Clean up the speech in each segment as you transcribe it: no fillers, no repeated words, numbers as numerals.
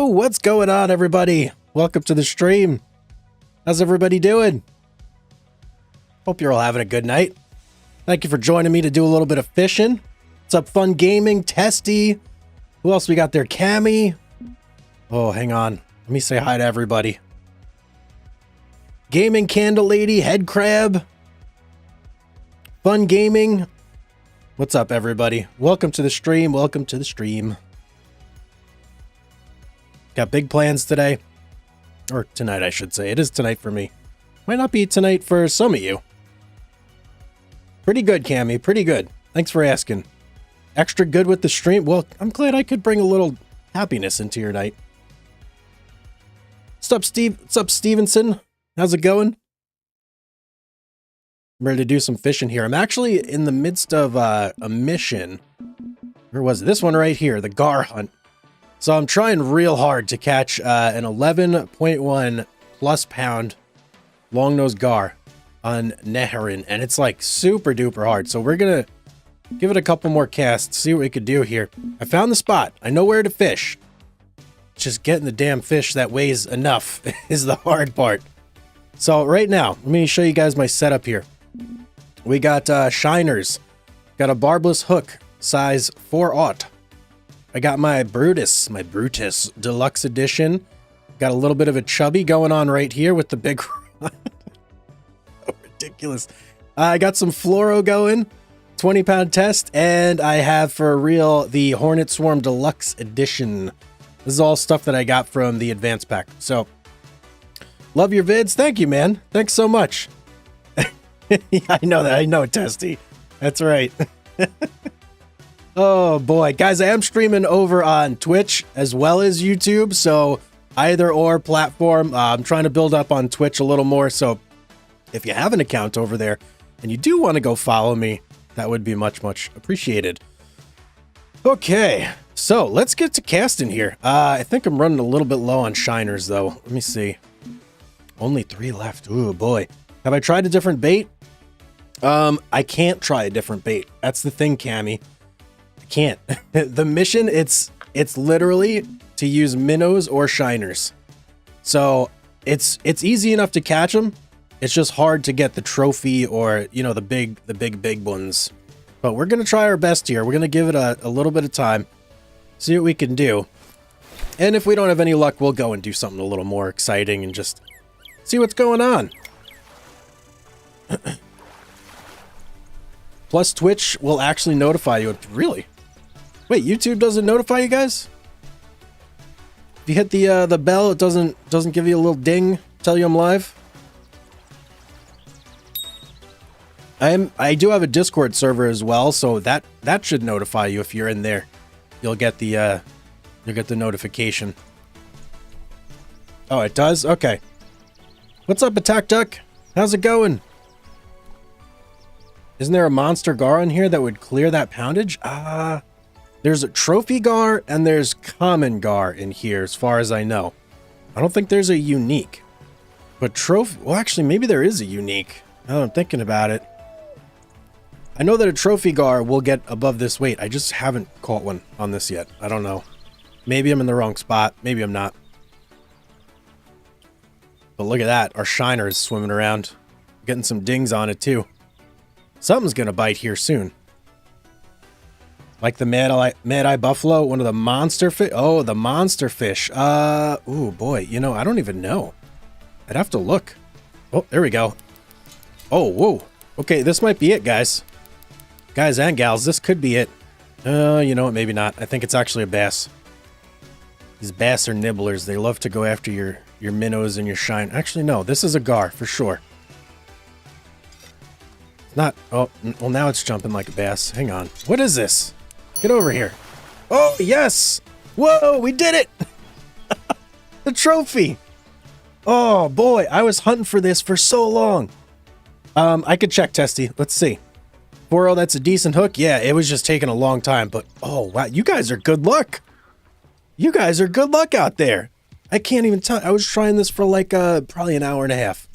What's going on, everybody? Welcome to the stream. How's everybody doing? Hope you're all having a good night. Thank you for joining me to do a little bit of fishing. What's up, Fun Gaming, Testy? Who else we got there? Cammy. Oh, hang on. Let me say hi to everybody. Gaming Candle Lady, Head Crab. Fun Gaming. What's up, everybody? Welcome to the stream. Welcome to the stream. Got big plans today. Or tonight, I should say. It is tonight for me. Might not be tonight for some of you. Pretty good, Cammy. Pretty good. Thanks for asking. Extra good with the stream. Well, I'm glad I could bring a little happiness into your night. What's up, Steve? What's up, Stevenson? How's it going? I'm ready to do some fishing here. I'm actually in the midst of a mission. Where was it? This one right here, the gar hunt. So I'm trying real hard to catch an 11.1 plus pound long-nosed gar on Neherin, and it's like super duper hard. So we're gonna give it a couple more casts, see what we could do here. I found the spot. I know where to fish. Just getting the damn fish that weighs enough is the hard part. So right now, let me show you guys my setup here. We got shiners, got a barbless hook, size 4/0. I got my Brutus Deluxe Edition. Got a little bit of a chubby going on right here with the big rod. Oh, ridiculous. I got some fluoro going, 20-pound test, and I have for real the Hornet Swarm Deluxe Edition. This is all stuff that I got from the advanced pack. So, love your vids. Thank you, man. Thanks so much. Yeah, I know that. I know, Testy. That's right. Oh boy, guys, I am streaming over on Twitch as well as YouTube, so either or platform. I'm trying to build up on Twitch a little more, so if you have an account over there and you do want to go follow me, that would be much, much appreciated. Okay, so let's get to casting here. I think I'm running a little bit low on shiners, though. Let me see. Only 3 left. Ooh, boy. Have I tried a different bait? I can't try a different bait. That's the thing, Cammy. Can't. The mission, it's literally to use minnows or shiners. So it's easy enough to catch them. It's just hard to get the trophy or, you know, the big ones. But we're gonna try our best here. We're gonna give it a little bit of time, see what we can do. And if we don't have any luck, we'll go and do something a little more exciting and just see what's going on. Plus Twitch will actually notify you. Really? Wait, YouTube doesn't notify you guys? If you hit the bell, it doesn't give you a little ding, tell you I'm live? I do have a Discord server as well, so that should notify you if you're in there. You'll get the notification. Oh, it does? Okay. What's up, Attack Duck? How's it going? Isn't there a monster gar in here that would clear that poundage? There's a trophy gar and there's common gar in here, as far as I know. I don't think there's a unique. But trophy... Well, actually, maybe there is a unique. Now that I'm thinking about it. I know that a trophy gar will get above this weight. I just haven't caught one on this yet. I don't know. Maybe I'm in the wrong spot. Maybe I'm not. But look at that. Our shiner is swimming around. Getting some dings on it, too. Something's gonna bite here soon. Like the Mad Eye Buffalo, one of the monster fish. Oh, the monster fish. Ooh, boy. You know, I don't even know. I'd have to look. Oh, there we go. Oh, whoa. Okay, this might be it, guys. Guys and gals, this could be it. You know what? Maybe not. I think it's actually a bass. These bass are nibblers. They love to go after your minnows and your shine. Actually, no. This is a gar, for sure. Not, oh, well, now it's jumping like a bass. Hang on. What is this? Get over here. Oh, yes! Whoa, we did it! The trophy! Oh, boy, I was hunting for this for so long. I could check, Testy. Let's see. 4-0, that's a decent hook. Yeah, it was just taking a long time, but, oh, wow, you guys are good luck. You guys are good luck out there. I can't even tell. I was trying this for like probably an hour and a half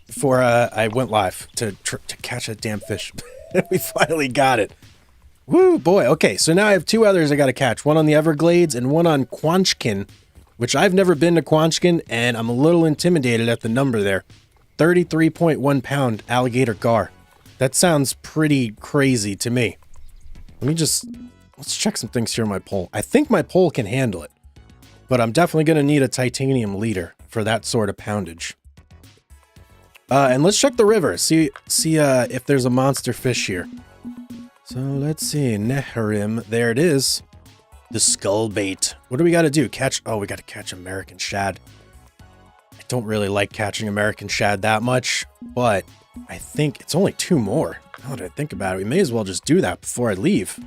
before I went live to catch that damn fish. We finally got it. Woo, boy. Okay, so now I have 2 others I got to catch. One on the Everglades and one on Quanchkin, which I've never been to Quanchkin, and I'm a little intimidated at the number there. 33.1 pound alligator gar. That sounds pretty crazy to me. Let's check some things here on my pole. I think my pole can handle it, but I'm definitely going to need a titanium leader for that sort of poundage. And let's check the river, see if there's a monster fish here. So let's see, Neharim, there it is. The skull bait. What do we got to do? We got to catch American shad. I don't really like catching American shad that much, but I think it's only 2 more. Now that I think about it, we may as well just do that before I leave.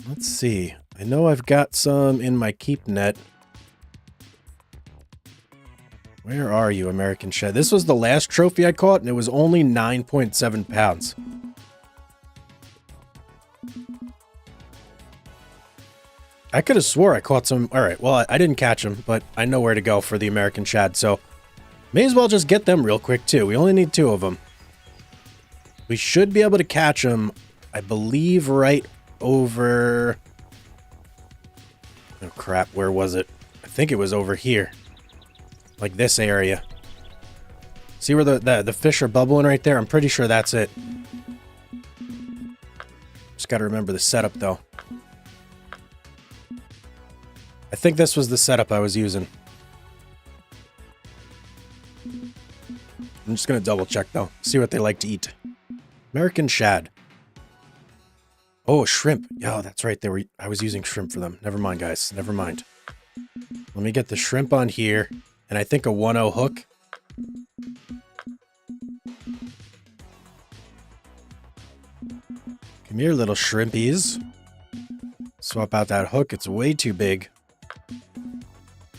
Let's see. I know I've got some in my keep net. Where are you, American shad? This was the last trophy I caught, and it was only 9.7 pounds. I could have swore I caught some. All right, well, I didn't catch them, but I know where to go for the American shad, so may as well just get them real quick, too. We only need 2 of them. We should be able to catch them, I believe, right over... Oh, crap. Where was it? I think it was over here. Like this area. See where the fish are bubbling right there? I'm pretty sure that's it. Just got to remember the setup, though. I think this was the setup I was using. I'm just going to double check, though. See what they like to eat. American shad. Oh, shrimp. Yeah, that's right. I was using shrimp for them. Never mind, guys. Never mind. Let me get the shrimp on here. And I think a 1-0 hook. Come here, little shrimpies. Swap out that hook. It's way too big.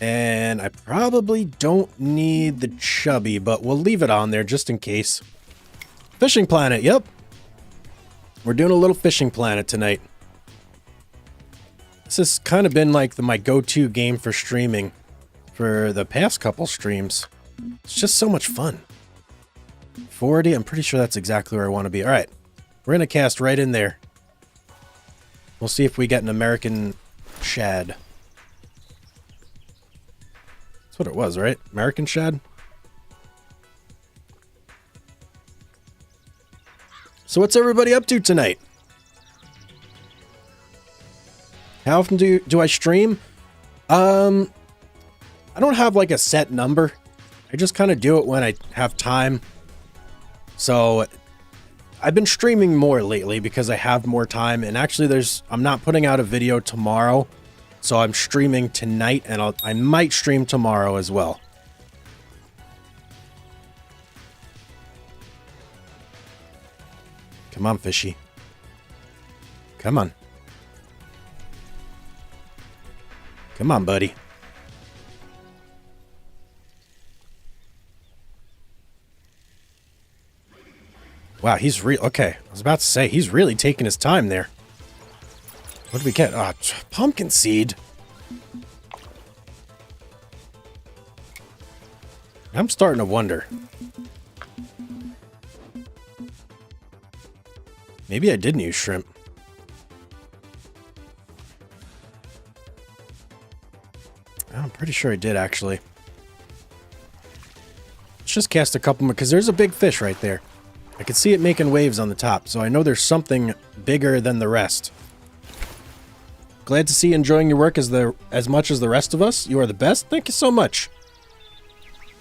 And I probably don't need the chubby, but we'll leave it on there just in case. Fishing Planet, yep. We're doing a little Fishing Planet tonight. This has kind of been like my go-to game for streaming for the past couple streams. It's just so much fun. 40, I'm pretty sure that's exactly where I want to be. All right, we're going to cast right in there. We'll see if we get an American shad. That's what it was, right? American shad? So what's everybody up to tonight? How often do I stream? I don't have like a set number. I just kind of do it when I have time. So I've been streaming more lately because I have more time, and actually I'm not putting out a video tomorrow. So I'm streaming tonight, and I might stream tomorrow as well. Come on, fishy. Come on. Come on, buddy. Wow, he's okay, I was about to say, he's really taking his time there. What did we get? Pumpkin seed. I'm starting to wonder. Maybe I didn't use shrimp. I'm pretty sure I did, actually. Let's just cast a couple more, because there's a big fish right there. I can see it making waves on the top, so I know there's something bigger than the rest. Glad to see you enjoying your work as much as the rest of us. You are the best. Thank you so much.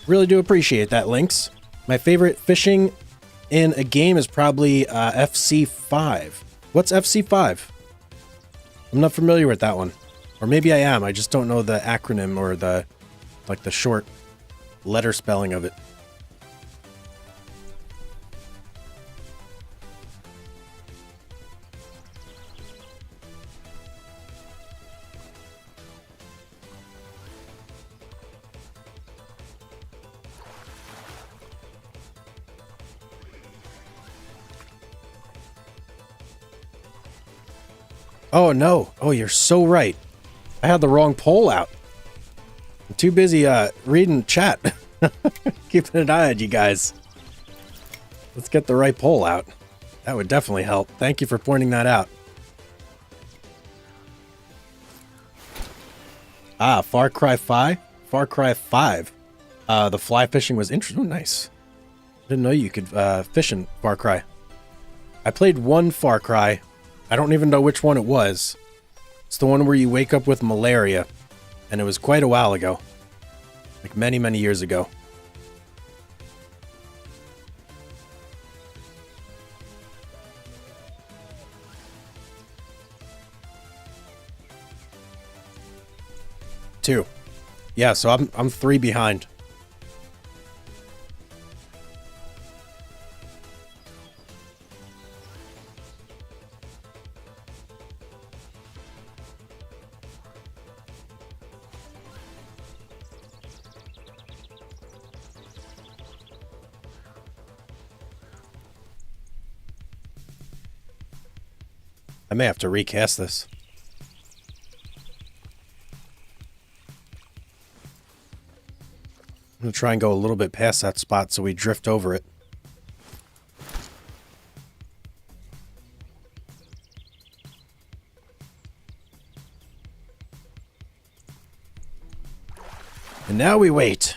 Really do appreciate that, Lynx. My favorite fishing in a game is probably FC5. What's FC5? I'm not familiar with that one. Or maybe I am. I just don't know the acronym or the short letter spelling of it. Oh, no. Oh, you're so right. I had the wrong poll out. I'm too busy reading chat. Keeping an eye on you guys. Let's get the right poll out. That would definitely help. Thank you for pointing that out. Ah, Far Cry 5? Far Cry 5. The fly fishing was interesting. Oh, nice. Didn't know you could fish in Far Cry. I played one Far Cry. I don't even know which one it was. It's the one where you wake up with malaria. And it was quite a while ago. Like many, many years ago. Two. Yeah, so I'm 3 behind. I may have to recast this. I'm going to try and go a little bit past that spot so we drift over it. And now we wait.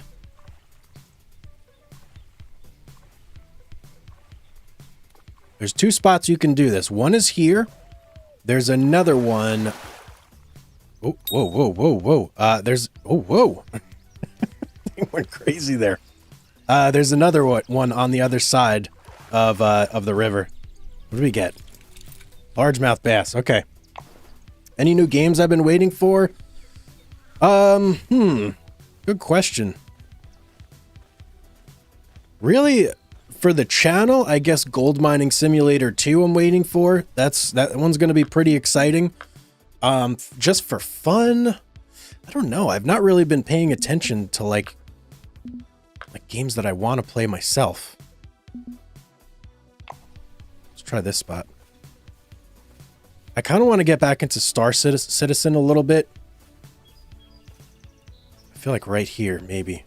There's 2 spots you can do this. One is here. There's another one. Oh, whoa, whoa, whoa, whoa. There's... Oh, whoa. It went crazy there. There's another one on the other side of the river. What do we get? Largemouth bass. Okay. Any new games I've been waiting for? Good question. Really, for the channel, I guess Gold Mining Simulator 2 I'm waiting for. That one's going to be pretty exciting. Just for fun, I don't know. I've not really been paying attention to like games that I want to play myself. Let's try this spot. I kind of want to get back into Star Citizen a little bit. I feel like right here, maybe.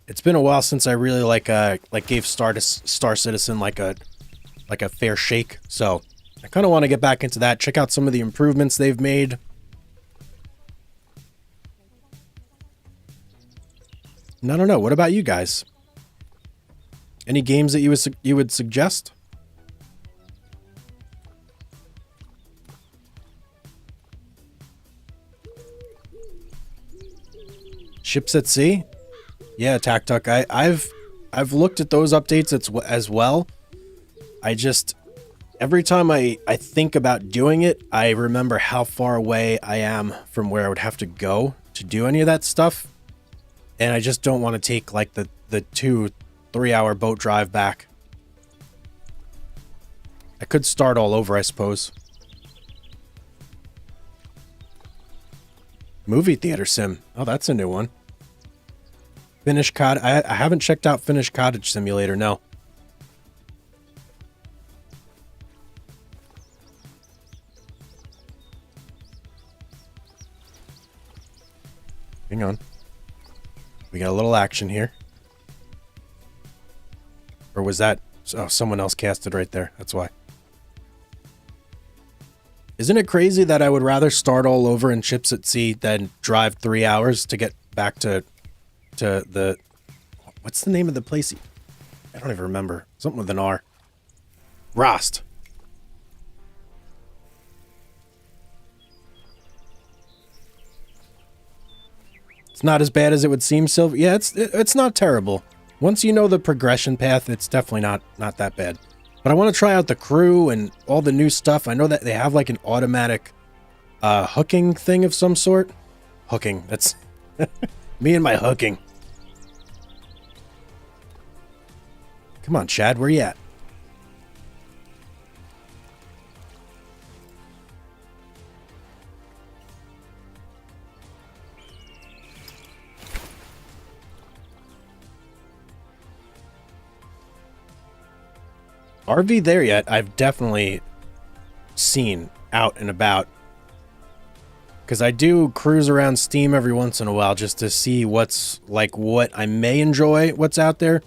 It's been a while since I really gave Star Citizen like a fair shake. So I kind of want to get back into that. Check out some of the improvements they've made. And I don't know. What about you guys? Any games that you would suggest? Ships at Sea? Yeah, TacTuck. I've looked at those updates as well. I just every time I think about doing it, I remember how far away I am from where I would have to go to do any of that stuff. And I just don't want to take like the 2-3 hour boat drive back. I could start all over, I suppose. Movie theater sim. Oh, that's a new one. Finnish Cottage. I haven't checked out Finnish Cottage Simulator, no. Hang on. We got a little action here. Or was that... Oh, someone else casted right there. That's why. Isn't it crazy that I would rather start all over in Ships at Sea than drive 3 hours to get back to the... What's the name of the place? I don't even remember. Something with an R. Rost. It's not as bad as it would seem, Silver. Yeah, it's not terrible. Once you know the progression path, it's definitely not that bad. But I want to try out the crew and all the new stuff. I know that they have like an automatic hooking thing of some sort. Hooking. That's me and my hooking. Come on, Chad. Where you at? RV there yet? I've definitely seen out and about. Because I do cruise around Steam every once in a while just to see what's like what I may enjoy, what's out there.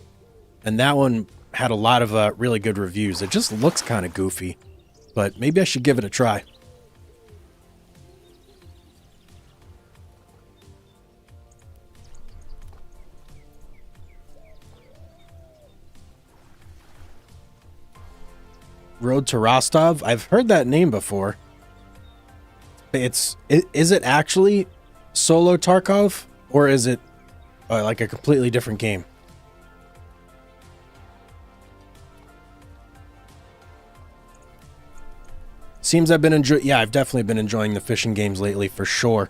And that one had a lot of really good reviews. It just looks kind of goofy, but maybe I should give it a try. Road to Rostov. I've heard that name before. Is it actually Solo Tarkov, or is it like a completely different game? Seems I've been yeah, I've definitely been enjoying the fishing games lately for sure.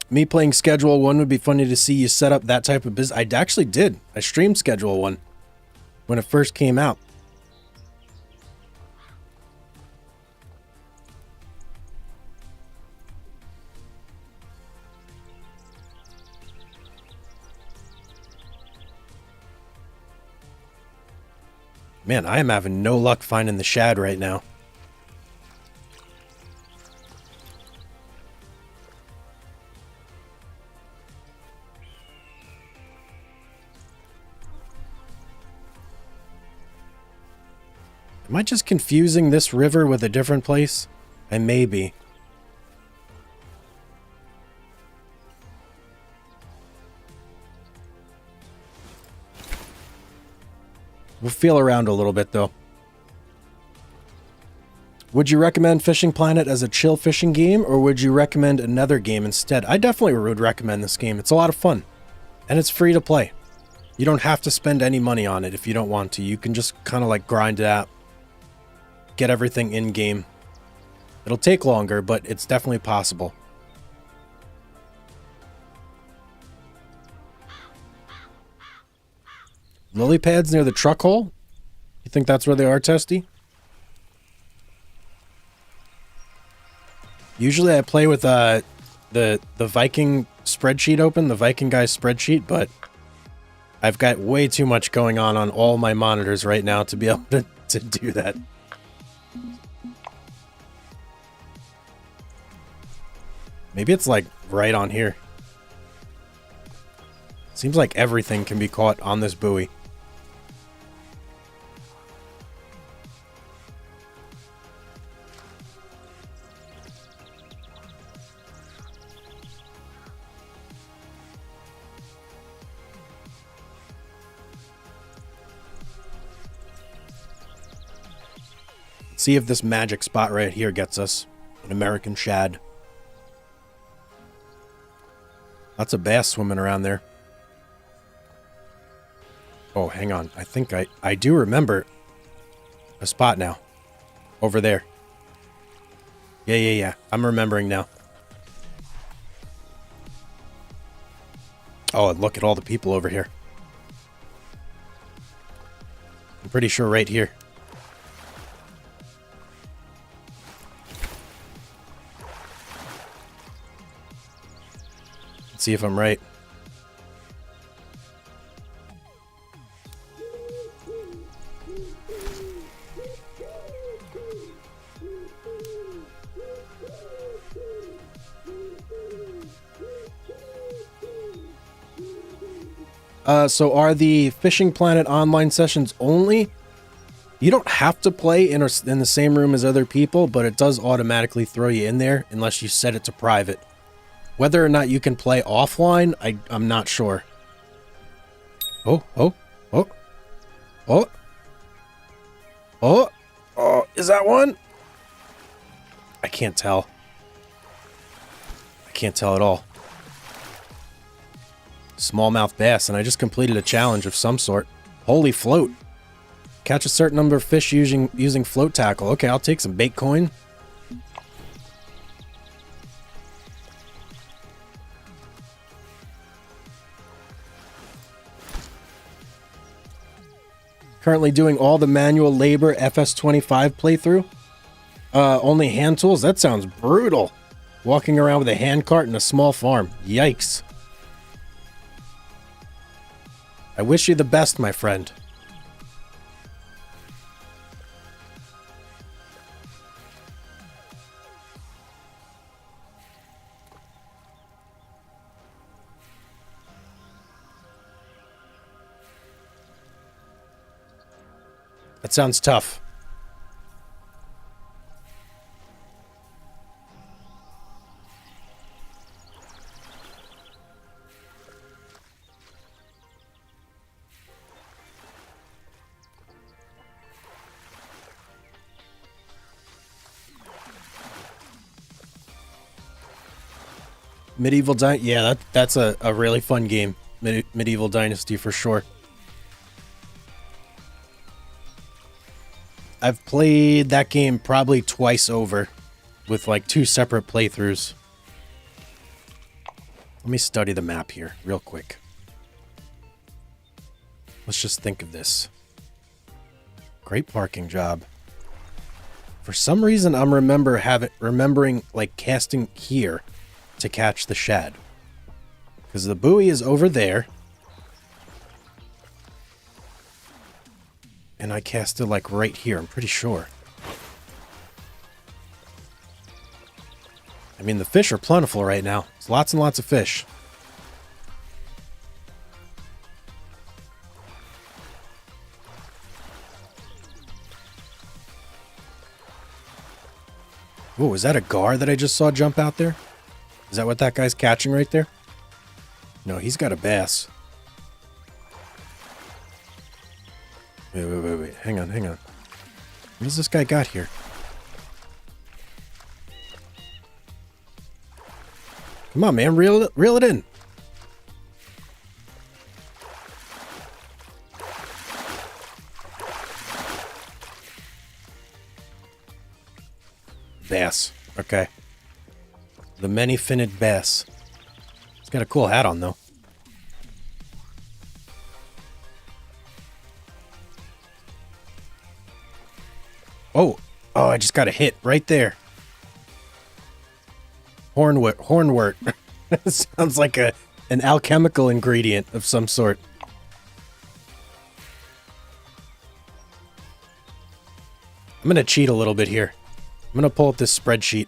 Me playing Schedule 1 would be funny to see you set up that type of business. I actually did. I streamed Schedule 1 when it first came out. Man, I am having no luck finding the shad right now. Am I just confusing this river with a different place? I may be. We'll feel around a little bit, though. Would you recommend Fishing Planet as a chill fishing game, or would you recommend another game instead? I definitely would recommend this game. It's a lot of fun, and it's free to play. You don't have to spend any money on it if you don't want to. You can just kind of like grind it out. Get everything in-game. It'll take longer, but it's definitely possible. Lily pads near the truck hole? You think that's where they are, Testy? Usually I play with the Viking spreadsheet open, the Viking guy's spreadsheet, but I've got way too much going on all my monitors right now to be able to do that. Maybe it's like right on here. Seems like everything can be caught on this buoy. Let's see if this magic spot right here gets us an American shad. Lots of bass swimming around there. Oh, hang on. I think I do remember a spot now. Over there. Yeah. I'm remembering now. Oh, and look at all the people over here. I'm pretty sure right here. Let's see if I'm right. So are the Fishing Planet online sessions only? You don't have to play in the same room as other people, but it does automatically throw you in there unless you set it to private. Whether or not you can play offline, I'm not sure. Oh, is that one? I can't tell. I can't tell at all. Smallmouth bass, and I just completed a challenge of some sort. Holy float. Catch a certain number of fish using float tackle. Okay, I'll take some bait coin. Currently doing all the manual labor FS25 playthrough. Only hand tools? That sounds brutal. Walking around with a hand cart in a small farm. Yikes. I wish you the best, my friend. That sounds tough. Medieval Dynasty. Yeah, that's a really fun game. Medieval Dynasty for sure. I've played that game probably twice over with like 2 separate playthroughs. Let me study the map here real quick. Let's just think of this. Great parking job. For some reason, I'm remembering like casting here to catch the shad. Because the buoy is over there. And I cast it like right here, I'm pretty sure. I mean, the fish are plentiful right now. There's lots and lots of fish. Whoa, is that a gar that I just saw jump out there? Is that what that guy's catching right there? No, he's got a bass. Wait. Hang on. What does this guy got here? Come on, man. Reel it in. Bass. Okay. The many-finned bass. He's got a cool hat on, though. Oh, I just got a hit right there. Hornwort. Sounds like an alchemical ingredient of some sort. I'm going to cheat a little bit here. I'm going to pull up this spreadsheet.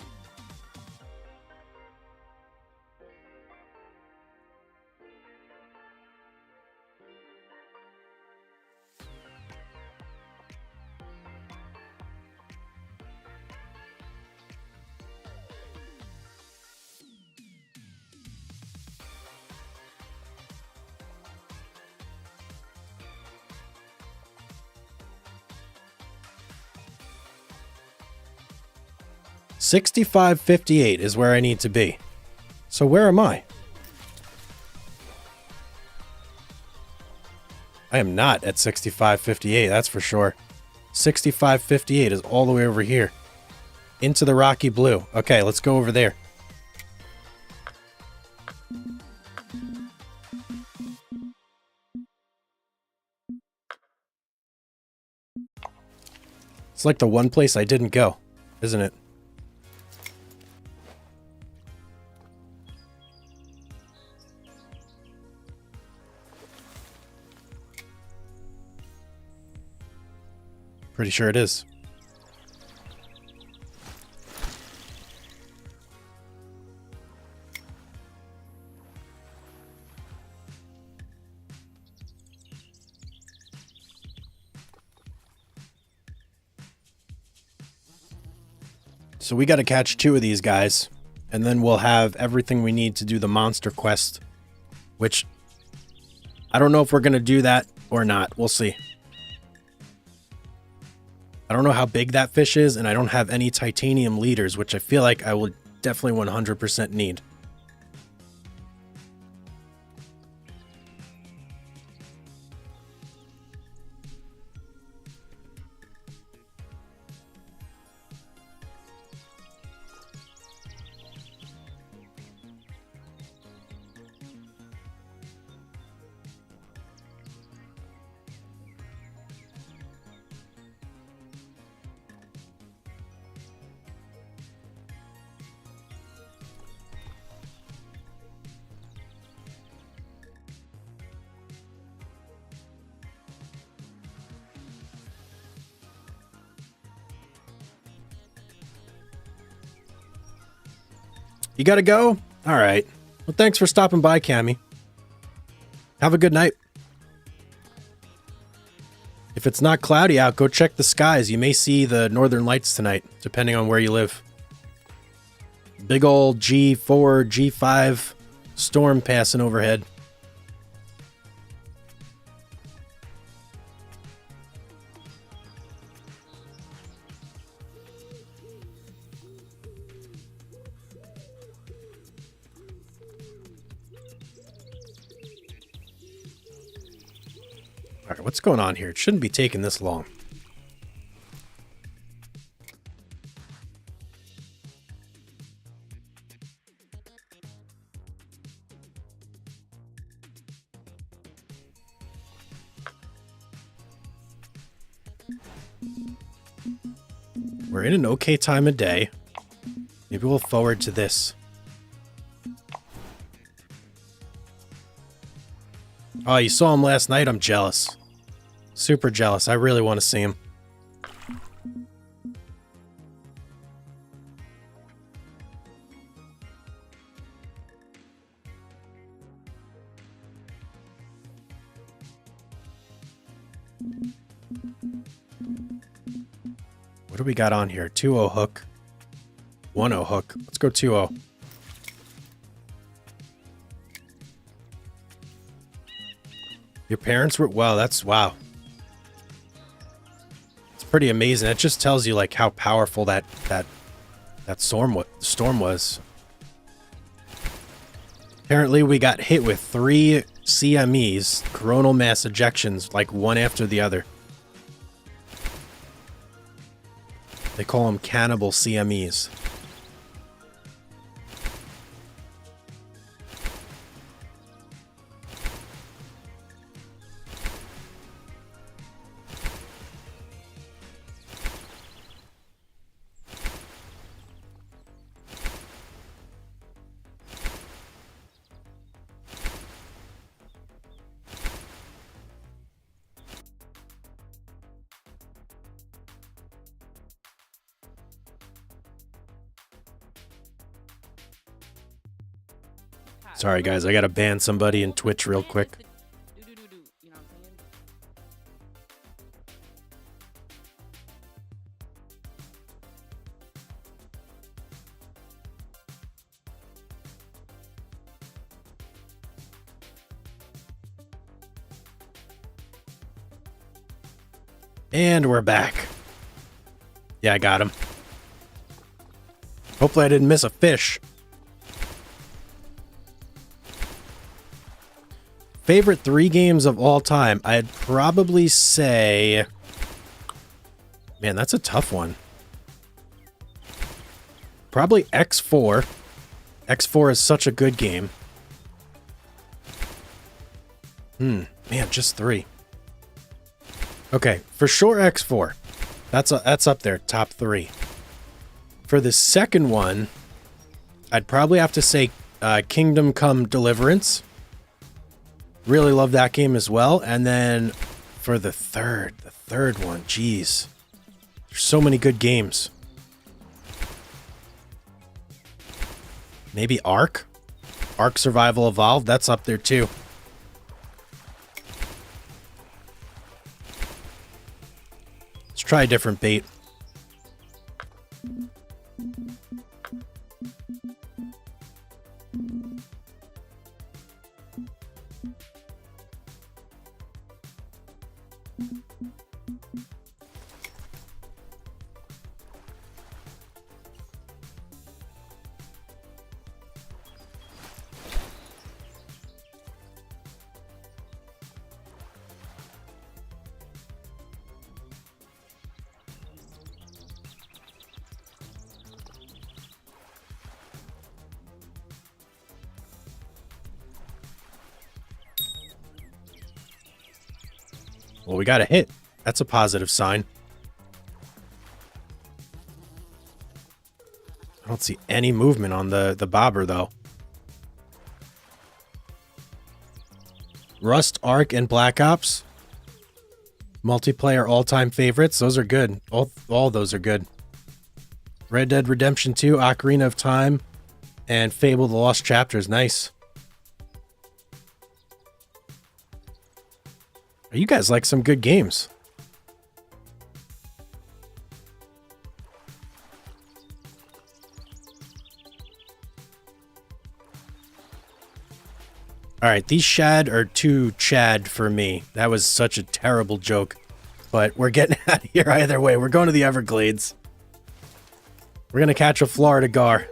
$65.58 is where I need to be. So where am I? I am not at 65.58, that's for sure. 65.58 is all the way over here. Into the rocky blue. Okay, let's go over there. It's like the one place I didn't go, isn't it? Pretty sure it is. So we got to catch 2 of these guys, and then we'll have everything we need to do the monster quest, which I don't know if we're going to do that or not. We'll see. I don't know how big that fish is, and I don't have any titanium leaders, which I feel like I will definitely 100% need. You gotta go? All right. Well, thanks for stopping by, Cammy. Have a good night. If it's not cloudy out, go check the skies. You may see the northern lights tonight, depending on where you live. Big old G4, G5 storm passing overhead. All right, what's going on here? It shouldn't be taking this long. We're in an okay time of day. Maybe we'll forward to this. Oh, you saw him last night? I'm jealous. Super jealous. I really want to see him. What do we got on here? 2-0 hook. 1-0 hook. Let's go 2-0. Your parents were... Wow, that's... Wow. It's pretty amazing. It just tells you, like, how powerful that storm was. Apparently, we got hit with 3 CMEs, coronal mass ejections, like, one after the other. They call them cannibal CMEs. Sorry, guys. I gotta ban somebody in Twitch real quick. And we're back. Yeah, I got him. Hopefully I didn't miss a fish. Favorite 3 games of all time? I'd probably say... Man, that's a tough one. Probably X4. X4 is such a good game. Man, just 3. Okay, for sure X4. That's up there, top 3. For the second one, I'd probably have to say Kingdom Come Deliverance. Really love that game as well. And then for the third one, geez. There's so many good games. Maybe Ark? Ark Survival Evolved, that's up there too. Let's try a different bait. Well, we got a hit. That's a positive sign. I don't see any movement on the bobber, though. Rust, Ark, and Black Ops. Multiplayer all-time favorites. Those are good. All those are good. Red Dead Redemption 2, Ocarina of Time, and Fable the Lost Chapters. Nice. You guys like some good games. Alright, these shad are too chad for me. That was such a terrible joke. But we're getting out of here either way. We're going to the Everglades. We're going to catch a Florida gar.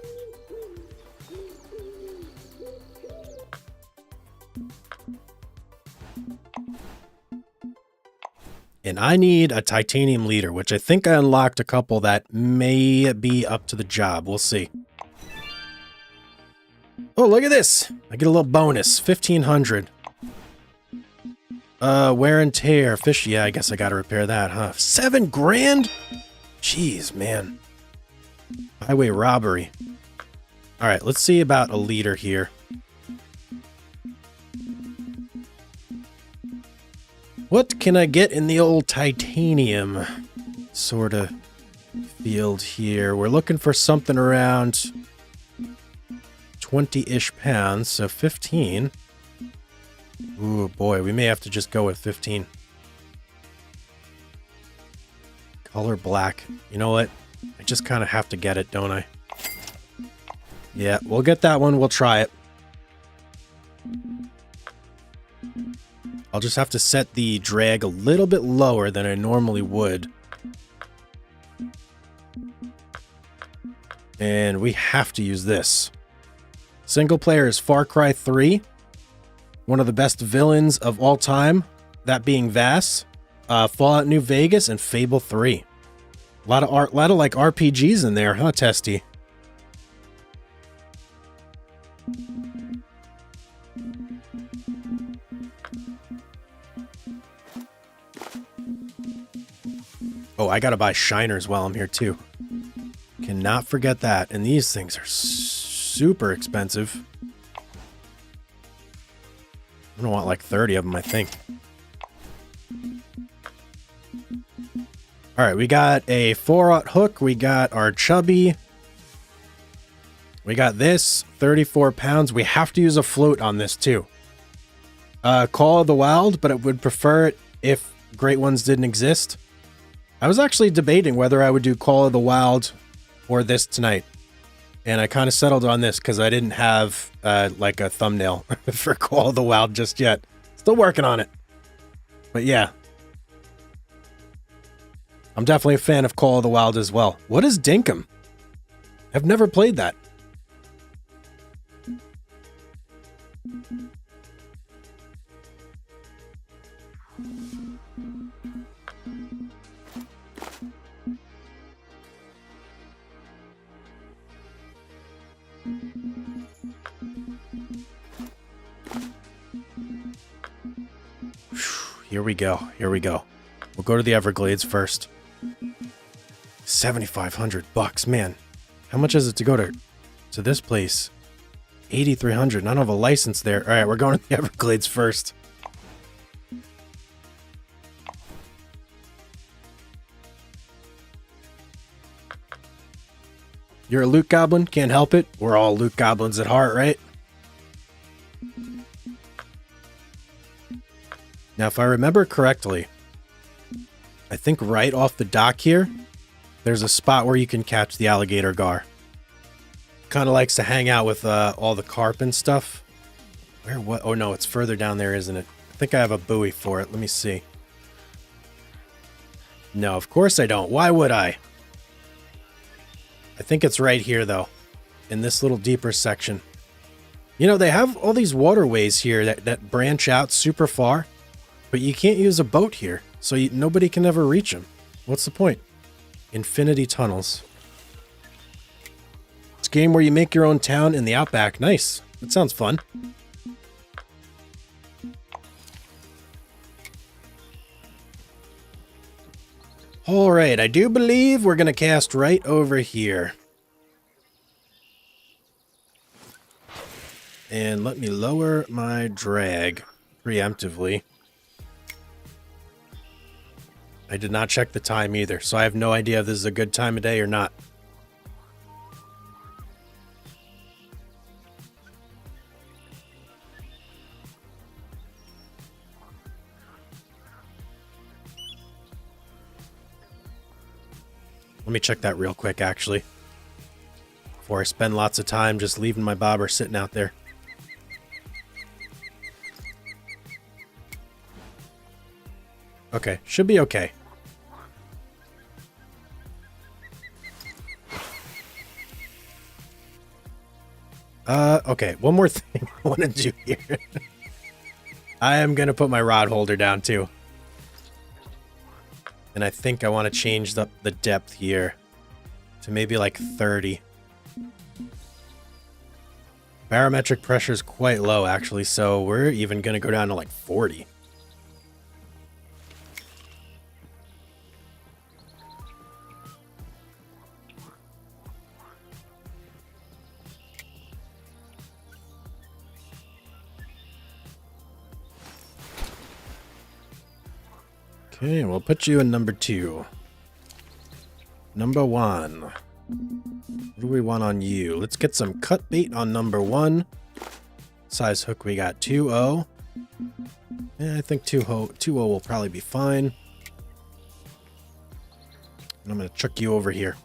And I need a titanium leader, which I think I unlocked a couple that may be up to the job. We'll see. Oh, look at this. I get a little bonus. 1,500. Wear and tear. Fish. Yeah, I guess I gotta repair that, huh? 7 grand? Jeez, man. Highway robbery. All right, let's see about a leader here. What can I get in the old titanium sort of field here? We're looking for something around 20-ish pounds, so 15. Ooh, boy, we may have to just go with 15. Color black. You know what? I just kind of have to get it, don't I? Yeah, we'll get that one. We'll try it. I'll just have to set the drag a little bit lower than I normally would. And we have to use this. Single player is Far Cry 3. One of the best villains of all time. That being Vass. Fallout New Vegas and Fable 3. A lot of like RPGs in there, huh, Testy? Oh, I gotta buy shiners while I'm here too. Cannot forget that. And these things are super expensive. I'm gonna want like 30 of them, I think. All right, we got a 4-aught hook. We got our chubby. We got this, 34 pounds. We have to use a float on this too. Call of the Wild, but I would prefer it if Great Ones didn't exist. I was actually debating whether I would do Call of the Wild or this tonight. And I kind of settled on this because I didn't have like a thumbnail for Call of the Wild just yet. Still working on it. But yeah. I'm definitely a fan of Call of the Wild as well. What is Dinkum? I've never played that. Here we go. Here we go. We'll go to the Everglades first. 7,500 bucks, man. How much is it to go to this place? 8,300. I don't have a license there. All right, we're going to the Everglades first. You're a loot goblin? Can't help it. We're all loot goblins at heart, right? Now, if I remember correctly, I think right off the dock here, there's a spot where you can catch the alligator gar. Kind of likes to hang out with all the carp and stuff. Where, what? Oh no, it's further down there, isn't it? I think I have a buoy for it. Let me see. No, of course I don't. Why would I? I think it's right here, though, in this little deeper section. You know, they have all these waterways here that branch out super far, but you can't use a boat here, so nobody can ever reach them. What's the point? Infinity tunnels. It's a game where you make your own town in the outback. Nice. That sounds fun. All right, I do believe we're going to cast right over here. And let me lower my drag preemptively. I did not check the time either, so I have no idea if this is a good time of day or not. Let me check that real quick, actually, before I spend lots of time just leaving my bobber sitting out there. Okay, should be okay. Okay, one more thing I want to do here. I am going to put my rod holder down, too. And I think I want to change the depth here to maybe like 30. Barometric pressure is quite low, actually, so we're even going to go down to like 40. Okay, we'll put you in number 2. Number 1. What do we want on you? Let's get some cut bait on number 1. Size hook we got 2.0. Yeah, I think 2.0 will probably be fine. And I'm going to chuck you over here.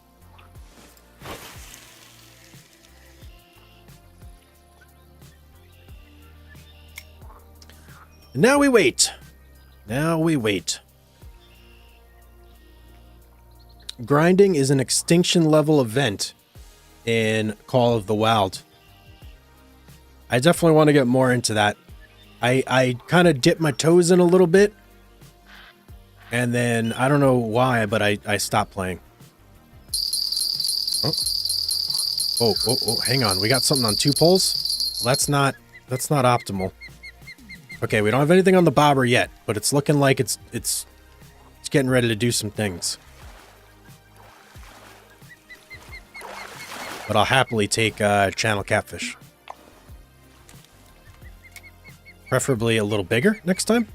And now we wait. Now we wait. Grinding is an extinction level event in Call of the Wild. I definitely want to get more into that. I kind of dipped my toes in a little bit. And then, I don't know why, but I stopped playing. Oh, hang on. We got something on 2 poles? Well, that's not optimal. Okay, we don't have anything on the bobber yet, but it's looking like it's getting ready to do some things. But I'll happily take channel catfish. Preferably a little bigger next time.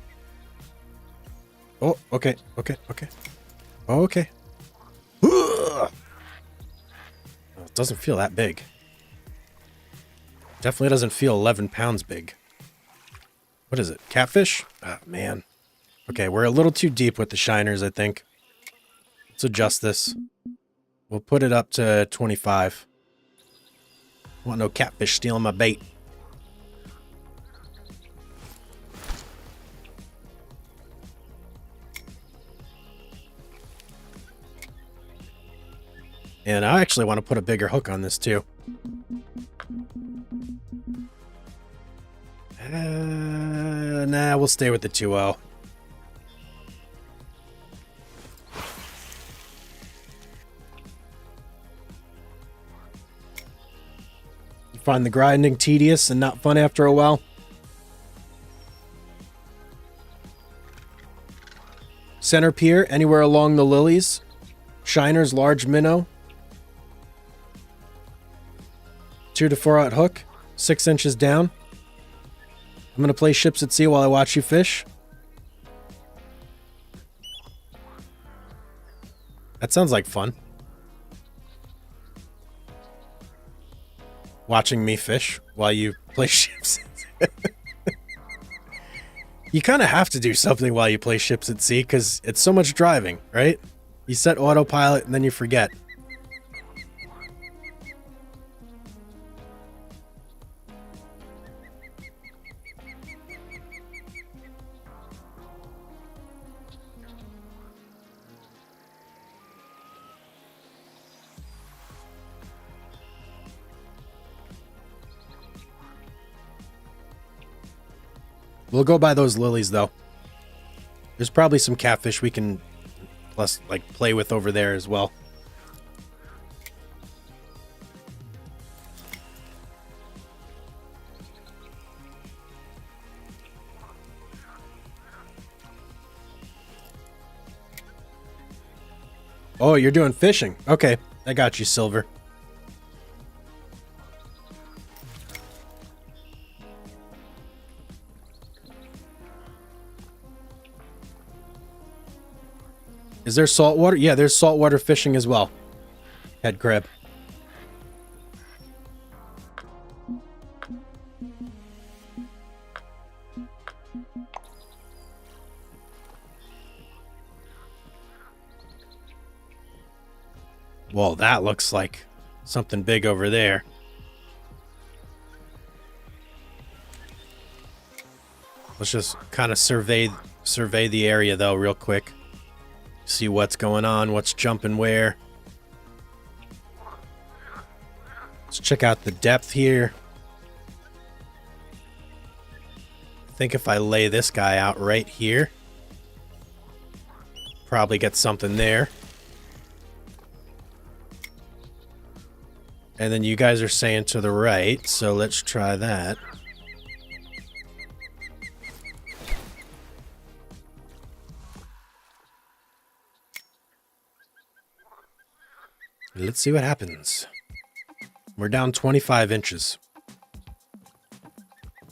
Oh, okay. Okay. Oh, it doesn't feel that big. Definitely doesn't feel 11 pounds big. What is it? Catfish? Oh, man. Okay, we're a little too deep with the shiners, I think. Let's adjust this. We'll put it up to 25. I want no catfish stealing my bait. And I actually want to put a bigger hook on this too. Nah, we'll stay with the 2.0. You find the grinding tedious and not fun after a while? Center pier, anywhere along the lilies. Shiners, large minnow. 2 to 4 out hook, 6 inches down. I'm going to play ships at sea while I watch you fish. That sounds like fun. Watching me fish while you play ships. You kind of have to do something while you play ships at sea because it's so much driving, right? You set autopilot and then you forget. We'll go by those lilies, though. There's probably some catfish we can play with over there as well. Oh, you're doing fishing. Okay, I got you, Silver. Is there saltwater? Yeah, there's saltwater fishing as well. Head crab. Well, that looks like something big over there. Let's just kind of survey the area though real quick. See what's going on, what's jumping where. Let's check out the depth here. I think if I lay this guy out right here, probably get something there. And then you guys are saying to the right, so let's try that. Let's see what happens. We're down 25 inches.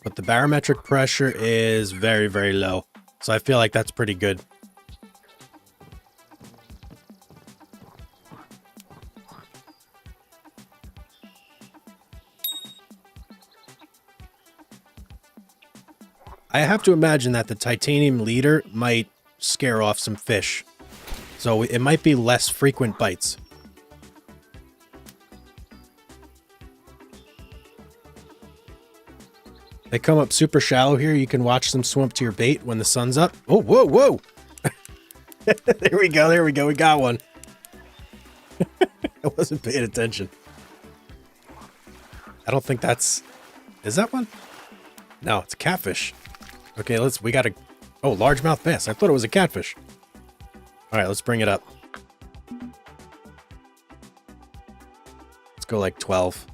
But the barometric pressure is very, very low. So I feel like that's pretty good. I have to imagine that the titanium leader might scare off some fish. So it might be less frequent bites. They come up super shallow here. You can watch them swim up to your bait when the sun's up. Oh, whoa, whoa. There we go. There we go. We got one. I wasn't paying attention. I don't think that's... Is that one? No, it's a catfish. Okay, we got a... Oh, largemouth bass. I thought it was a catfish. All right, let's bring it up. Let's go like 12.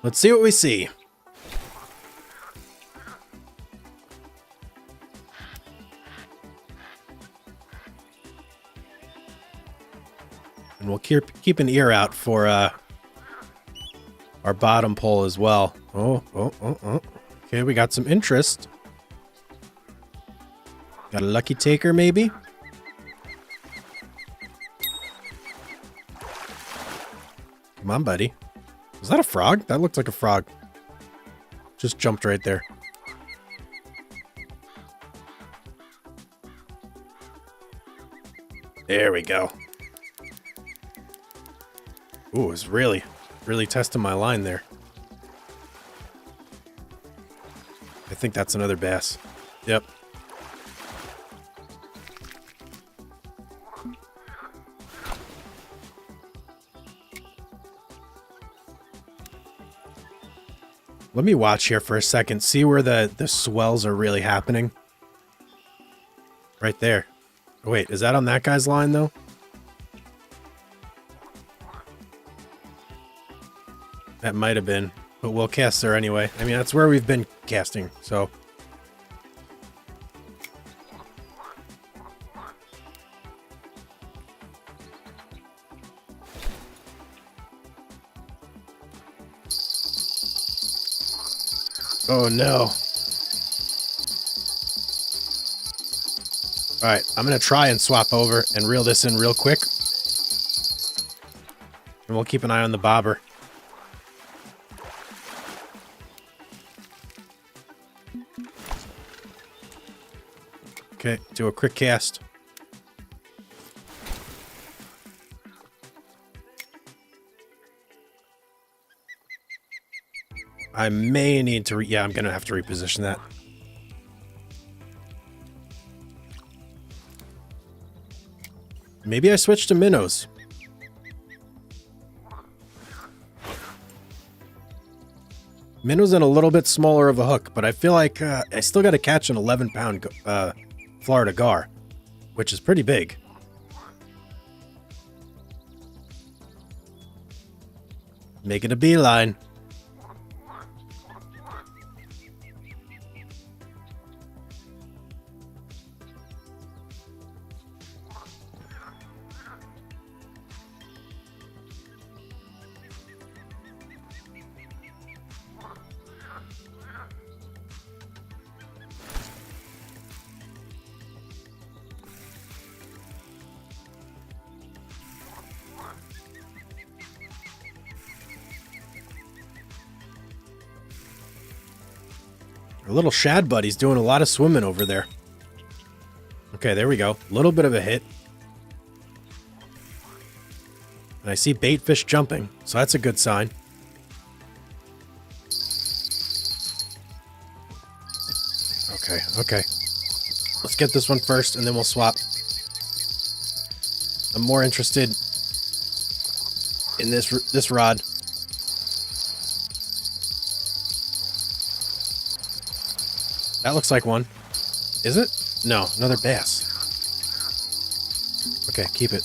Let's see what we see. And we'll keep an ear out for our bottom pole as well. Oh. Okay, we got some interest. Got a lucky taker, maybe? Come on, buddy. Was that a frog? That looked like a frog. Just jumped right there. There we go. Ooh, it was really testing my line there. I think that's another bass. Yep. Let me watch here for a second, see where the swells are really happening. Right there. Oh, wait, is that on that guy's line, though? That might have been, but we'll cast there anyway. I mean, that's where we've been casting, so... Oh no. Alright, I'm gonna try and swap over and reel this in real quick. And we'll keep an eye on the bobber. Okay, do a quick cast. I may need to... yeah, I'm going to have to reposition that. Maybe I switch to minnows. Minnows and a little bit smaller of a hook, but I feel like I still got to catch an 11-pound Florida gar, which is pretty big. Making a beeline. Our little shad buddy's doing a lot of swimming over there. Okay, there we go. A little bit of a hit. And I see bait fish jumping, so that's a good sign. Okay. Let's get this one first, and then we'll swap. I'm more interested in this rod. That looks like one. Is it? No, another bass. Okay, keep it.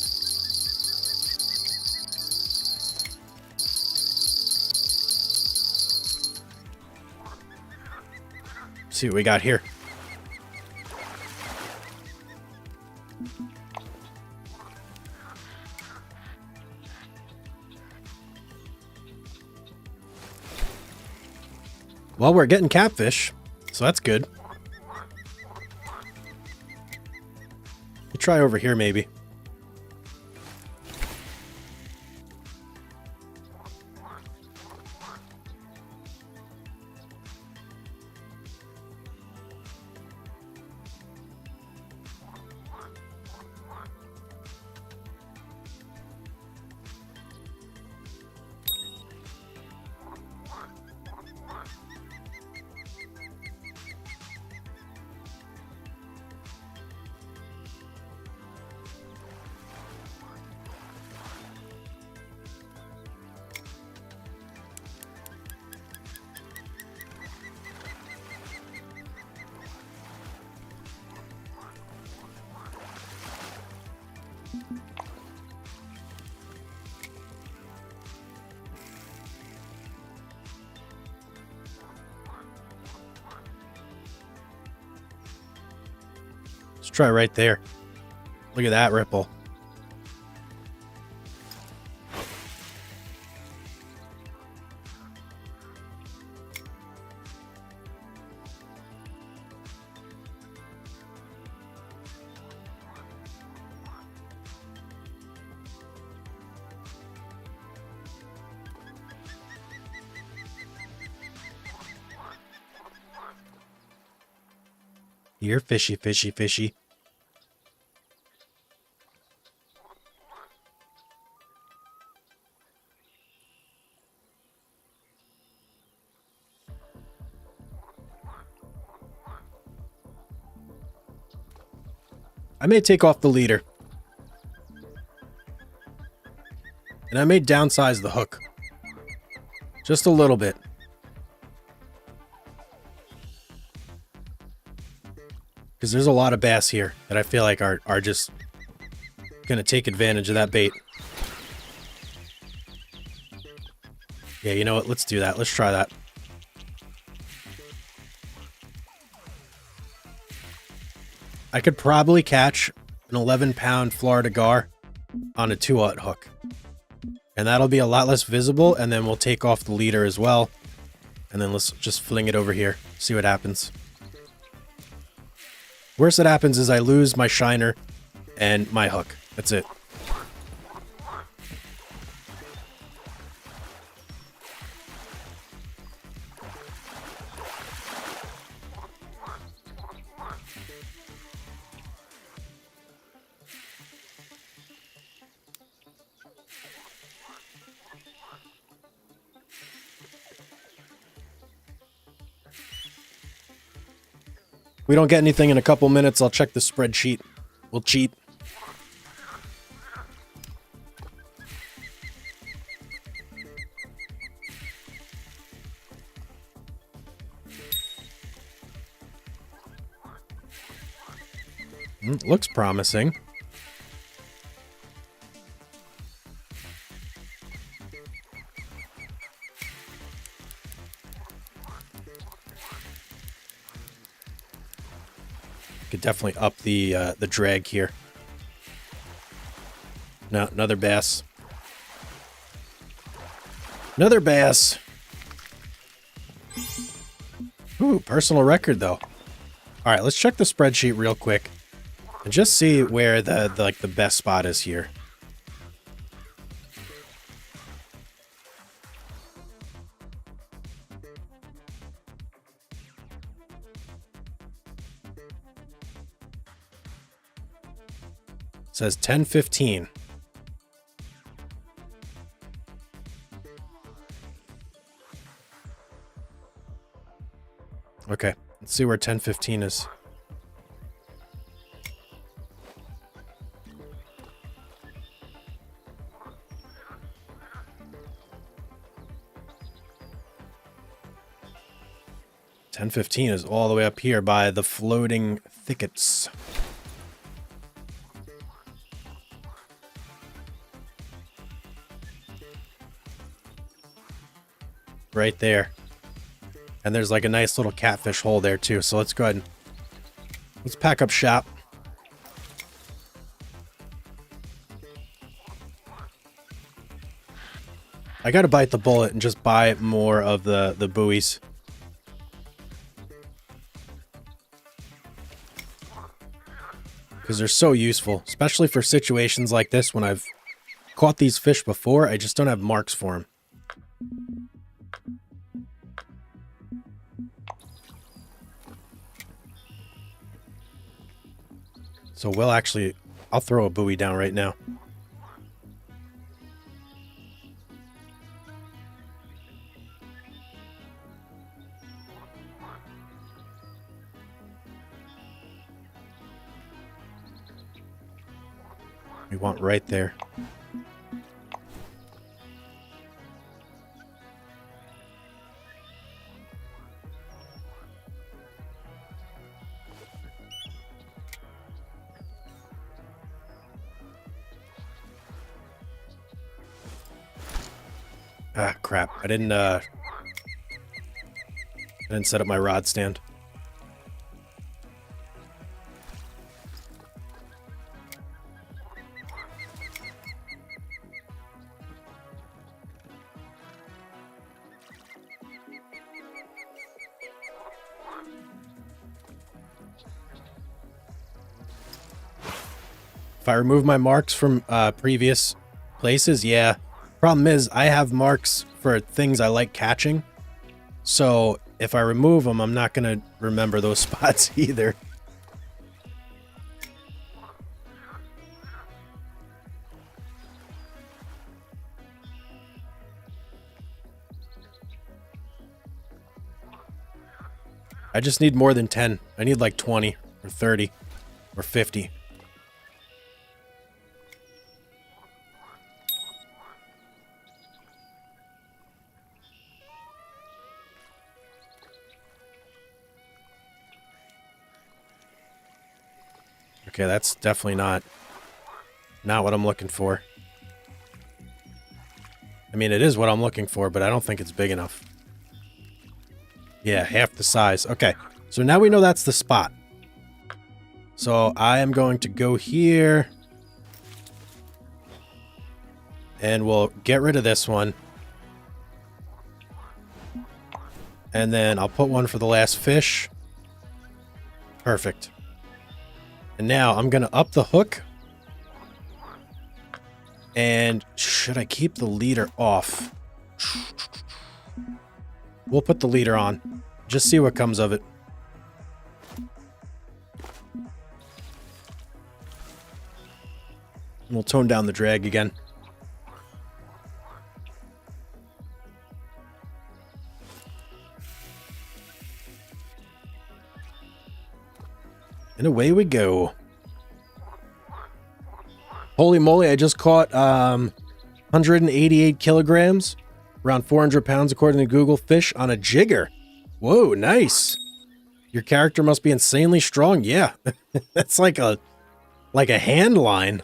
See what we got here. Well, we're getting catfish, so that's good. We'll try over here, maybe. Let's try right there. Look at that ripple. You're fishy, fishy, fishy. I may take off the leader. And I may downsize the hook. Just a little bit. Because there's a lot of bass here that I feel like are just going to take advantage of that bait. Yeah, you know what? Let's do that. Let's try that. I could probably catch an 11-pound Florida gar on a 2-aught hook. And that'll be a lot less visible, and then we'll take off the leader as well. And then let's just fling it over here. See what happens. Worst that happens is I lose my shiner and my hook. That's it. We don't get anything in a couple minutes, I'll check the spreadsheet. We'll cheat. Looks promising. Could definitely up the drag here. No, another bass. Another bass. Ooh, personal record though. All right, let's check the spreadsheet real quick and just see where the best spot is here. It says 10:15. Okay, let's see where 10:15 is. 10:15 is all the way up here by the floating thickets. Right there. And there's like a nice little catfish hole there too. So let's go ahead and let's pack up shop. I gotta bite the bullet and just buy more of the buoys. Because they're so useful, especially for situations like this when I've caught these fish before. I just don't have marks for them. So I'll throw a buoy down right now. We want right there. Ah, crap. I didn't set up my rod stand. If I remove my marks from previous places, yeah. Problem is, I have marks for things I like catching. So if I remove them, I'm not going to remember those spots either. I just need more than 10. I need like 20 or 30 or 50. Okay, that's definitely not what I'm looking for. I mean, it is what I'm looking for, but I don't think it's big enough. Yeah, half the size. Okay, so now we know that's the spot. So I am going to go here. And we'll get rid of this one. And then I'll put one for the last fish. Perfect. And now I'm going to up the hook. And should I keep the leader off? We'll put the leader on. Just see what comes of it. And we'll tone down the drag again. And away we go. Holy moly, I just caught 188 kilograms, around 400 pounds according to Google, fish on a jigger. Whoa, nice. Your character must be insanely strong. Yeah, that's like a hand line.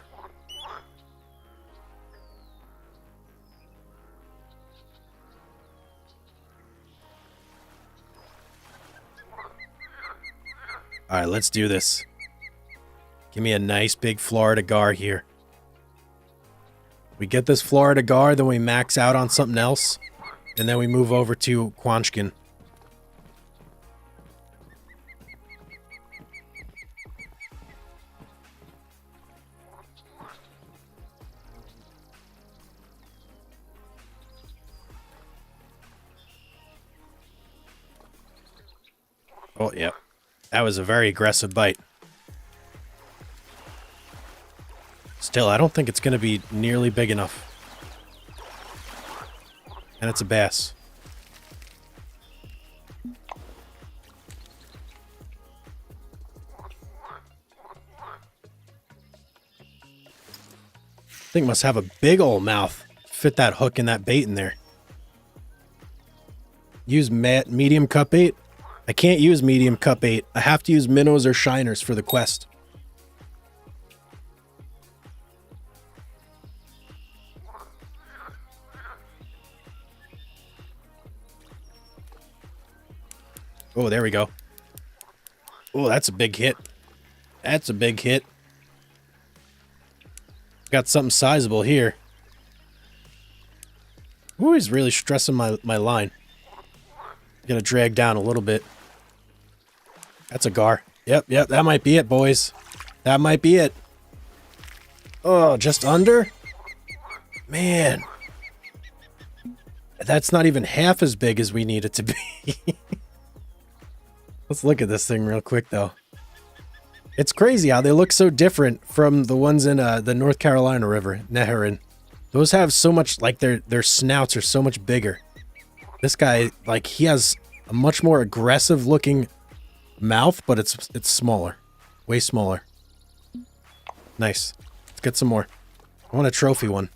All right, let's do this. Give me a nice big Florida gar here. We get this Florida gar, then we max out on something else, and then we move over to Quanchkin. Oh, yeah. That was a very aggressive bite. Still, I don't think it's going to be nearly big enough. And it's a bass. Thing must have a big old mouth. Fit that hook and that bait in there. Use medium cut bait. I can't use medium cup 8. I have to use minnows or shiners for the quest. Oh, there we go. Oh, that's a big hit. That's a big hit. Got something sizable here. Ooh, he's really stressing my line. Gonna drag down a little bit. That's a gar. Yep, that might be it, boys. That might be it. Oh, just under? Man. That's not even half as big as we need it to be. Let's look at this thing real quick, though. It's crazy how they look so different from the ones in the North Carolina River, Neherin. Those have so much, like, their snouts are so much bigger. This guy, like, he has a much more aggressive looking mouth, but it's smaller. Way smaller. Nice. Let's get some more. I want a trophy one.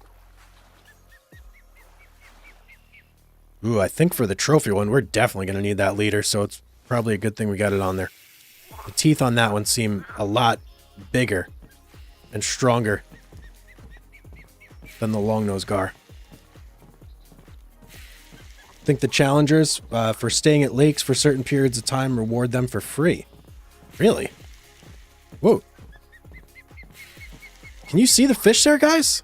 Ooh, I think for the trophy one, we're definitely going to need that leader, so it's probably a good thing we got it on there. The teeth on that one seem a lot bigger and stronger than the long-nosed gar. I think the challengers for staying at lakes for certain periods of time reward them for free. Really? Whoa. Can you see the fish there, guys?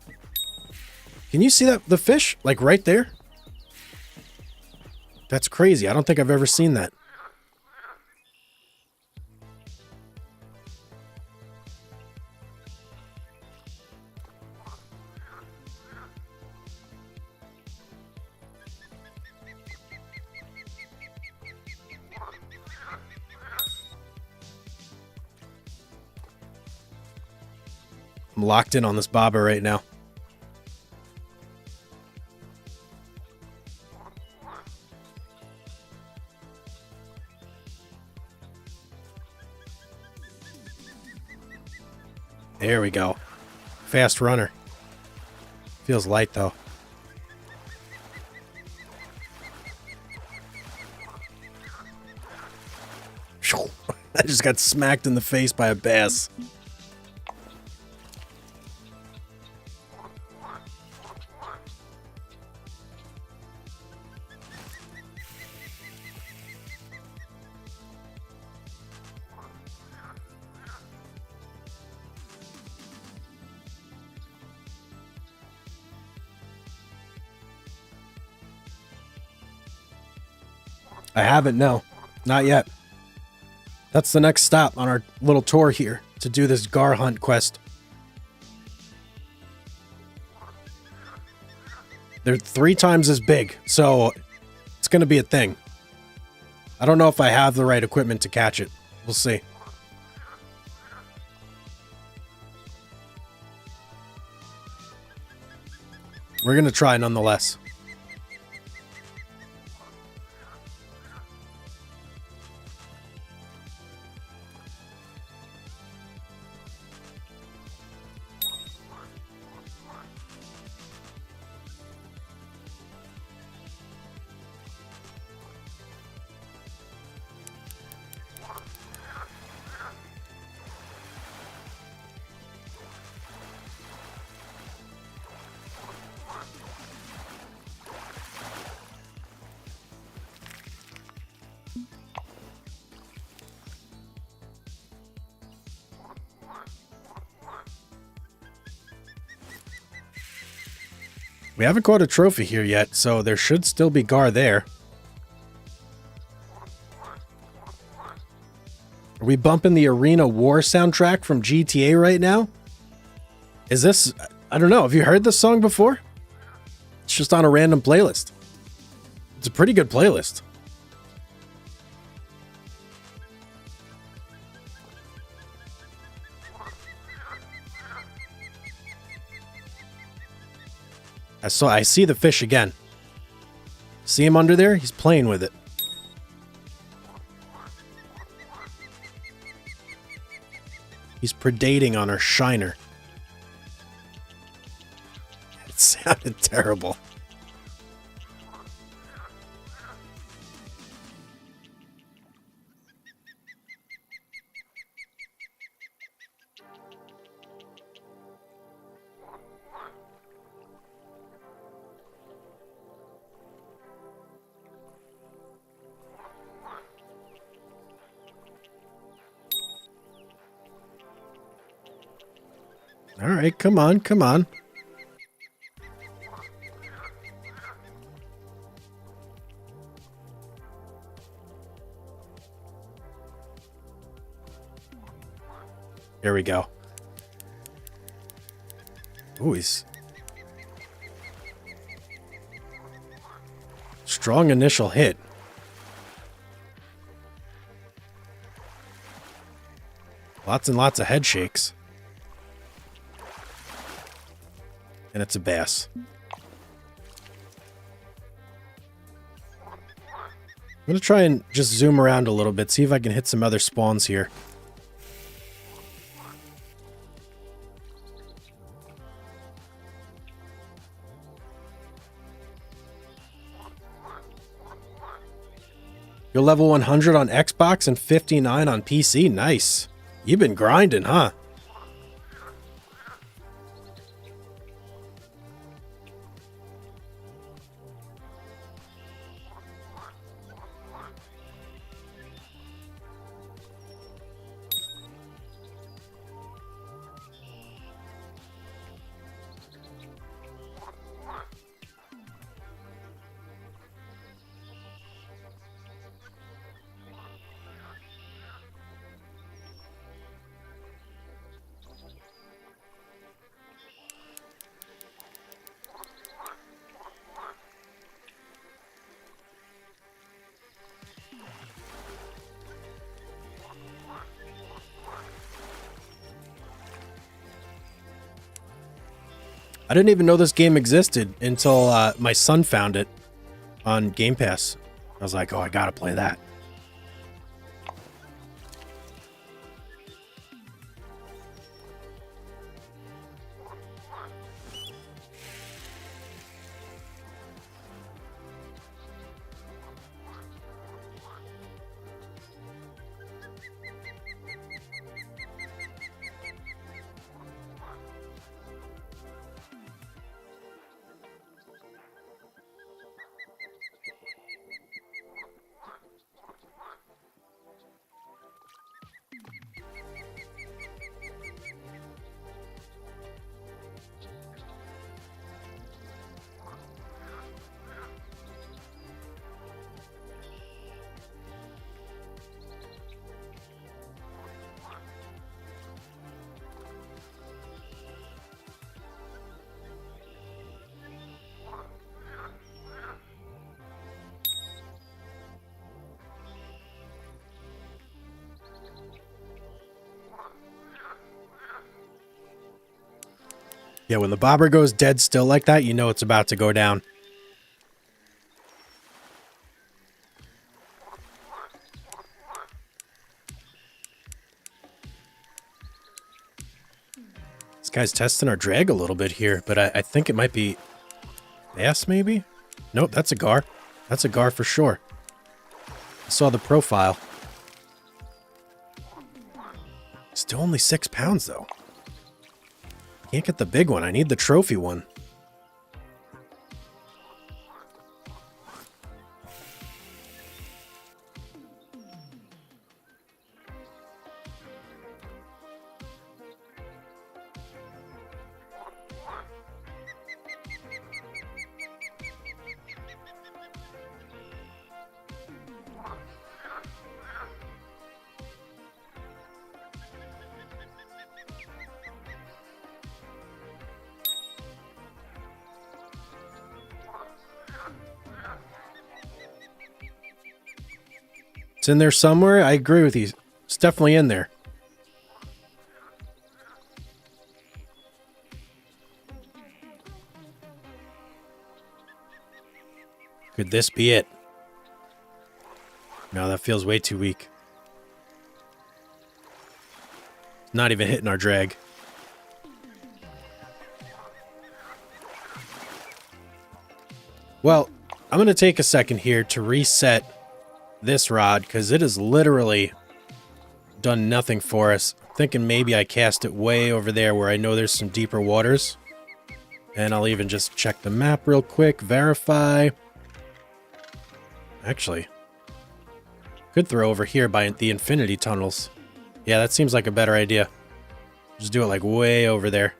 Can you see the fish? Like right there? That's crazy. I don't think I've ever seen that. I'm locked in on this bobber right now. There we go. Fast runner. Feels light though. I just got smacked in the face by a bass. I haven't, no. Not yet. That's the next stop on our little tour here, to do this gar hunt quest. They're 3 times as big, so it's going to be a thing. I don't know if I have the right equipment to catch it. We'll see. We're going to try nonetheless. We haven't caught a trophy here yet, so there should still be gar there. Are we bumping the Arena War soundtrack from GTA right now? Is this... I don't know. Have you heard this song before? It's just on a random playlist. It's a pretty good playlist. I see the fish again. See him under there? He's playing with it. He's predating on our shiner. It sounded terrible. All right, come on, come on. Here we go. Ooh, he's... Strong initial hit. Lots and lots of head shakes. And it's a bass. I'm going to try and just zoom around a little bit, see if I can hit some other spawns here. You're level 100 on Xbox and 59 on PC. Nice. You've been grinding, huh? I didn't even know this game existed until my son found it on Game Pass. I was like, oh, I gotta play that. Yeah, when the bobber goes dead still like that, you know it's about to go down. This guy's testing our drag a little bit here, but I think it might be bass, maybe? Nope, that's a gar. That's a gar for sure. I saw the profile. Still only 6 pounds, though. Can't get the big one. I need the trophy one. It's in there somewhere. I agree with you. It's definitely in there. Could this be it? No, that feels way too weak. Not even hitting our drag. Well, I'm going to take a second here to reset this rod because it has literally done nothing for us. I'm thinking maybe I cast it way over there where I know there's some deeper waters. And I'll even just check the map real quick, verify. Actually, could throw over here by the infinity tunnels. Yeah, that seems like a better idea. Just do it like way over there.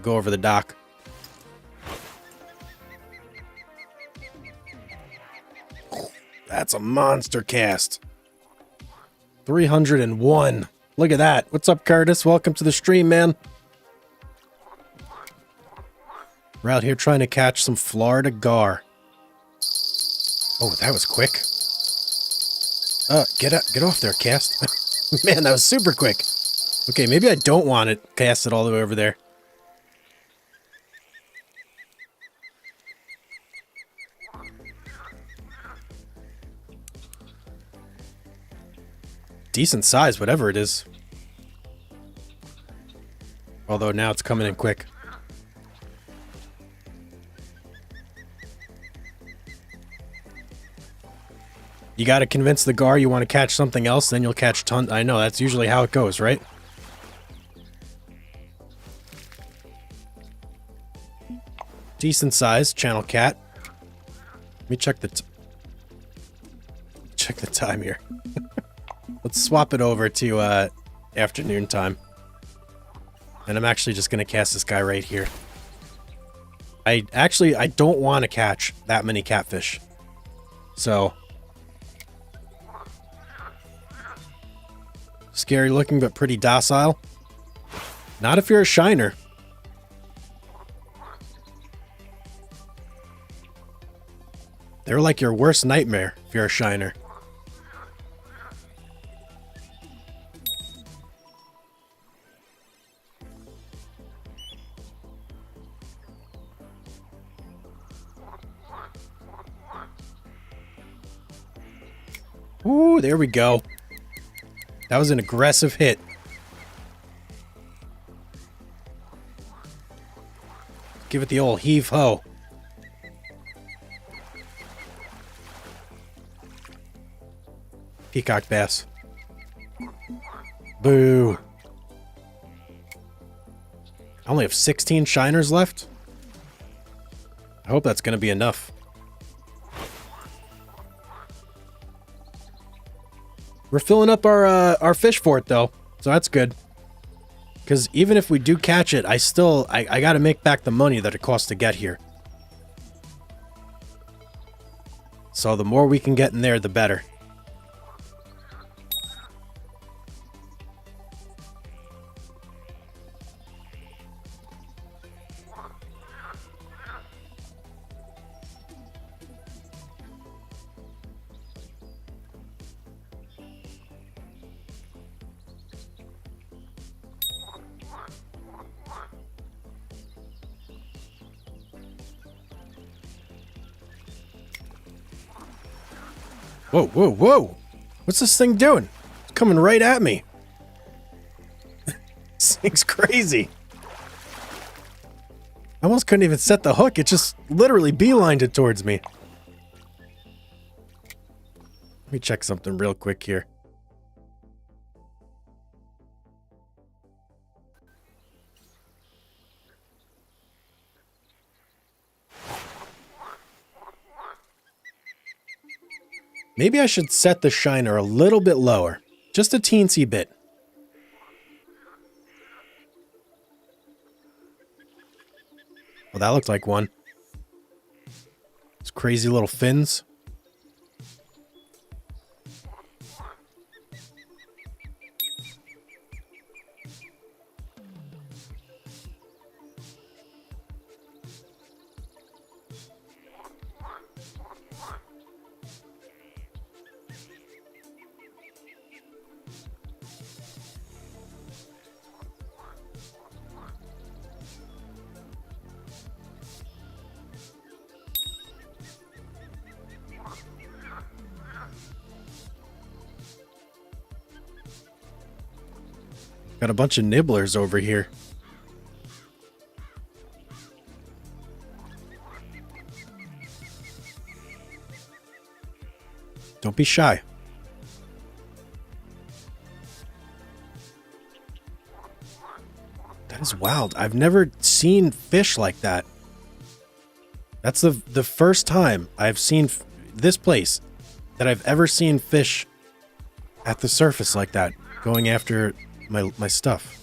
go over the dock. That's a monster cast. 301. Look at that. What's up, Curtis? Welcome to the stream, man. We're out here trying to catch some Florida gar. Oh, that was quick. Get off there, cast. Man, that was super quick. Okay, maybe I don't want it. Cast it all the way over there. Decent size, whatever it is. Although now it's coming in quick. You gotta convince the gar you want to catch something else, then you'll catch tons. I know, that's usually how it goes, right? Decent size, channel cat. Let me check the time here. Let's swap it over to afternoon time. And I'm actually just gonna cast this guy right here. I don't want to catch that many catfish. So scary looking, but pretty docile. Not if you're a shiner. They're like your worst nightmare if you're a shiner. Ooh, there we go. That was an aggressive hit. Give it the old heave-ho. Peacock bass. Boo. I only have 16 shiners left. I hope that's going to be enough. We're filling up our fish fort though, so that's good. Because even if we do catch it, I got to make back the money that it costs to get here. So the more we can get in there, the better. Whoa, whoa, whoa! What's this thing doing? It's coming right at me. This thing's crazy. I almost couldn't even set the hook. It just literally beelined it towards me. Let me check something real quick here. Maybe I should set the shiner a little bit lower. Just a teensy bit. Well, that looked like one. Those crazy little fins. Got a bunch of nibblers over here. Don't be shy. That is wild. I've never seen fish like that. That's the first time I've seen this place that I've ever seen fish at the surface like that, going after my stuff.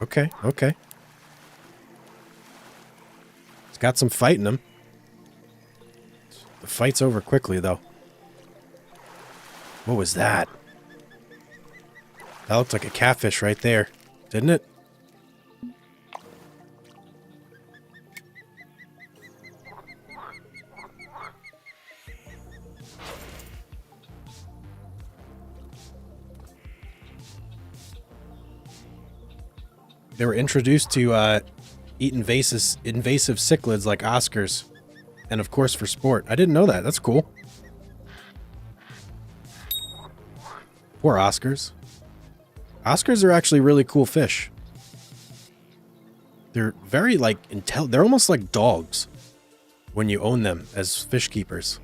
Okay, okay. It's got some fight in him. The fight's over quickly, though. What was that? That looked like a catfish right there, didn't it? They were introduced to eat invasive cichlids like Oscars. And of course for sport. I didn't know that. That's cool. Poor Oscars. Oscars are actually really cool fish. They're very, like, they're almost like dogs when you own them as fish keepers.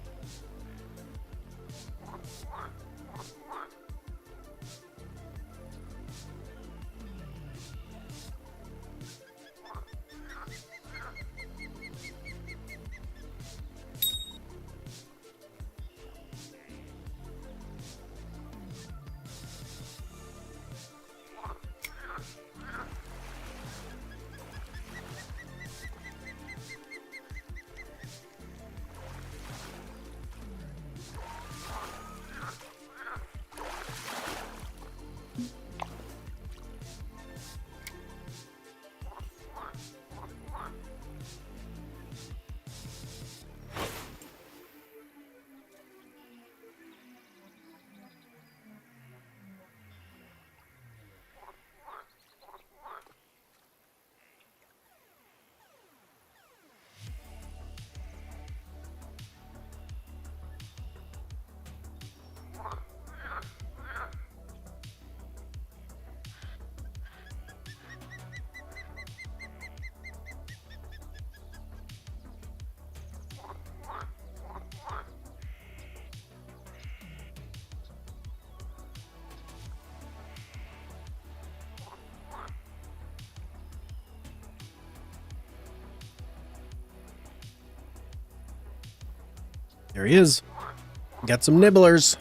There he is. Got some nibblers.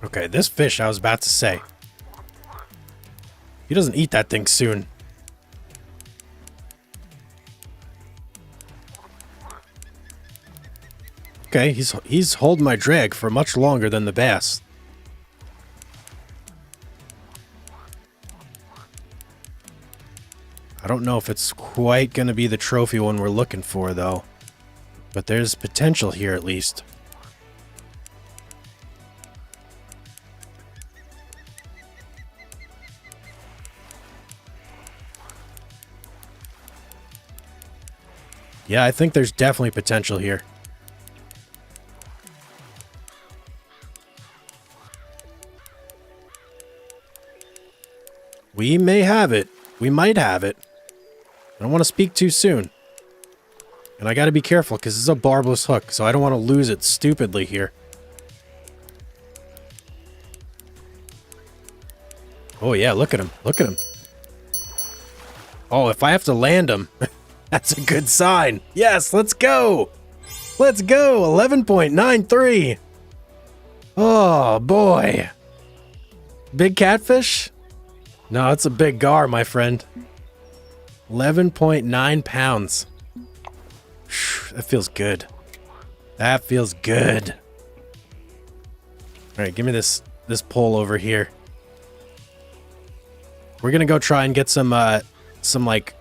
Okay, this fish I was about to say. He doesn't eat that thing soon. Okay, he's holding my drag for much longer than the bass. I don't know if it's quite going to be the trophy one we're looking for, though. But there's potential here, at least. Yeah, I think there's definitely potential here. We may have it. We might have it. I don't want to speak too soon. And I got to be careful because this is a barbless hook, so I don't want to lose it stupidly here. Oh yeah, look at him. Look at him. Oh, if I have to land him, that's a good sign. Yes, let's go. Let's go. 11.93. Oh, boy. Big catfish? No, it's a big gar, my friend. 11.9 pounds. That feels good. That feels good. All right, give me this pole over here. We're gonna go try and get some like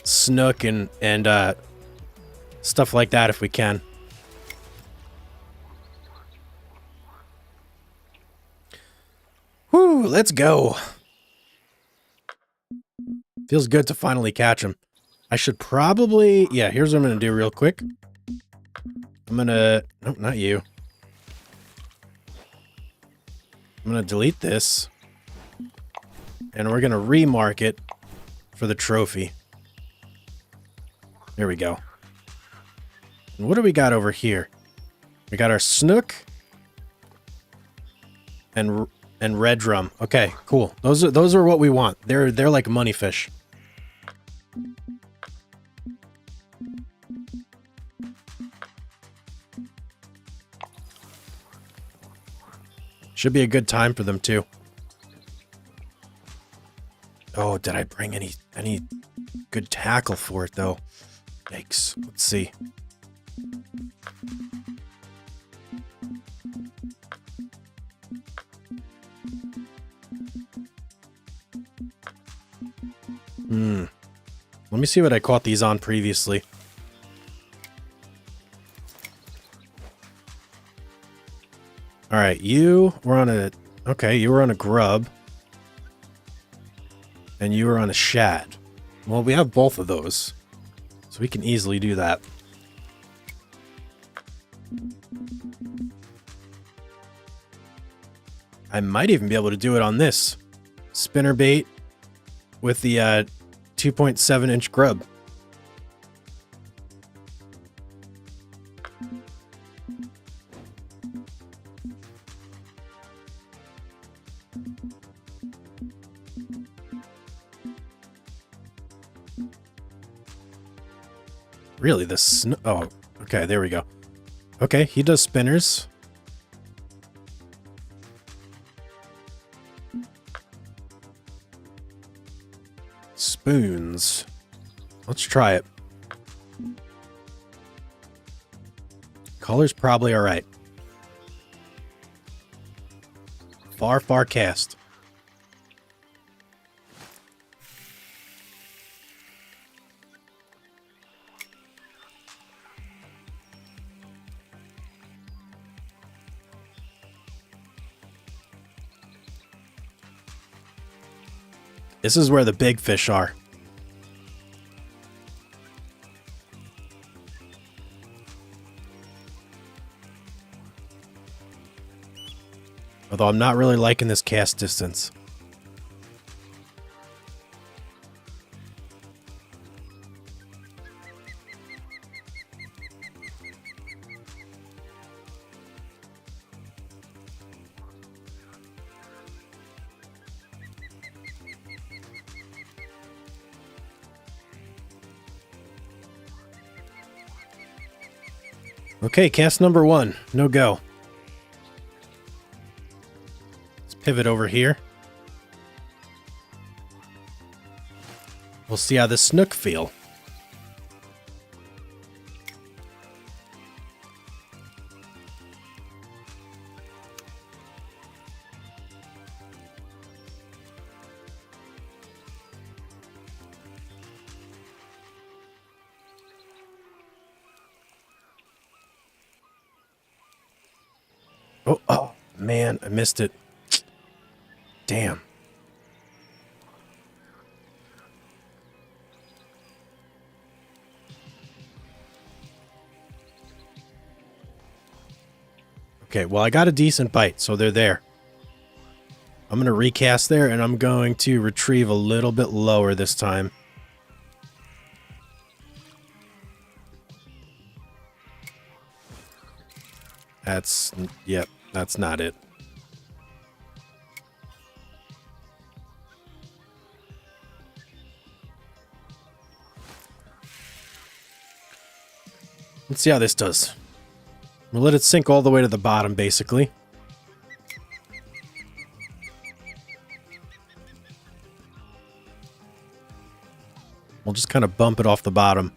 snook and stuff like that if we can. Whew, let's go. Feels good to finally catch him. I should probably... Yeah, here's what I'm going to do real quick. I'm going to... Nope, not you. I'm going to delete this. And we're going to remark it for the trophy. There we go. And what do we got over here? We got our snook and red drum. Okay, cool. Those are what we want. They're like money fish. Should be a good time for them too. Oh, did I bring any good tackle for it though? Yikes. Let's see. Let me see what I caught these on previously. All right, you were on a... Okay, you were on a grub. And you were on a shad. Well, we have both of those. So we can easily do that. I might even be able to do it on this spinnerbait with the 2.7-inch grub. Really, this... Oh, okay, there we go. Okay, he does spinners. Spoons. Let's try it. Color's probably alright. Far, far cast. This is where the big fish are. Although I'm not really liking this cast distance. Okay, cast number 1. No go. Let's pivot over here. We'll see how the snook feel. Oh, man, I missed it. Damn. Okay, well, I got a decent bite, so they're there. I'm going to recast there, and I'm going to retrieve a little bit lower this time. Yep, that's not it. Let's see how this does. We'll let it sink all the way to the bottom, basically. We'll just kind of bump it off the bottom.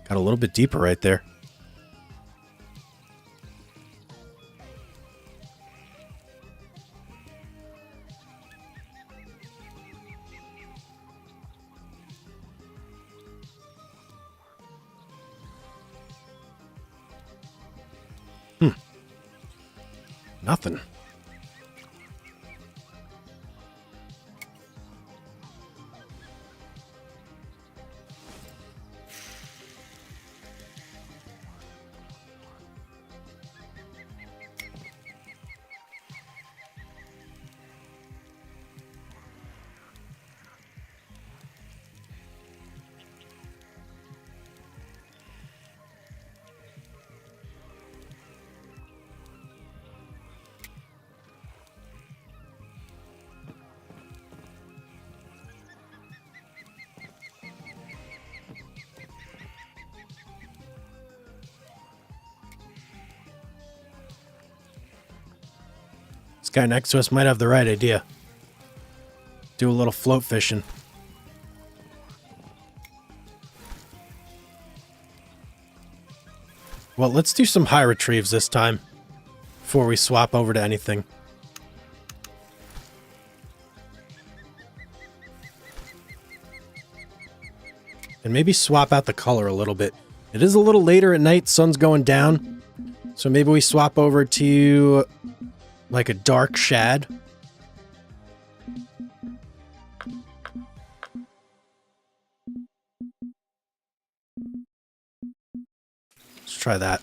Got a little bit deeper right there. Nothing. This guy next to us might have the right idea. Do a little float fishing. Well, let's do some high retrieves this time before we swap over to anything. And maybe swap out the color a little bit. It is a little later at night, sun's going down. So maybe we swap over to like a dark shad. Let's try that.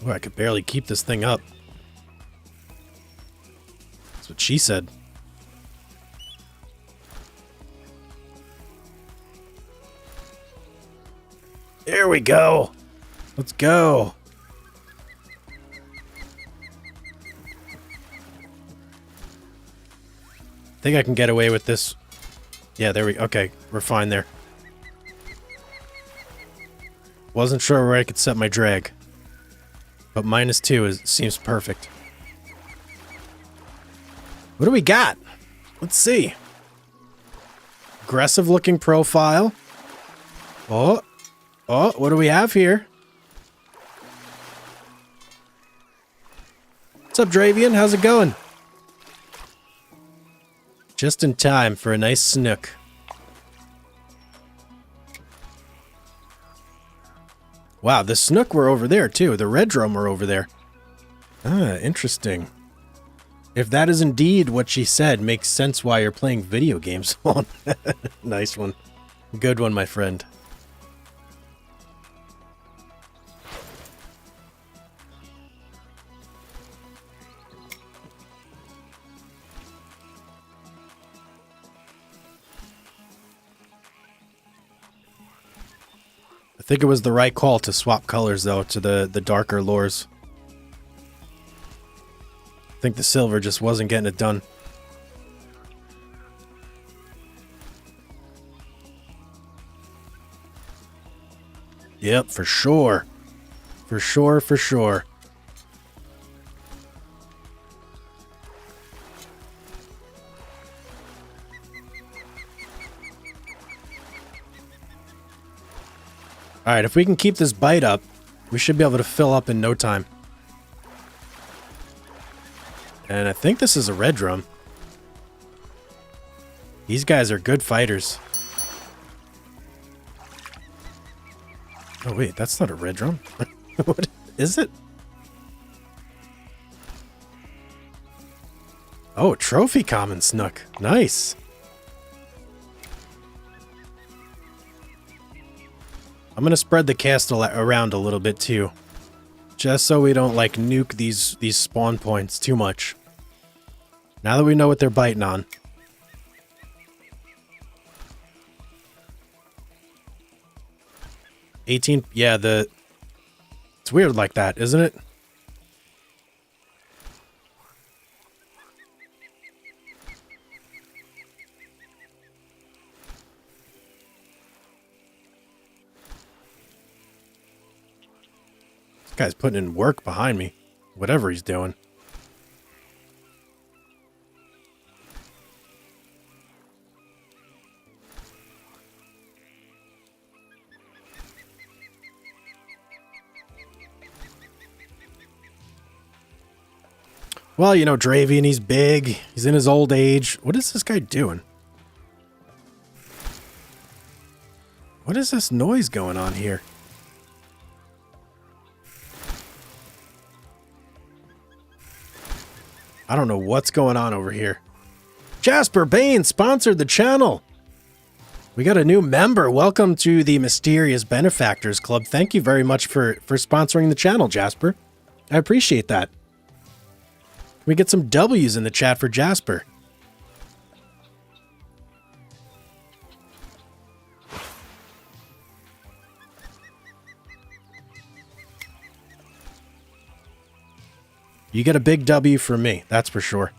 Oh, I could barely keep this thing up. That's what she said. There we go. Let's go. I think I can get away with this. Yeah, there we... Okay, we're fine there. Wasn't sure where I could set my drag. But -2 seems perfect. What do we got? Let's see. Aggressive looking profile. Oh, what do we have here? What's up, Dravian? How's it going? Just in time for a nice snook. Wow, the snook were over there too. The red drum were over there. Ah, interesting. If that is indeed what she said, makes sense why you're playing video games on. Nice one. Good one, my friend. I think it was the right call to swap colors, though, to the darker lures. I think the silver just wasn't getting it done. Yep, for sure. For sure, for sure. Alright, if we can keep this bite up, we should be able to fill up in no time. And I think this is a red drum. These guys are good fighters. Oh wait, that's not a red drum. What is it? Oh, trophy common snook. Nice. I'm gonna spread the cast around a little bit too, just so we don't like nuke these spawn points too much. Now that we know what they're biting on. Yeah, it's weird like that, isn't it? This guy's putting in work behind me, whatever he's doing. Well, you know, Dravian, he's big. He's in his old age. What is this guy doing? What is this noise going on here? I don't know what's going on over here. Jasper Bain sponsored the channel. We got a new member. Welcome to the Mysterious Benefactors Club. Thank you very much for sponsoring the channel, Jasper. I appreciate that. Can we get some W's in the chat for Jasper? You get a big W from me, that's for sure.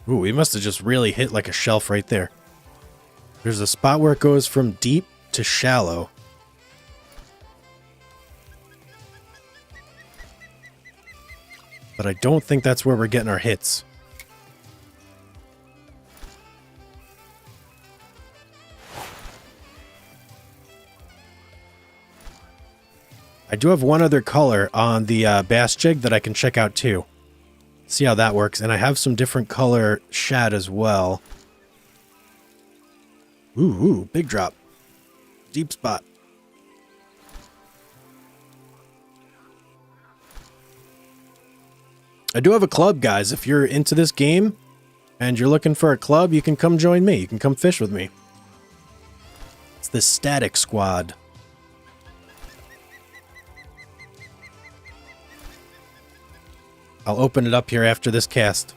Ooh, we must have just really hit like a shelf right there. There's a spot where it goes from deep to shallow. But I don't think that's where we're getting our hits. I do have one other color on the bass jig that I can check out too. See how that works. And I have some different color shad as well. Ooh, big drop. Deep spot. I do have a club, guys. If you're into this game and you're looking for a club, you can come join me. You can come fish with me. It's the Static Squad. I'll open it up here after this cast.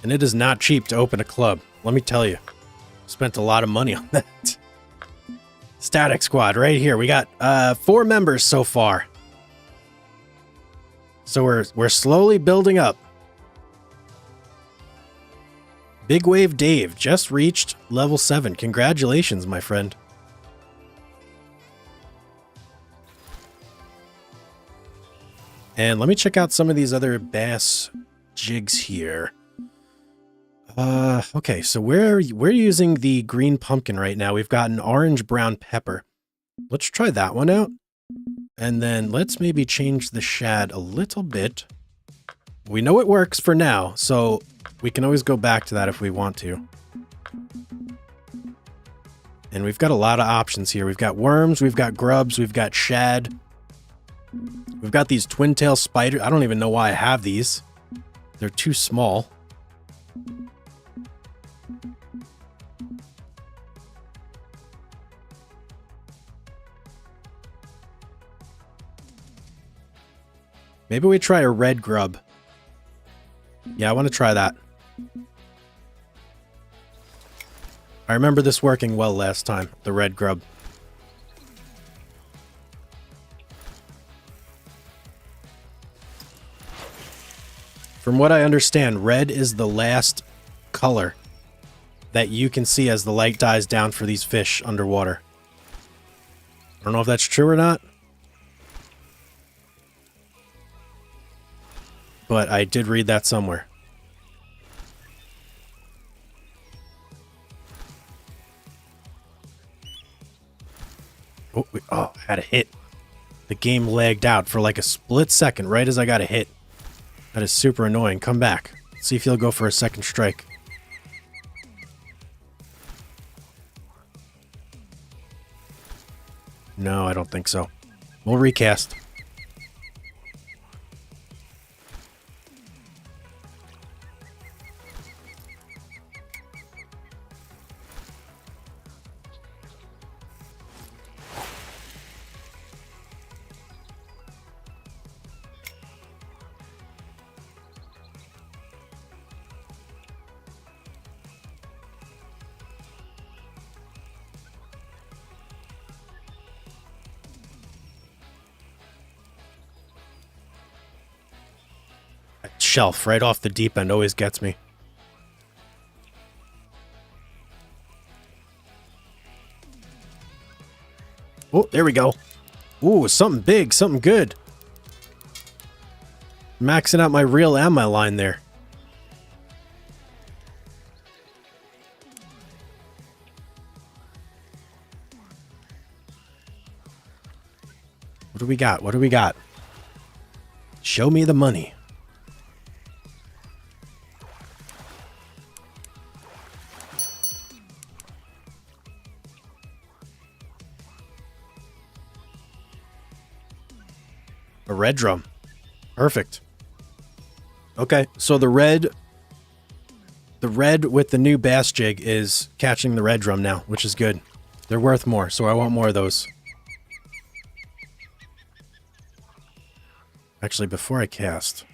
And it is not cheap to open a club. Let me tell you. Spent a lot of money on that. Static Squad right here. We got 4 members so far. So we're slowly building up. Big Wave Dave just reached level 7. Congratulations, my friend. And let me check out some of these other bass jigs here. Okay, so we're using the green pumpkin right now. We've got an orange brown pepper. Let's try that one out. And then let's maybe change the shad a little bit. We know it works for now, so we can always go back to that if we want to. And we've got a lot of options here. We've got worms, we've got grubs, we've got shad. We've got these twin tail spiders. I don't even know why I have these. They're too small. Maybe we try a red grub. Yeah, I want to try that. I remember this working well last time, the red grub. From what I understand, red is the last color that you can see as the light dies down for these fish underwater. I don't know if that's true or not. But I did read that somewhere. Oh, I had a hit. The game lagged out for like a split second right as I got a hit. That is super annoying. Come back. See if he'll go for a second strike. No, I don't think so. We'll recast. shelf right off the deep end always gets me. Oh, there we go. Ooh, something big, something good. Maxing out my reel and my line there. What do we got? What do we got? Show me the money. A red drum. Perfect. Okay, so the red with the new bass jig is catching the red drum now, which is good. They're worth more, so I want more of those. Actually, before I cast.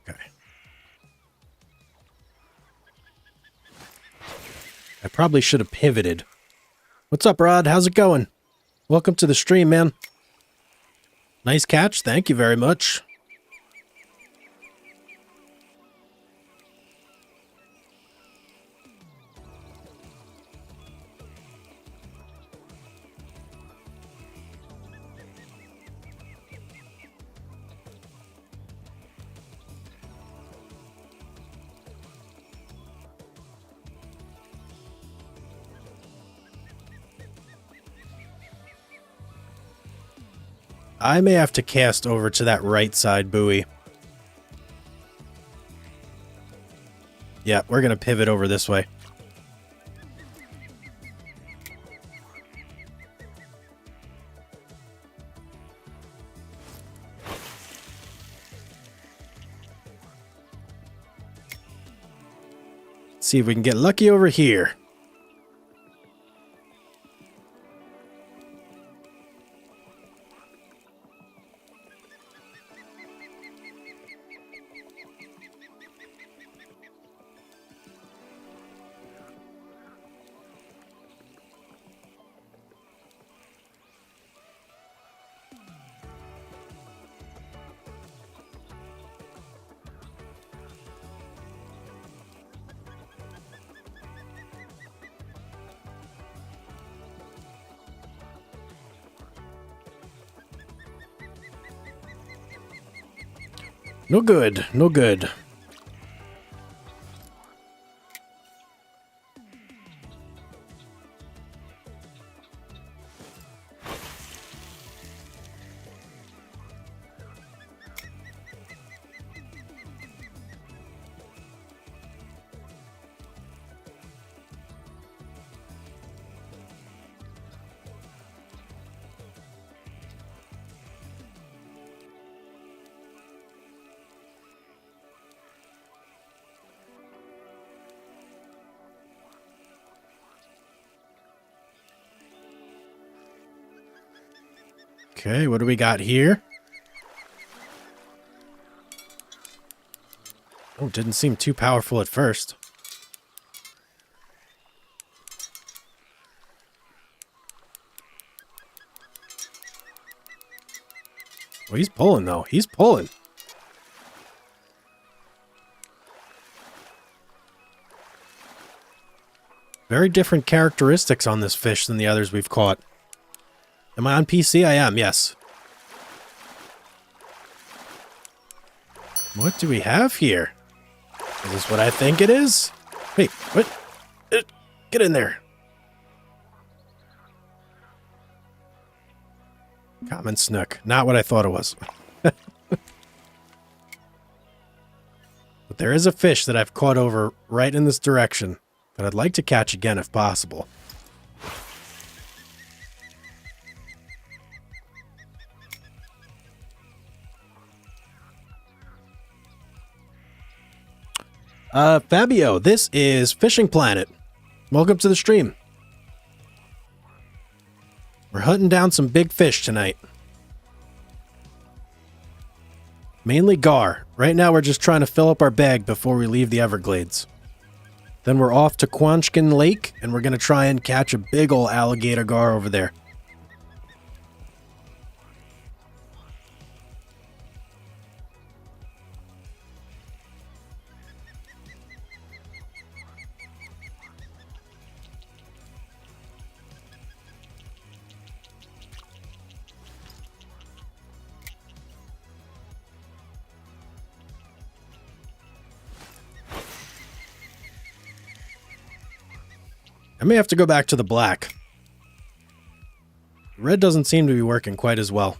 Okay. I probably should have pivoted. What's up, Rod? How's it going? Welcome to the stream, man. Nice catch. Thank you very much. I may have to cast over to that right side buoy. Yeah, we're going to pivot over this way. Let's see if we can get lucky over here. No good, no good. Okay, what do we got here? Oh, didn't seem too powerful at first. Well, he's pulling, though. He's pulling. Very different characteristics on this fish than the others we've caught. Am I on PC? I am, yes. What do we have here? Is this what I think it is? Hey, what? Get in there. Common snook. Not what I thought it was. But there is a fish that I've caught over right in this direction that I'd like to catch again if possible. Fabio, this is Fishing Planet. Welcome to the stream. We're hunting down some big fish tonight. Mainly gar. Right now we're just trying to fill up our bag before we leave the Everglades. Then we're off to Quanchkin Lake, and we're going to try and catch a big ol' alligator gar over there. I may have to go back to the black. Red doesn't seem to be working quite as well.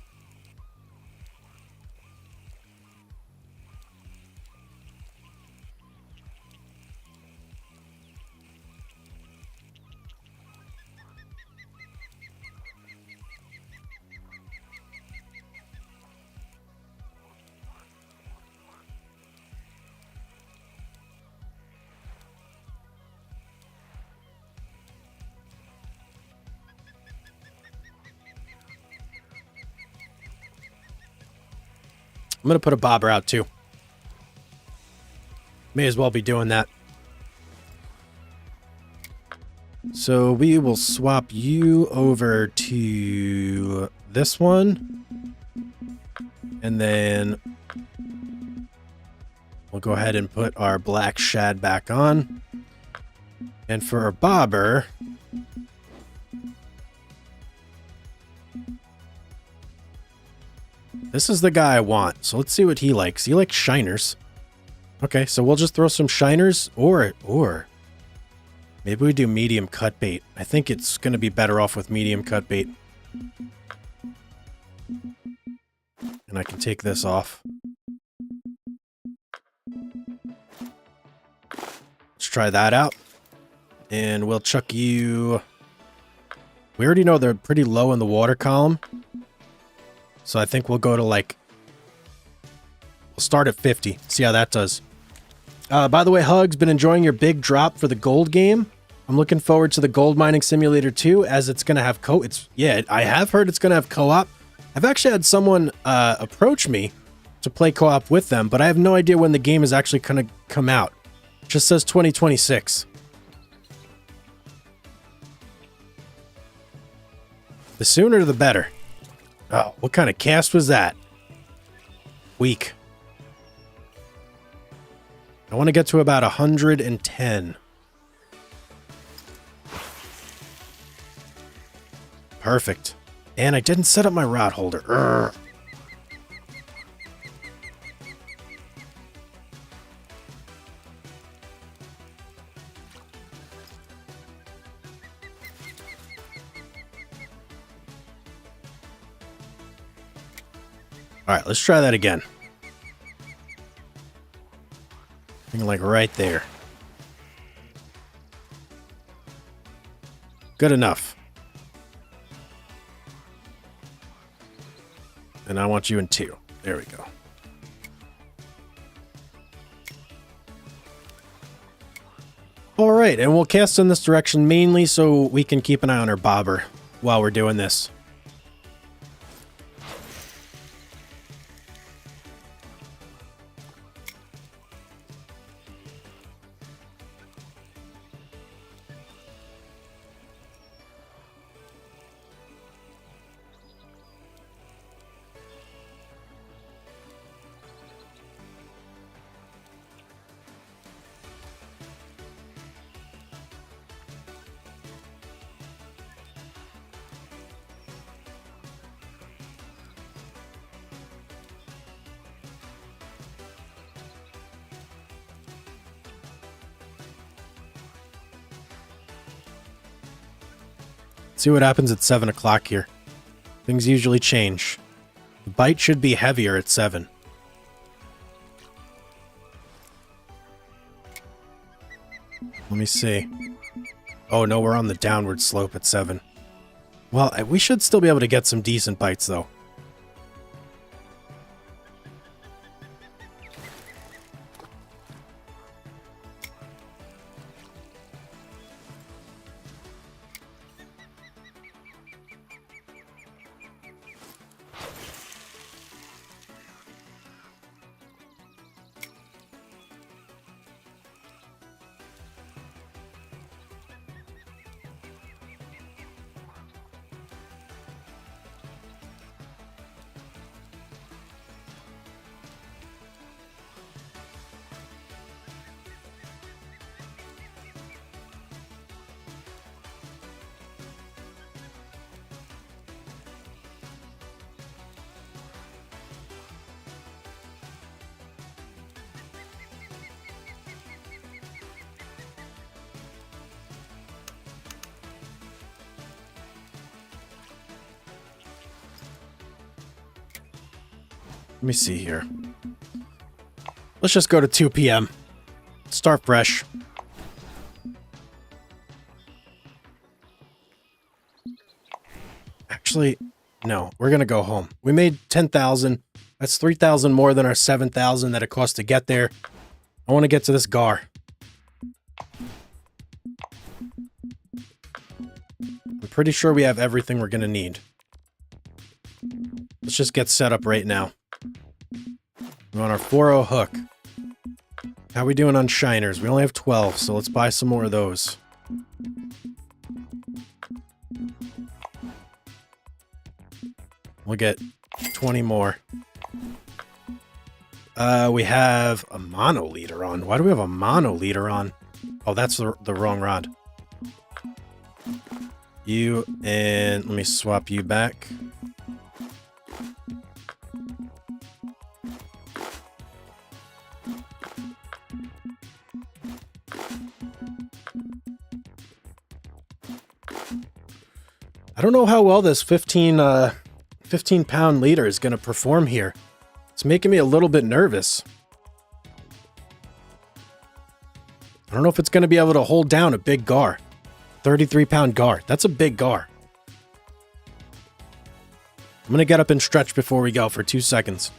I'm going to put a bobber out too. May as well be doing that. So we will swap you over to this one. And then we'll go ahead and put our black shad back on. And for our bobber, this is the guy I want. So let's see what he likes. He likes shiners. Okay, so we'll just throw some shiners or maybe we do medium cut bait. I think it's going to be better off with medium cut bait. And I can take this off. Let's try that out. And we'll chuck you... We already know they're pretty low in the water column. So I think we'll go to like... We'll start at 50. See how that does. By the way, Hugs, been enjoying your big drop for the gold game. I'm looking forward to the Gold Mining Simulator 2 as it's going to have yeah, I have heard it's going to have co-op. I've actually had someone approach me to play co-op with them, but I have no idea when the game is actually going to come out. It just says 2026. The sooner the better. Oh, what kind of cast was that? Weak. I want to get to about 110. Perfect. And I didn't set up my rod holder. Urgh. All right, let's try that again. Like right there. Good enough. And I want you in 2. There we go. All right, and we'll cast in this direction mainly so we can keep an eye on our bobber while we're doing this. See what happens at 7 o'clock here. Things usually change. The bite should be heavier at 7. Let me see. Oh no, we're on the downward slope at 7. Well, we should still be able to get some decent bites though. Let me see here. Let's just go to 2 p.m. Start fresh. Actually, no, we're going to go home. We made 10,000. That's 3,000 more than our 7,000 that it cost to get there. I want to get to this Gar. I'm pretty sure we have everything we're going to need. Let's just get set up right now. We're on our 4.0 hook. How we doing on shiners? We only have 12, so let's buy some more of those. We'll get 20 more. We have a mono leader on. Why do we have a mono leader on? Oh, that's the wrong rod. You, and let me swap you back. I don't know how well this 15-pound leader is going to perform here. It's making me a little bit nervous. I don't know if it's going to be able to hold down a big gar. 33-pound gar. That's a big gar. I'm going to get up and stretch before we go for 2 seconds.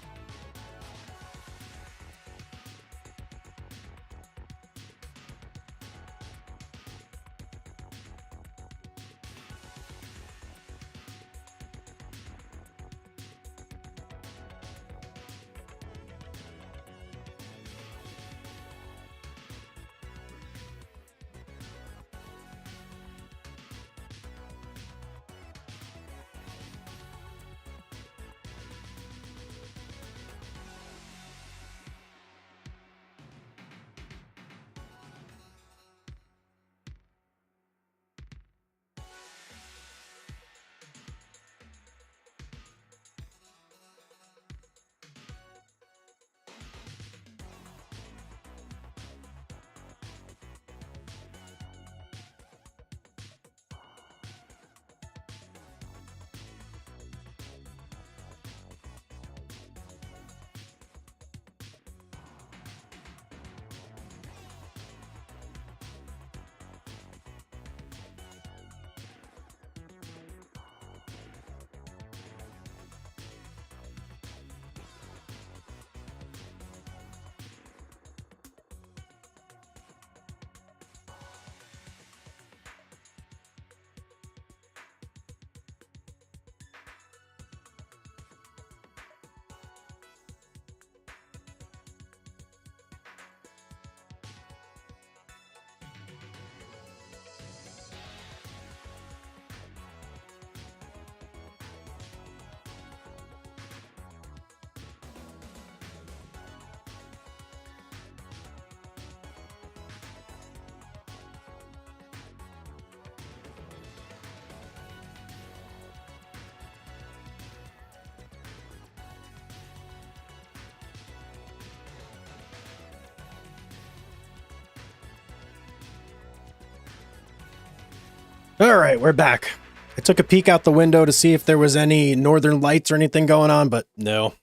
All right, we're back. I took a peek out the window to see if there was any northern lights or anything going on, but no.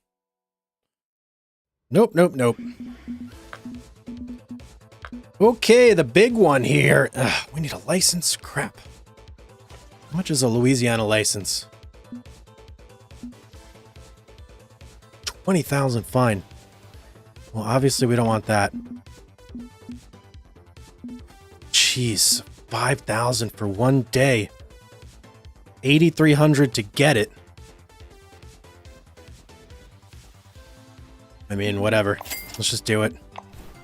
Nope, nope, nope. Okay, the big one here. Ugh, we need a license? Crap. How much is a Louisiana license? 20,000, fine. Well, obviously we don't want that. Jeez. 5,000 for one day. 8,300 to get it. I mean, whatever. Let's just do it.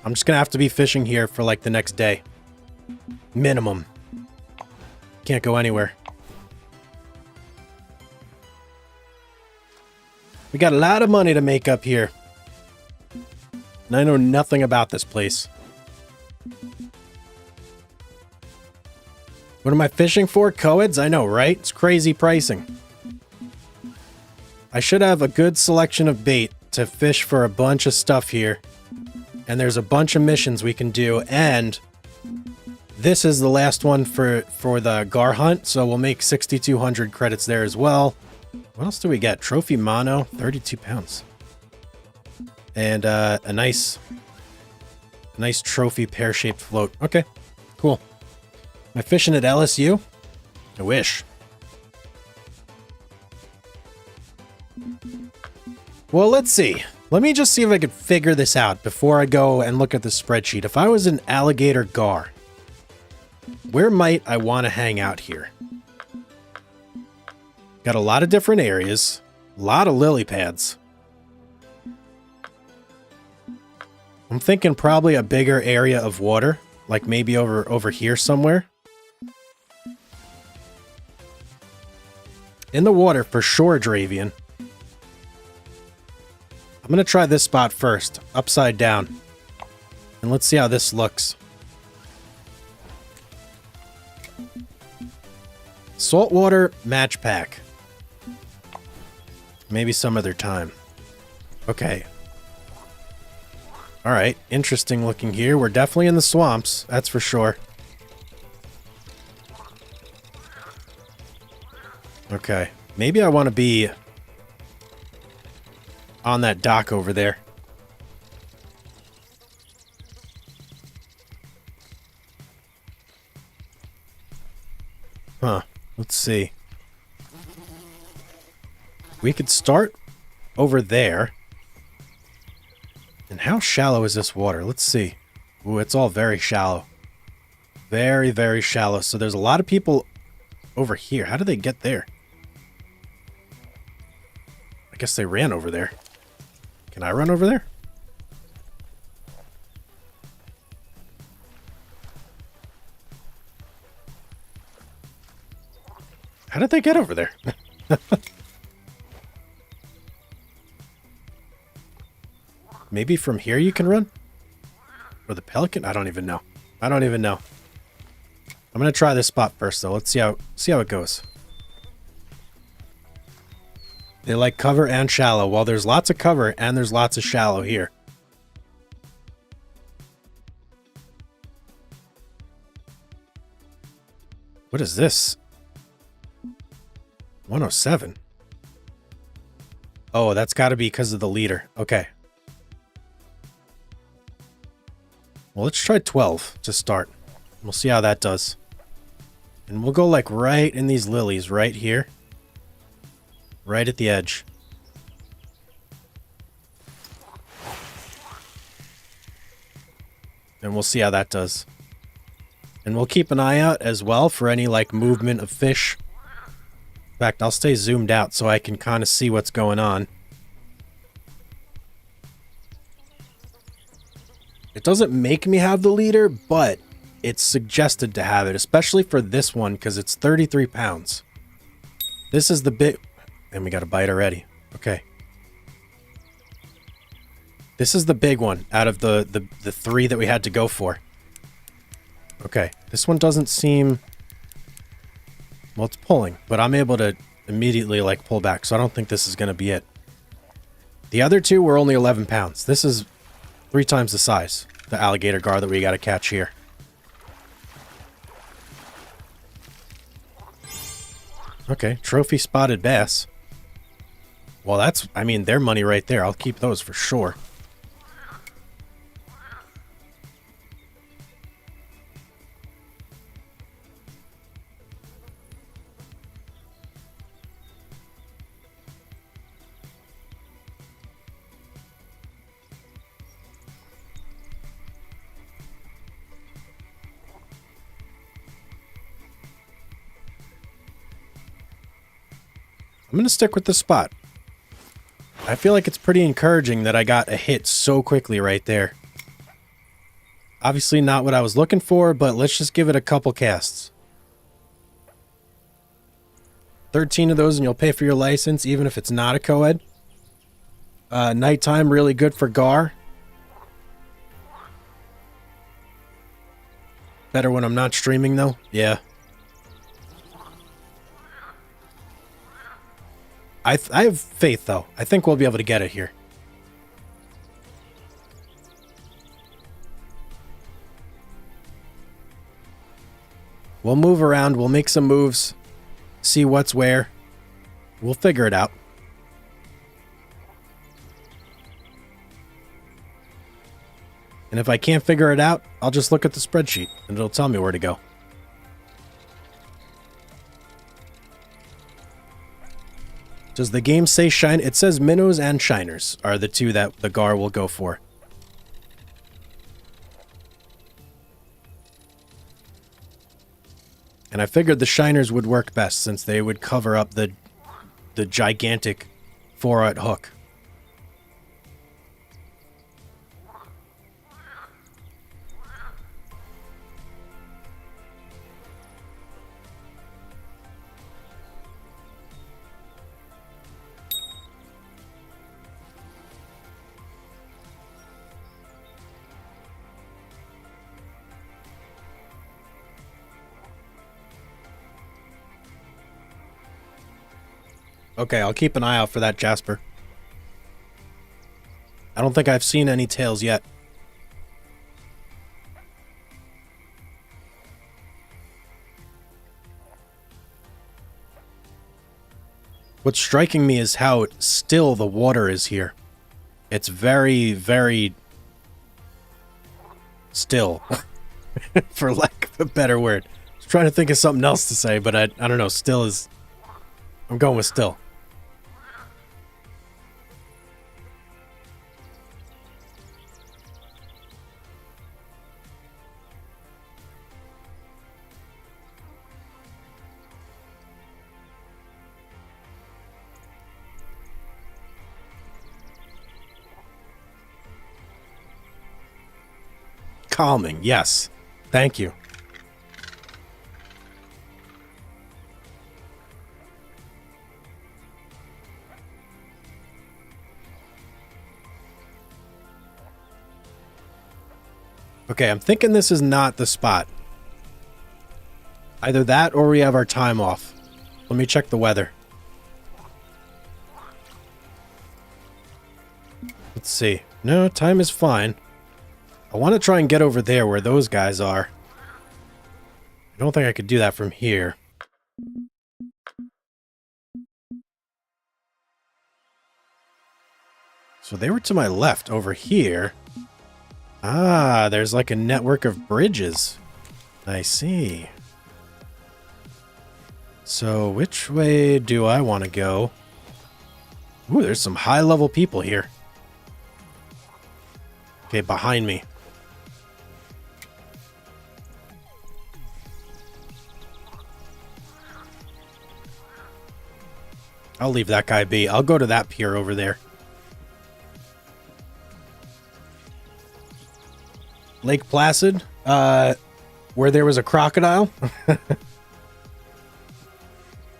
I'm just gonna have to be fishing here for like the next day. Minimum. Can't go anywhere. We got a lot of money to make up here. And I know nothing about this place. What am I fishing for? Coeds? I know, right? It's crazy pricing. I should have a good selection of bait to fish for a bunch of stuff here. And there's a bunch of missions we can do. And this is the last one for the Gar hunt. So we'll make 6,200 credits there as well. What else do we get? Trophy mono, 32 pounds. And a nice trophy pear-shaped float. Okay, cool. Am I fishing at LSU? I wish. Well, let's see. Let me just see if I could figure this out before I go and look at the spreadsheet. If I was an alligator gar, where might I want to hang out here? Got a lot of different areas. A lot of lily pads. I'm thinking probably a bigger area of water. Like maybe over here somewhere. In the water for sure, Dravian. I'm going to try this spot first, upside down. And let's see how this looks. Saltwater match pack. Maybe some other time. Okay. Alright, interesting looking here. We're definitely in the swamps, that's for sure. Okay, maybe I want to be on that dock over there. Huh, let's see. We could start over there. And how shallow is this water? Let's see. Ooh, it's all very shallow. Very, very shallow. So there's a lot of people over here. How did they get there? I guess they ran over there. Can I run over there? How did they get over there? Maybe from here you can run? Or the pelican? I don't even know. I don't even know. I'm going to try this spot first, though. Let's see how it goes. They like cover and shallow. Well, there's lots of cover and there's lots of shallow here. What is this? 107. Oh, that's got to be because of the leader. Okay. Well, let's try 12 to start. We'll see how that does. And we'll go like right in these lilies right here. Right at the edge. And we'll see how that does. And we'll keep an eye out as well for any like movement of fish. In fact, I'll stay zoomed out so I can kind of see what's going on. It doesn't make me have the leader, but it's suggested to have it, especially for this one because it's 33 pounds. This is the big... And we got a bite already. Okay. This is the big one out of the three that we had to go for. Okay. This one doesn't seem... Well, it's pulling, but I'm able to immediately like pull back, so I don't think this is going to be it. The other two were only 11 pounds. This is 3 times the size. The alligator gar that we got to catch here. Okay. Trophy spotted bass. Well, that's, I mean, their money right there. I'll keep those for sure. I'm going to stick with the spot. I feel like it's pretty encouraging that I got a hit so quickly right there. Obviously not what I was looking for, but let's just give it a couple casts. 13 of those and you'll pay for your license, even if it's not a co-ed. Nighttime, really good for gar. Better when I'm not streaming, though. Yeah. I have faith, though. I think we'll be able to get it here. We'll move around. We'll make some moves. See what's where. We'll figure it out. And if I can't figure it out, I'll just look at the spreadsheet and it'll tell me where to go. Does the game say shine? It says minnows and shiners are the two that the Gar will go for. And I figured the shiners would work best since they would cover up the gigantic 4-aught hook. Okay, I'll keep an eye out for that, Jasper. I don't think I've seen any tails yet. What's striking me is how still the water is here. It's very, very still, for lack of a better word. I was trying to think of something else to say, but I don't know. Still is... I'm going with still. Calming, yes. Thank you. Okay, I'm thinking this is not the spot. Either that or we have our time off. Let me check the weather. Let's see. No, time is fine. I want to try and get over there where those guys are. I don't think I could do that from here. So they were to my left over here. Ah, there's like a network of bridges. I see. So which way do I want to go? Ooh, there's some high-level people here. Okay, behind me. I'll leave that guy be. I'll go to that pier over there. Lake Placid, where there was a crocodile.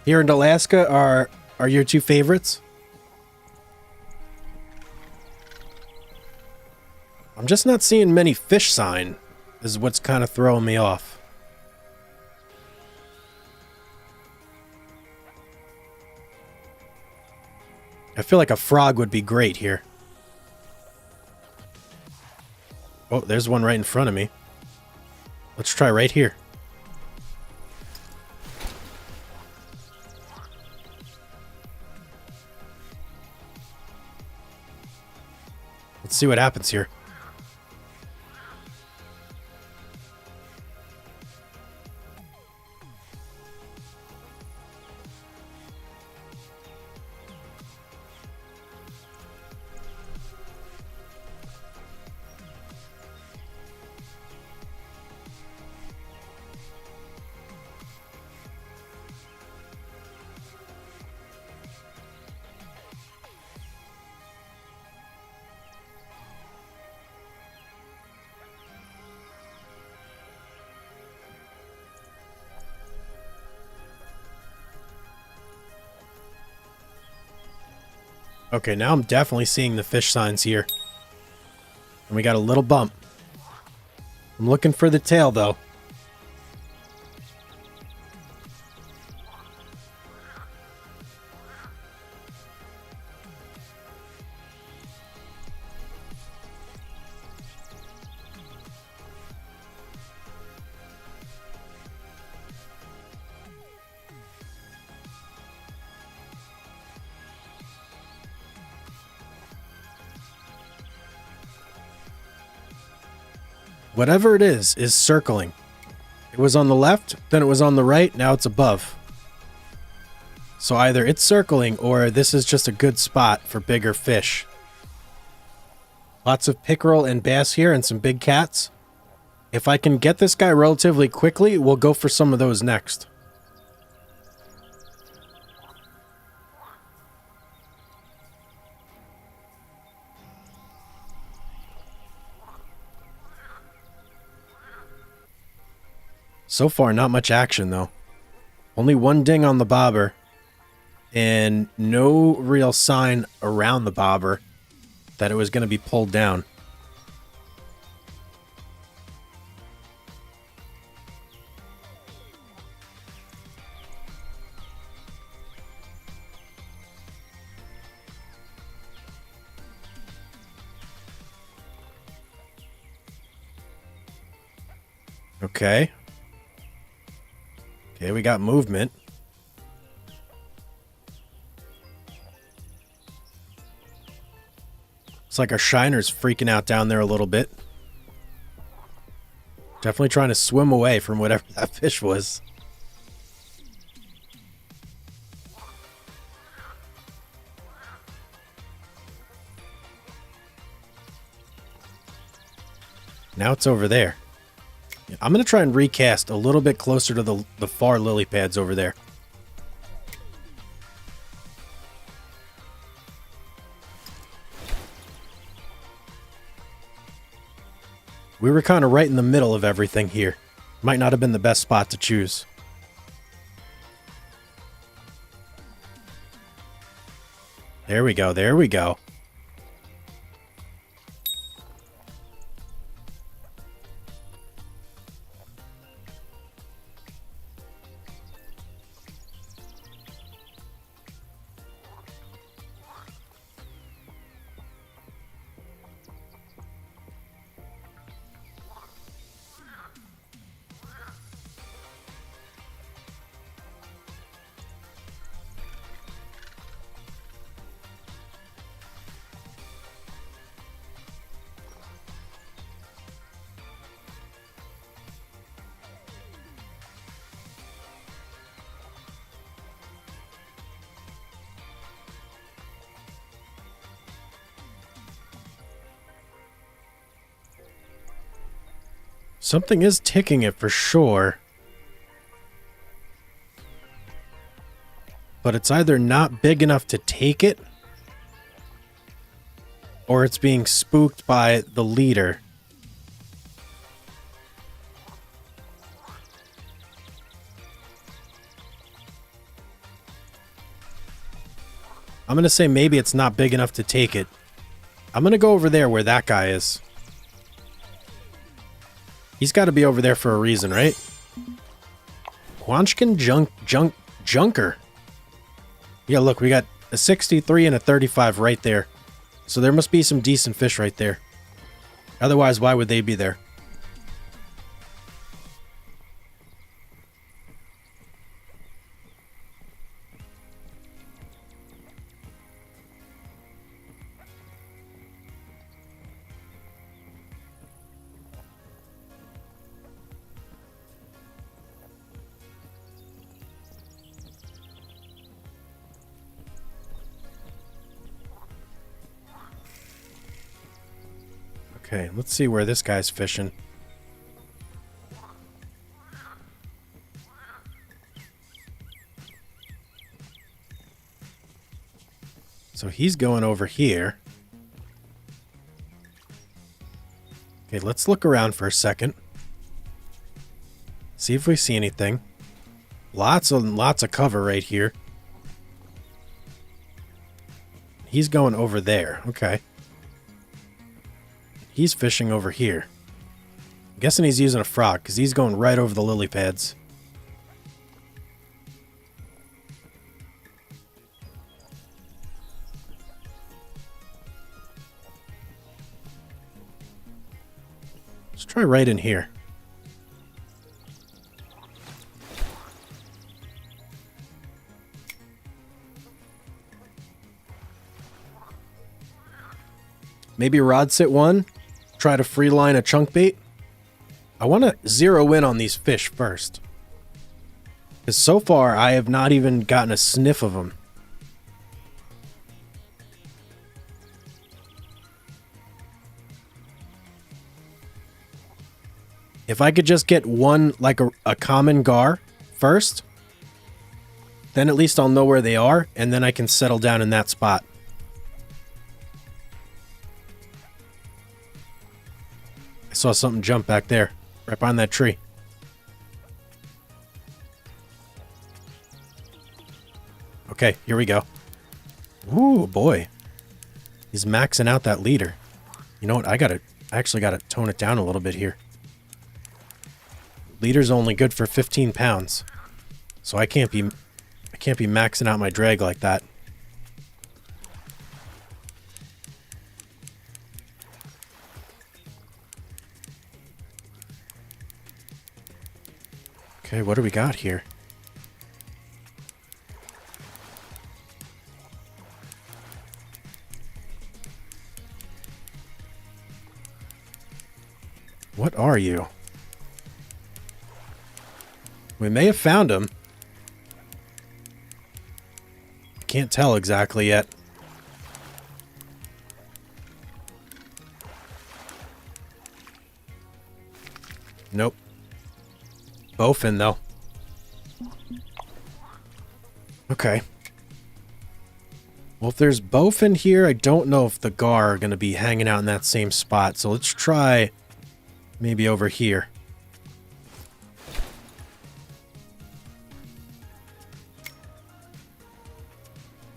Here in Alaska are your two favorites. I'm just not seeing many fish sign, is what's kind of throwing me off. I feel like a frog would be great here. Oh, there's one right in front of me. Let's try right here. Let's see what happens here. Okay, now I'm definitely seeing the fish signs here. And we got a little bump. I'm looking for the tail, though. Whatever it is circling. It was on the left, then it was on the right, now it's above. So either it's circling or this is just a good spot for bigger fish. Lots of pickerel and bass here and some big cats. If I can get this guy relatively quickly, we'll go for some of those next. So far, not much action, though. Only one ding on the bobber, and no real sign around the bobber that it was going to be pulled down. Okay. Okay, we got movement. It's like our shiner's freaking out down there a little bit. Definitely trying to swim away from whatever that fish was. Now it's over there. I'm going to try and recast a little bit closer to the far lily pads over there. We were kind of right in the middle of everything here. Might not have been the best spot to choose. There we go, there we go. Something is ticking it for sure. But it's either not big enough to take it, or it's being spooked by the leader. I'm going to say maybe it's not big enough to take it. I'm going to go over there where that guy is. He's got to be over there for a reason, right? Quanchkin Junker. Yeah, look, we got a 63 and a 35 right there. So there must be some decent fish right there. Otherwise, why would they be there? Okay, let's see where this guy's fishing. So he's going over here. Okay, let's look around for a second. See if we see anything. Lots of cover right here. He's going over there. Okay. He's fishing over here. I'm guessing he's using a frog because he's going right over the lily pads. Let's try right in here. Maybe rod sit one. Try to free line a chunk bait. I want to zero in on these fish first. Because so far, I have not even gotten a sniff of them. If I could just get one, like a common gar first, then at least I'll know where they are, and then I can settle down in that spot. I saw something jump back there, right behind that tree. Okay, here we go. Ooh, boy. He's maxing out that leader. You know what? I actually gotta tone it down a little bit here. Leader's only good for 15 pounds. So I can't be maxing out my drag like that. Okay, what do we got here? What are you? We may have found him. Can't tell exactly yet. Nope. Bowfin, though. Okay. Well, if there's bowfin here, I don't know if the gar are going to be hanging out in that same spot. So let's try maybe over here.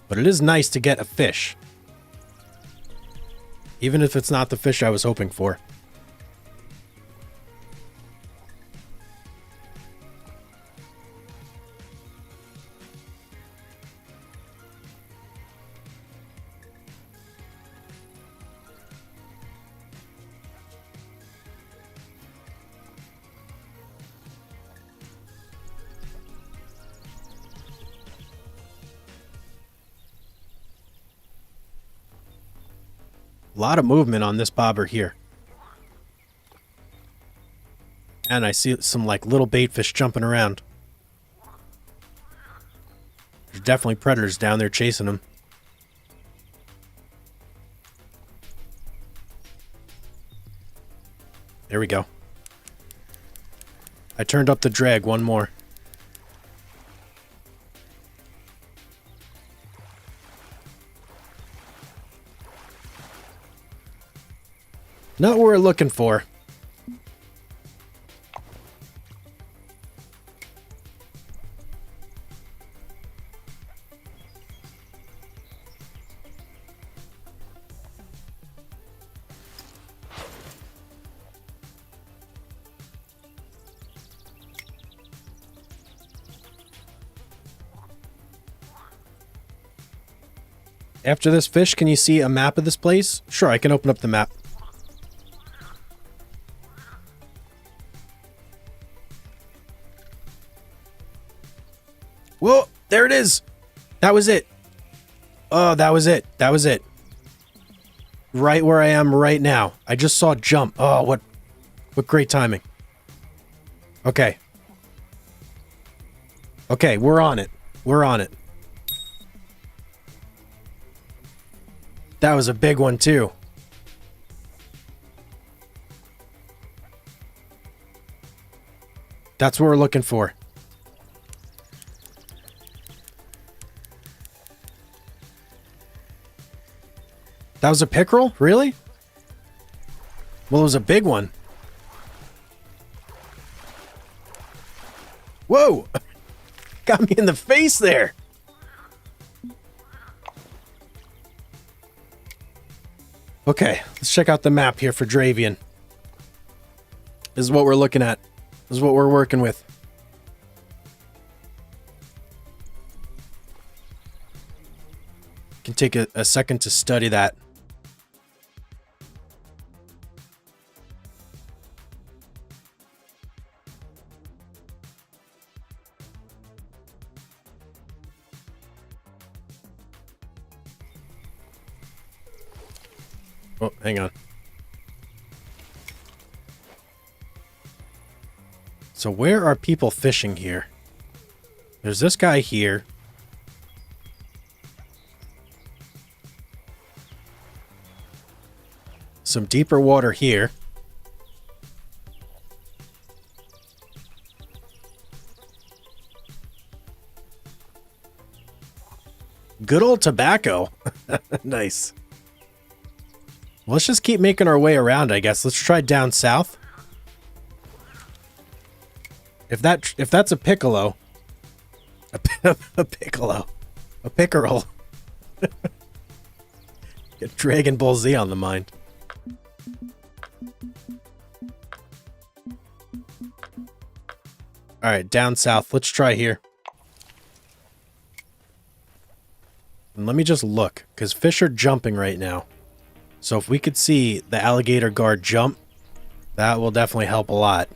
But it is nice to get a fish. Even if it's not the fish I was hoping for. A lot of movement on this bobber here. And I see some like little bait fish jumping around. There's definitely predators down there chasing them. There we go. I turned up the drag one more. Not what we're looking for. After this fish, can you see a map of this place? Sure, I can open up the map. Whoa, there it is. That was it. Oh, that was it. That was it. Right where I am right now. I just saw it jump. Oh, what great timing. Okay. Okay, we're on it. We're on it. That was a big one, too. That's what we're looking for. That was a pickerel? Really? Well, it was a big one. Whoa! Got me in the face there. Okay, let's check out the map here for Dravian. This is what we're looking at. This is what we're working with. Can take a second to study that. Oh, hang on. So where are people fishing here? There's this guy here. Some deeper water here. Good old tobacco. Nice. Well, let's just keep making our way around, I guess. Let's try down south. If that's a piccolo. A piccolo. A pickerel. Get Dragon Ball Z on the mind. Alright, down south. Let's try here. And let me just look, because fish are jumping right now. So if we could see the alligator guard jump, that will definitely help a lot.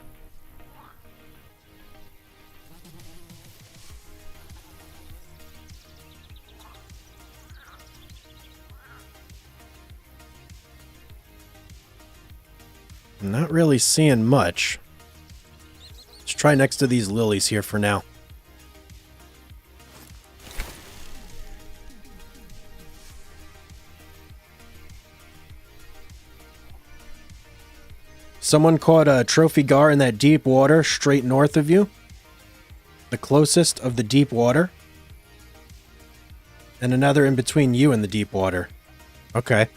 I'm not really seeing much. Let's try next to these lilies here for now. Someone caught a trophy gar in that deep water straight north of you. The closest of the deep water. And another in between you and the deep water. Okay.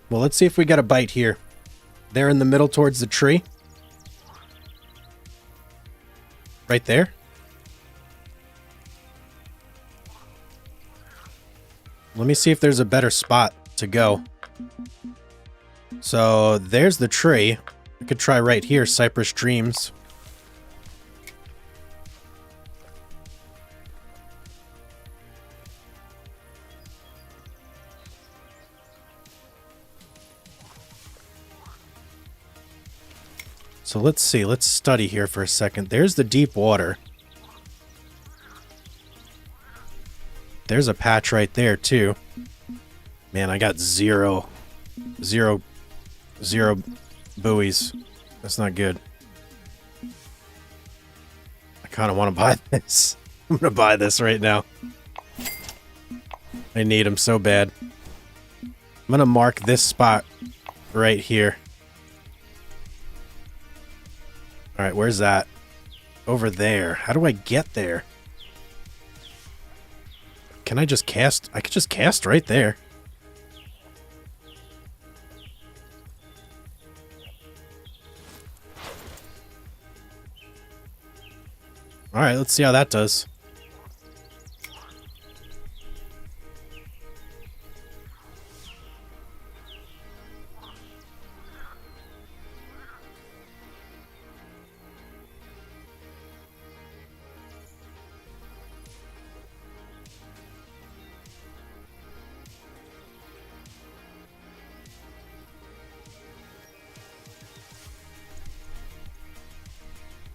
Well, let's see if we got a bite here. There in the middle towards the tree. Right there. Let me see if there's a better spot to go. So, there's the tree. I could try right here, Cypress Dreams. So let's see, let's study here for a second. There's the deep water. There's a patch right there, too. Man, I got zero buoys. That's not good. I kind of want to buy this. I'm going to buy this right now. I need them so bad. I'm going to mark this spot right here. Alright, where's that? Over there. How do I get there? Can I just cast? I could just cast right there. Alright, let's see how that does.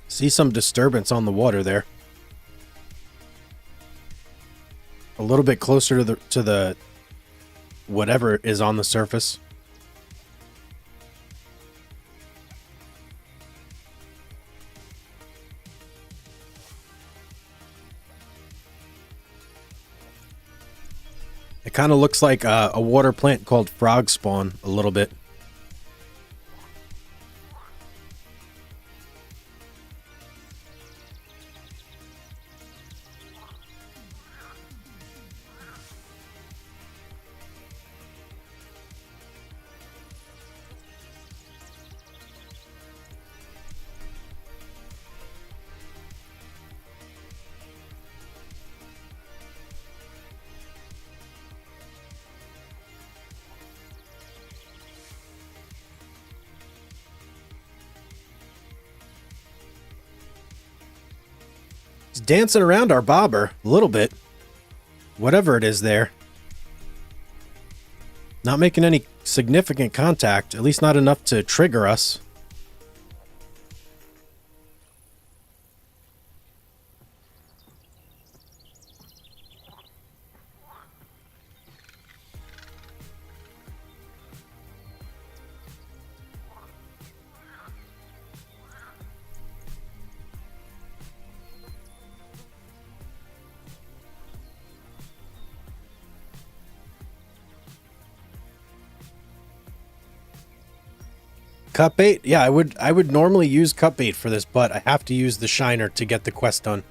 See some disturbance on the water there. A little bit closer to the whatever is on the surface. It kind of looks like a water plant called Frog Spawn a little bit. It's dancing around our bobber a little bit. Whatever it is there. Not making any significant contact, at least not enough to trigger us. Cut bait? Yeah, I would normally use cut bait for this, but I have to use the shiner to get the quest done.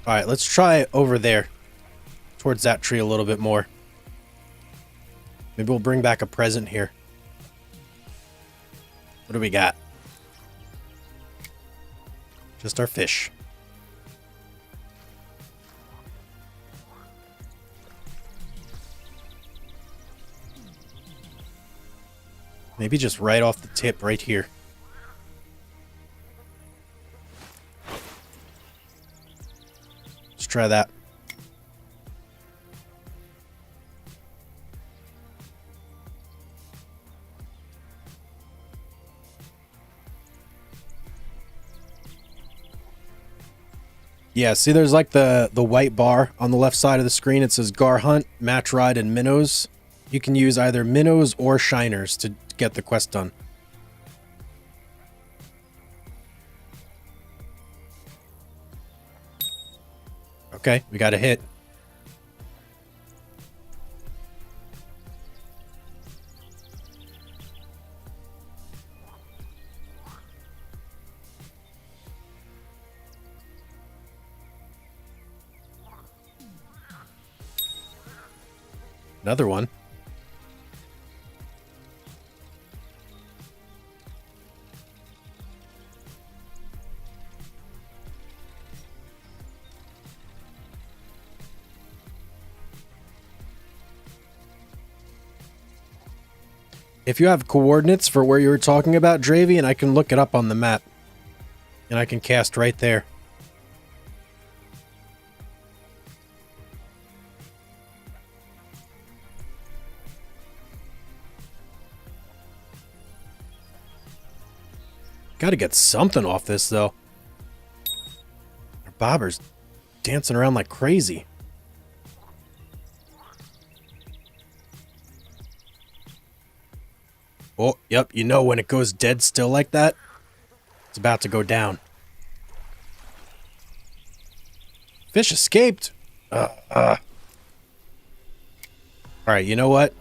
All right, let's try over there towards that tree a little bit more. Maybe we'll bring back a present here. What do we got? Just our fish. Maybe just right off the tip right here. Let's try that. Yeah, see there's like the white bar on the left side of the screen. It says Gar Hunt, Match Ride, and Minnows. You can use either minnows or shiners to get the quest done. Okay, we got a hit. Another one. If you have coordinates for where you were talking about, Dravian, I can look it up on the map. And I can cast right there. Gotta get something off this, though. Our bobber's dancing around like crazy. Oh, yep, you know when it goes dead still like that, it's about to go down. Fish escaped. Alright, you know what?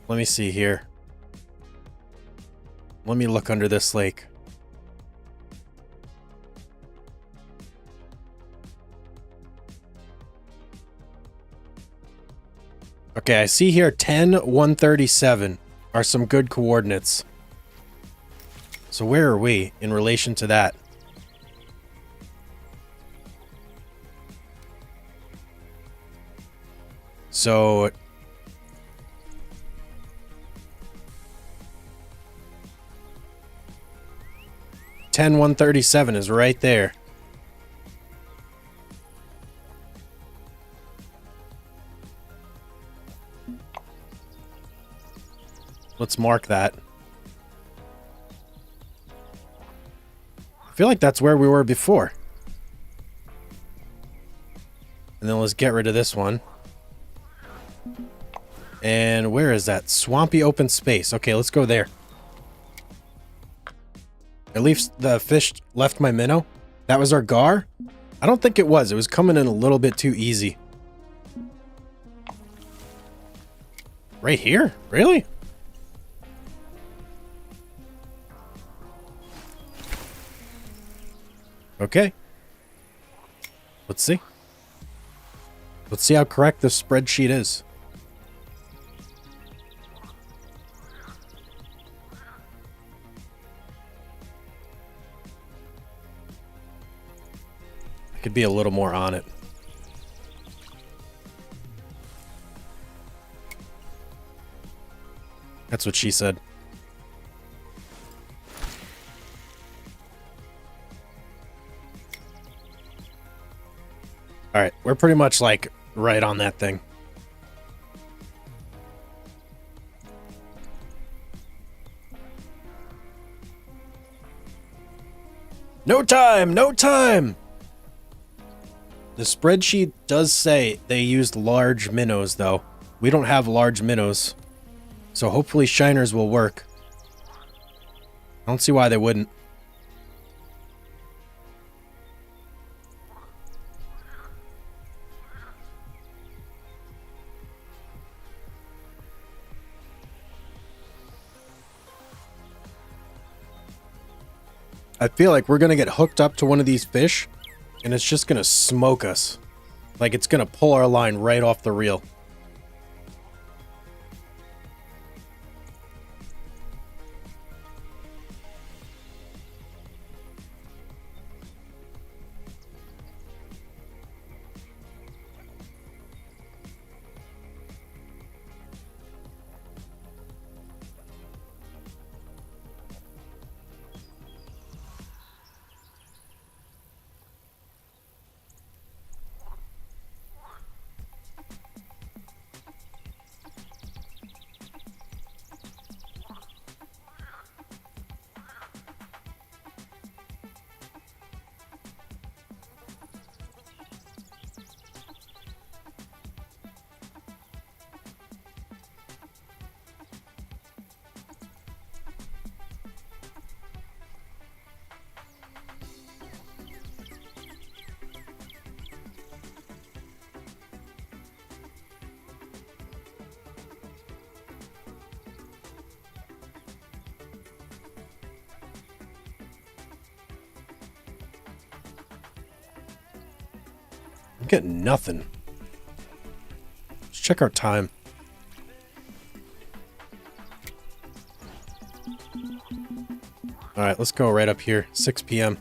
Let me see here. Let me look under this lake. Okay, I see here 10, 137 are some good coordinates. So where are we in relation to that? So 10, 137 is right there. Let's mark that. I feel like that's where we were before. And then let's get rid of this one. And where is that? Swampy open space. Okay, let's go there. At least the fish left my minnow. That was our gar? I don't think it was. It was coming in a little bit too easy. Right here? Really? Okay. Let's see. Let's see how correct this spreadsheet is. I could be a little more on it. That's what she said. All right, we're pretty much like right on that thing. No time, no time. The spreadsheet does say they used large minnows though. We don't have large minnows. So hopefully shiners will work. I don't see why they wouldn't. I feel like we're going to get hooked up to one of these fish and it's just going to smoke us. Like it's going to pull our line right off the reel. I'm getting nothing. Let's check our time. All right, let's go right up here. 6 p.m.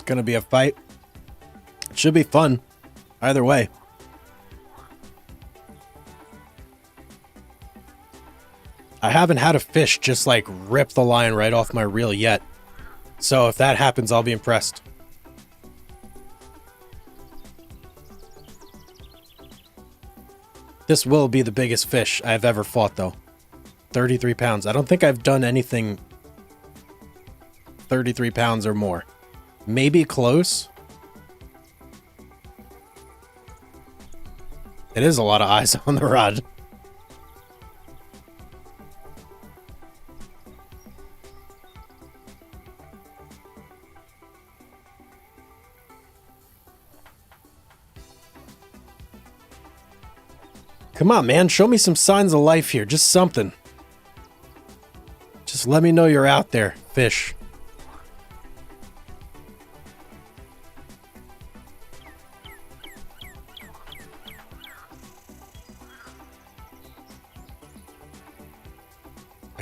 It's gonna be a fight. It should be fun. Either way. I haven't had a fish just like rip the line right off my reel yet. So if that happens, I'll be impressed. This will be the biggest fish I've ever fought though. 33 pounds. I don't think I've done anything 33 pounds or more. Maybe close. It is a lot of eyes on the rod. Come on, man. Show me some signs of life here. Just something. Just let me know you're out there, fish.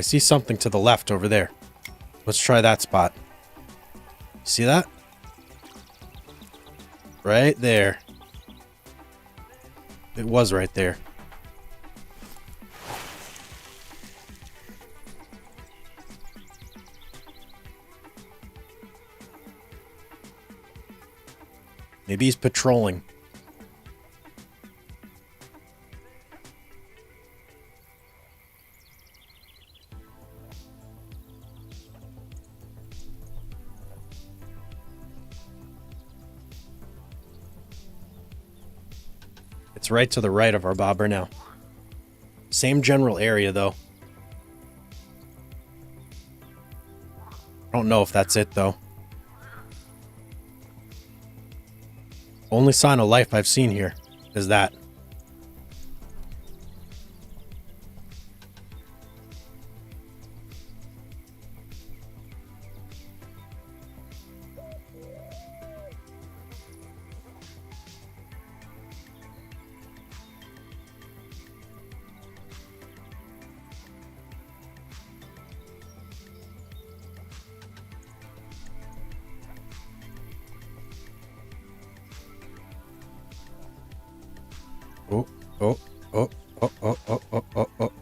I see something to the left over there. Let's try that spot. See that? Right there. It was right there. Maybe he's patrolling. It's right to the right of our bobber now. Same general area, though. I don't know if that's it, though. Only sign of life I've seen here is that.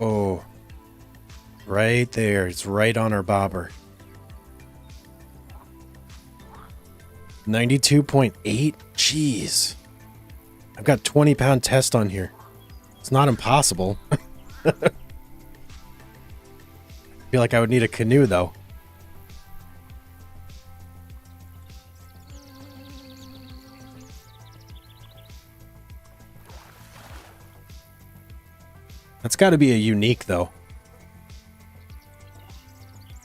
Oh. Right there. It's right on our bobber. 92.8? Jeez. I've got 20-pound test on here. It's not impossible. I feel like I would need a canoe, though. That's got to be a unique, though.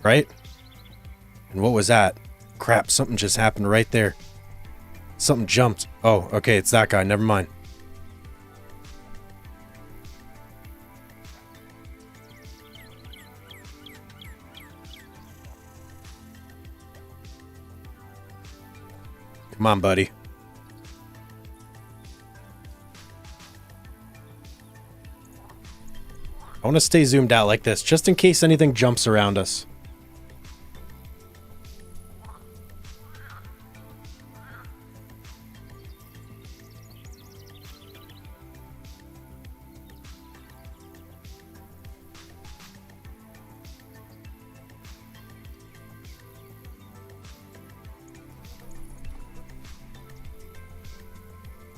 Right? And what was that? Crap, something just happened right there. Something jumped. Oh, okay, it's that guy. Never mind. Come on, buddy. I want to stay zoomed out like this, just in case anything jumps around us.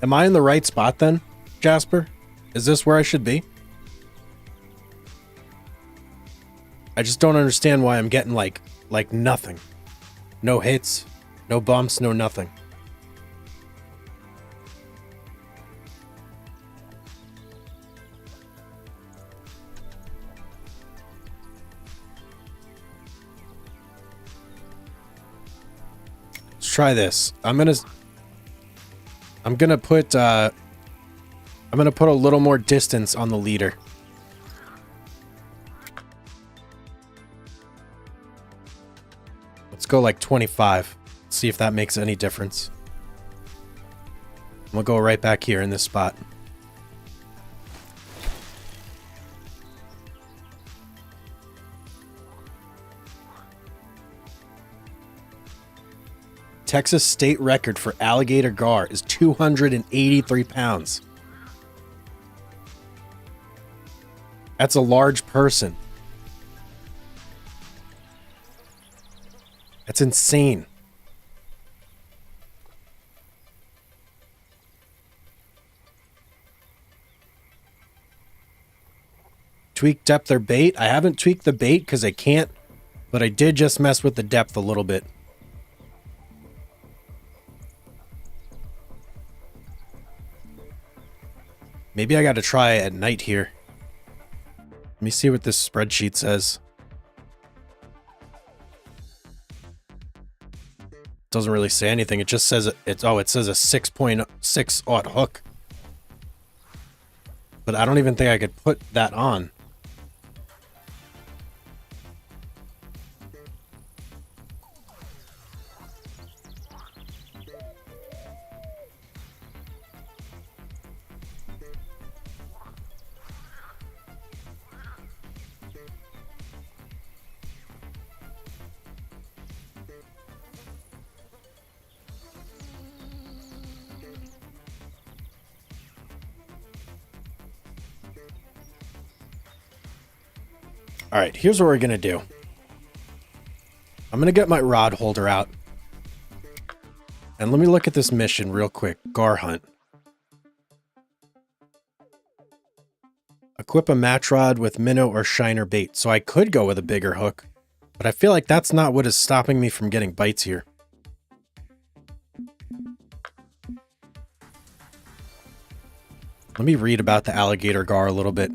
Am I in the right spot then, Jasper? Is this where I should be? I just don't understand why I'm getting like nothing. No hits, no bumps, no nothing. Let's try this. I'm gonna put a little more distance on the leader. Let's go like 25. See if that makes any difference. We'll go right back here in this spot. Texas state record for alligator gar is 283 pounds. That's a large person. That's insane. Tweak depth or bait? I haven't tweaked the bait because I can't, but I did just mess with the depth a little bit. Maybe I got to try at night here. Let me see what this spreadsheet says. Doesn't really say anything. It just says it says a 6.6 hook. But I don't even think I could put that on. All right, here's what we're going to do. I'm going to get my rod holder out. And let me look at this mission real quick. Gar hunt. Equip a match rod with minnow or shiner bait. So I could go with a bigger hook, but I feel like that's not what is stopping me from getting bites here. Let me read about the alligator gar a little bit.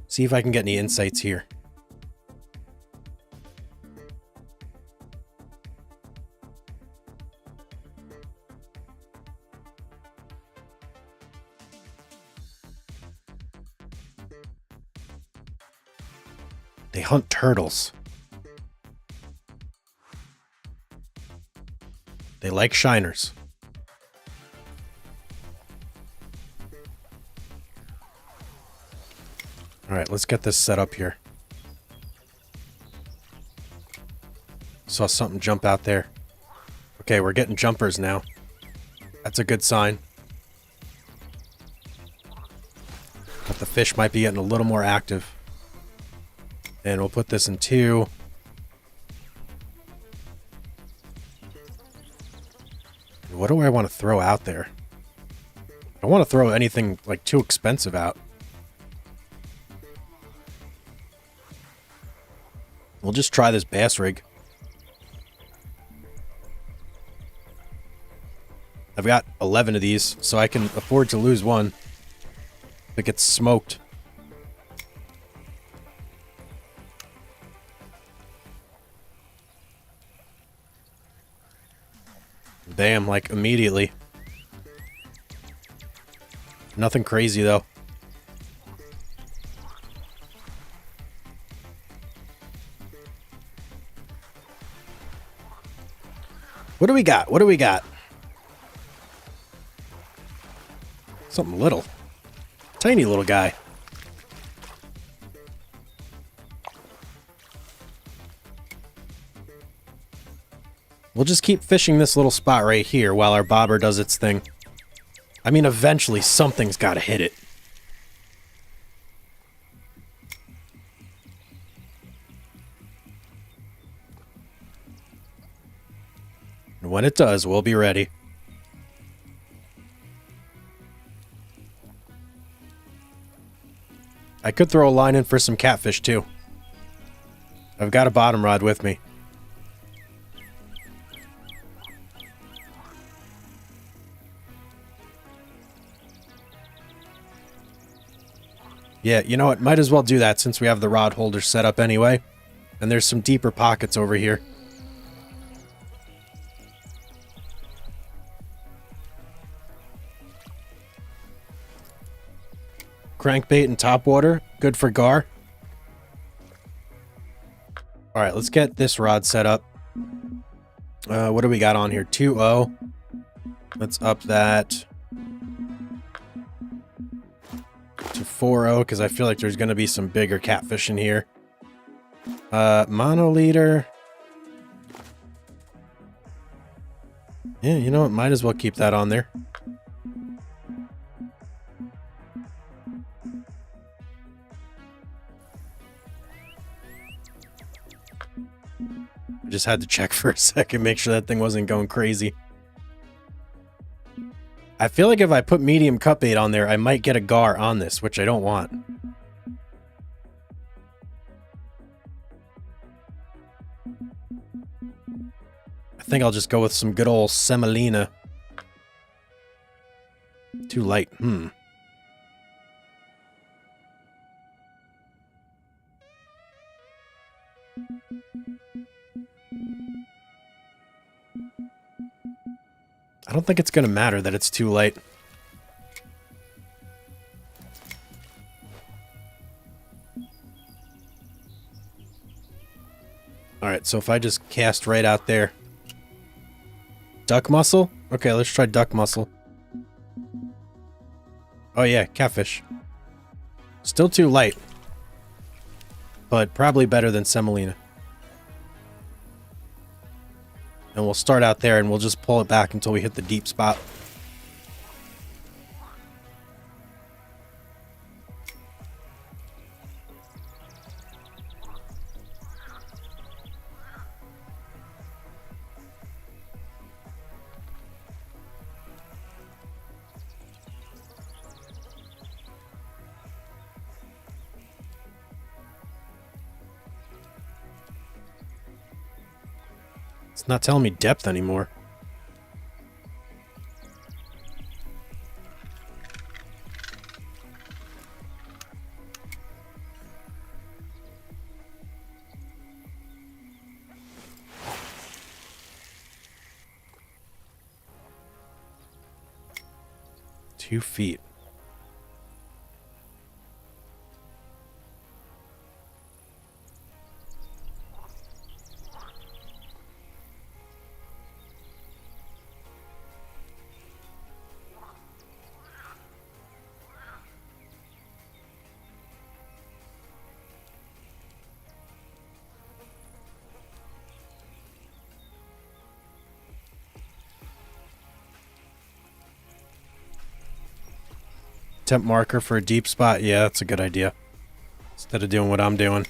See if I can get any insights here. They hunt turtles. They like shiners. All right, let's get this set up here. Saw something jump out there. Okay, we're getting jumpers now. That's a good sign. But the fish might be getting a little more active. And we'll put this in 2. What do I want to throw out there? I don't want to throw anything, like, too expensive out. We'll just try this bass rig. I've got 11 of these, so I can afford to lose one if it gets smoked. Damn, like, immediately. Nothing crazy, though. What do we got? What do we got? Something little. Tiny little guy. We'll just keep fishing this little spot right here while our bobber does its thing. I mean, eventually something's got to hit it. And when it does, we'll be ready. I could throw a line in for some catfish, too. I've got a bottom rod with me. Yeah, you know what? Might as well do that since we have the rod holder set up anyway. And there's some deeper pockets over here. Crankbait and topwater. Good for gar. Alright, let's get this rod set up. What do we got on here? 2-0. Let's up that to 4-0 because I feel like there's going to be some bigger catfish in here. Monoliter. Yeah, you know what? Might as well keep that on there. I just had to check for a second, make sure that thing wasn't going crazy. I feel like if I put medium cut bait on there, I might get a gar on this, which I don't want. I think I'll just go with some good old semolina. Too light. I don't think it's going to matter that it's too light. Alright, so if I just cast right out there. Duck mussel? Okay, let's try duck mussel. Oh yeah, catfish. Still too light. But probably better than semolina. And we'll start out there and we'll just pull it back until we hit the deep spot. It's not telling me depth anymore. Two feet. Temp marker for a deep spot. Yeah, that's a good idea. Instead of doing what I'm doing.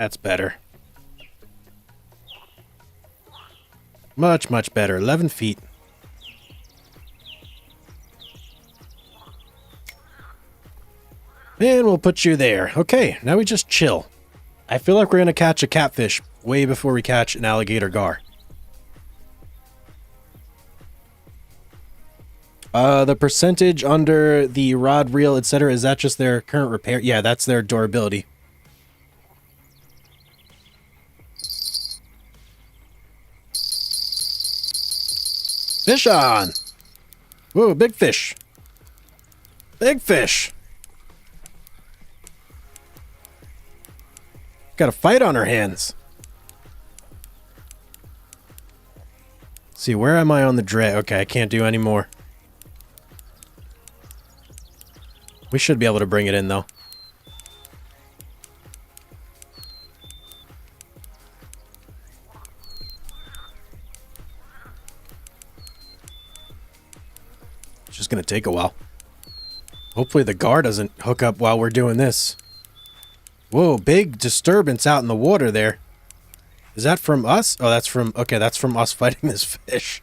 That's better. Much, much better. 11 feet. And we'll put you there. Okay, now we just chill. I feel like we're going to catch a catfish way before we catch an alligator gar. The percentage under the rod, reel, etc., is that just their current repair? Yeah, that's their durability. Fish on! Whoa, big fish. Big fish. Got a fight on our hands. Let's see, where am I on the drag? Okay, I can't do any more. We should be able to bring it in, though. It's just going to take a while. Hopefully the gar doesn't hook up while we're doing this. Whoa, big disturbance out in the water there. Is that from us? Oh, that's from... Okay, that's from us fighting this fish.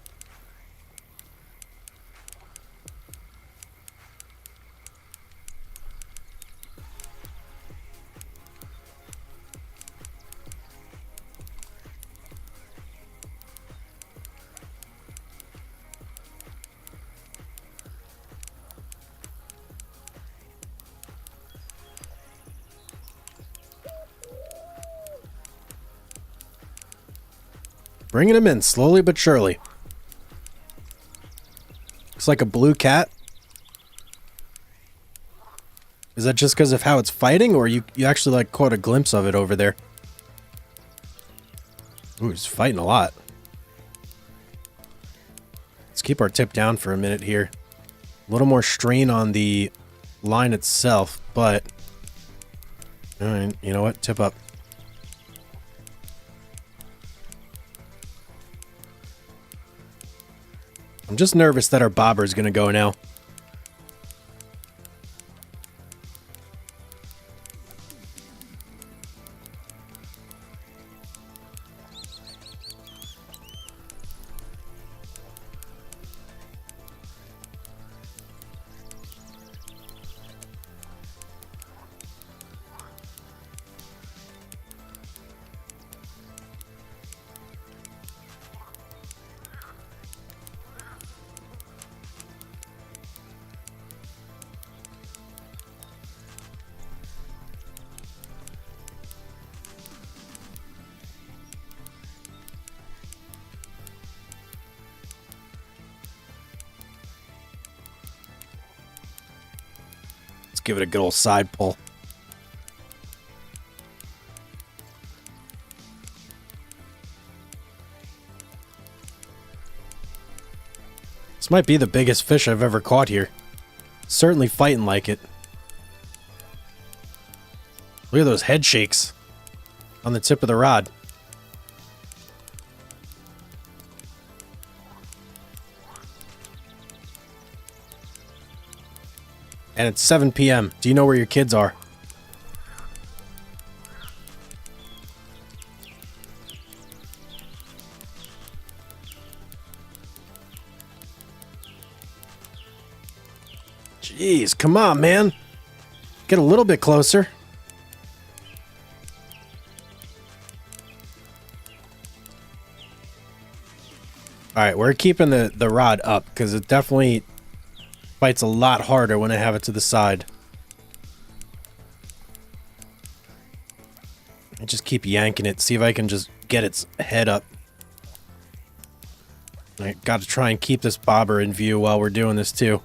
Bringing him in slowly but surely. Looks like a blue cat. Is that just because of how it's fighting, or you actually like caught a glimpse of it over there? Ooh, he's fighting a lot. Let's keep our tip down for a minute here. A little more strain on the line itself, but... Alright, you know what? Tip up. I'm just nervous that our bobber is going to go now. Give it a good old side pull. This might be the biggest fish I've ever caught here. Certainly fighting like it. Look at those head shakes on the tip of the rod. And it's 7 p.m. Do you know where your kids are? Jeez, come on, man. Get a little bit closer. Alright, we're keeping the rod up because it definitely fights a lot harder when I have it to the side. I just keep yanking it, see if I can just get its head up. I got to try and keep this bobber in view while we're doing this too.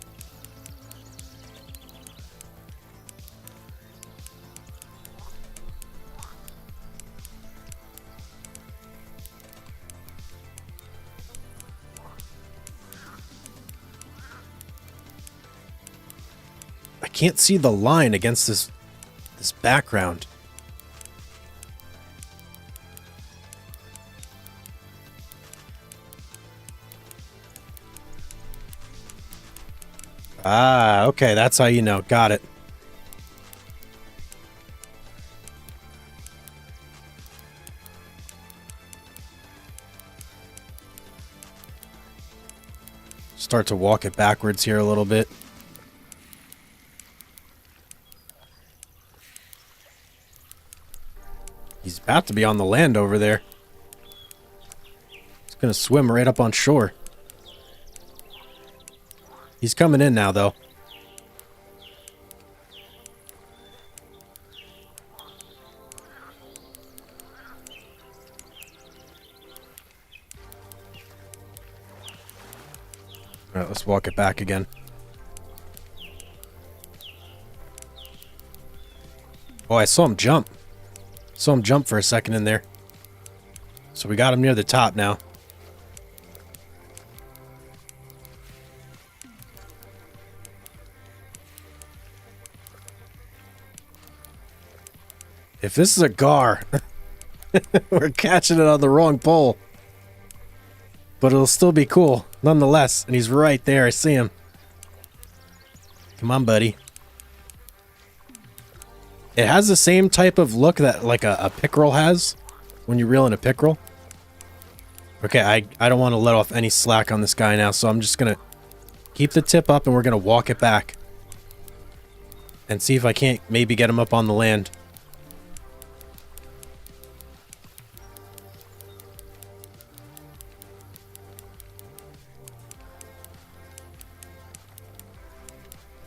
I can't see the line against this background. Ah, okay, that's how you know. Got it. Start to walk it backwards here a little bit. He's about to be on the land over there. He's gonna swim right up on shore. He's coming in now, though. All right, let's walk it back again. Oh, I saw him jump. Saw him jump for a second in there. So we got him near the top now. If this is a gar, we're catching it on the wrong pole. But it'll still be cool, nonetheless. And he's right there. I see him. Come on, buddy. It has the same type of look that like a pickerel has when you reel in a pickerel. Okay, I don't want to let off any slack on this guy now, so I'm just going to keep the tip up and we're going to walk it back. And see if I can't maybe get him up on the land.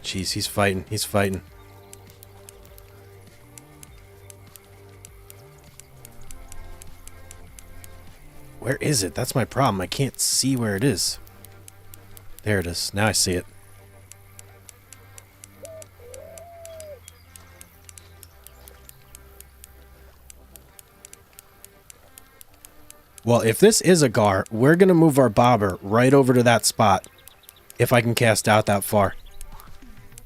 Jeez, he's fighting. He's fighting. Where is it? That's my problem. I can't see where it is. There it is. Now I see it. Well, if this is a gar, we're going to move our bobber right over to that spot. If I can cast out that far.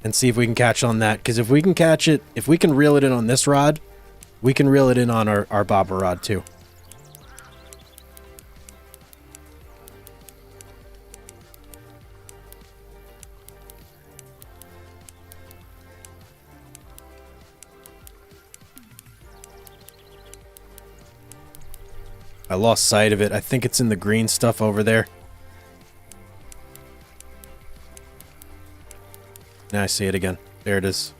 And see if we can catch on that. Because if we can catch it, if we can reel it in on this rod, we can reel it in on our bobber rod too. I lost sight of it. I think it's in the green stuff over there. Now I see it again. There it is.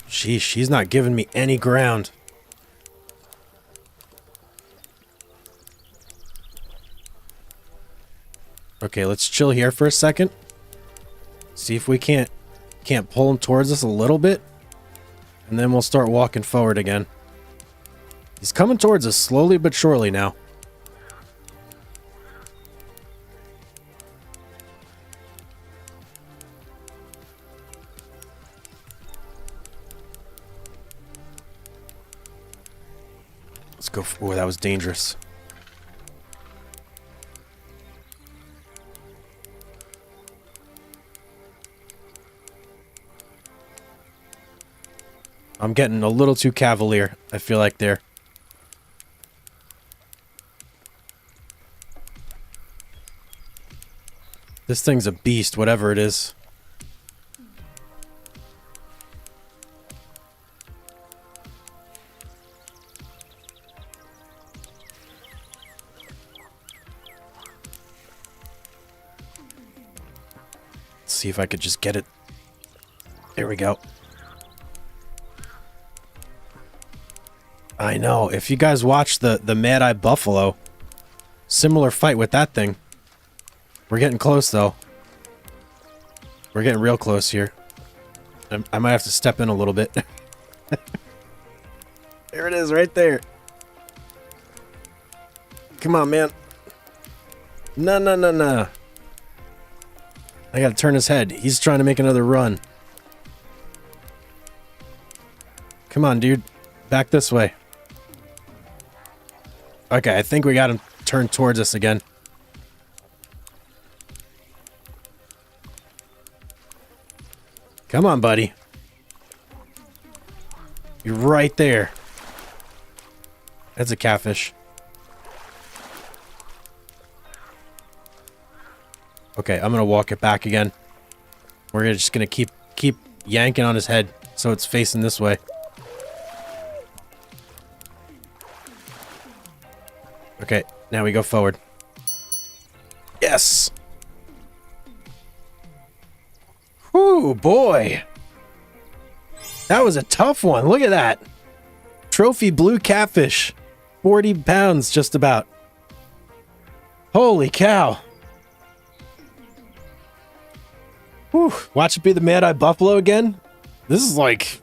Sheesh, she's not giving me any ground. Okay, let's chill here for a second. See if we can't pull him towards us a little bit. And then we'll start walking forward again. He's coming towards us slowly but surely now. Let's go. Oh, that was dangerous. I'm getting a little too cavalier, I feel like there. This thing's a beast, whatever it is. Let's see if I could just get it. There we go. I know. If you guys watch the Mad Eye Buffalo, similar fight with that thing. We're getting close, though. We're getting real close here. I might have to step in a little bit. There it is, right there. Come on, man. No, no, no, no. I gotta turn his head. He's trying to make another run. Come on, dude. Back this way. Okay, I think we got him turned towards us again. Come on, buddy. You're right there. That's a catfish. Okay, I'm gonna walk it back again. We're just gonna keep yanking on his head so it's facing this way. Okay, now we go forward. Yes! Whew, boy! That was a tough one. Look at that. Trophy blue catfish. 40 pounds, just about. Holy cow. Whew. Watch it be the Mad Eye Buffalo again. This is like...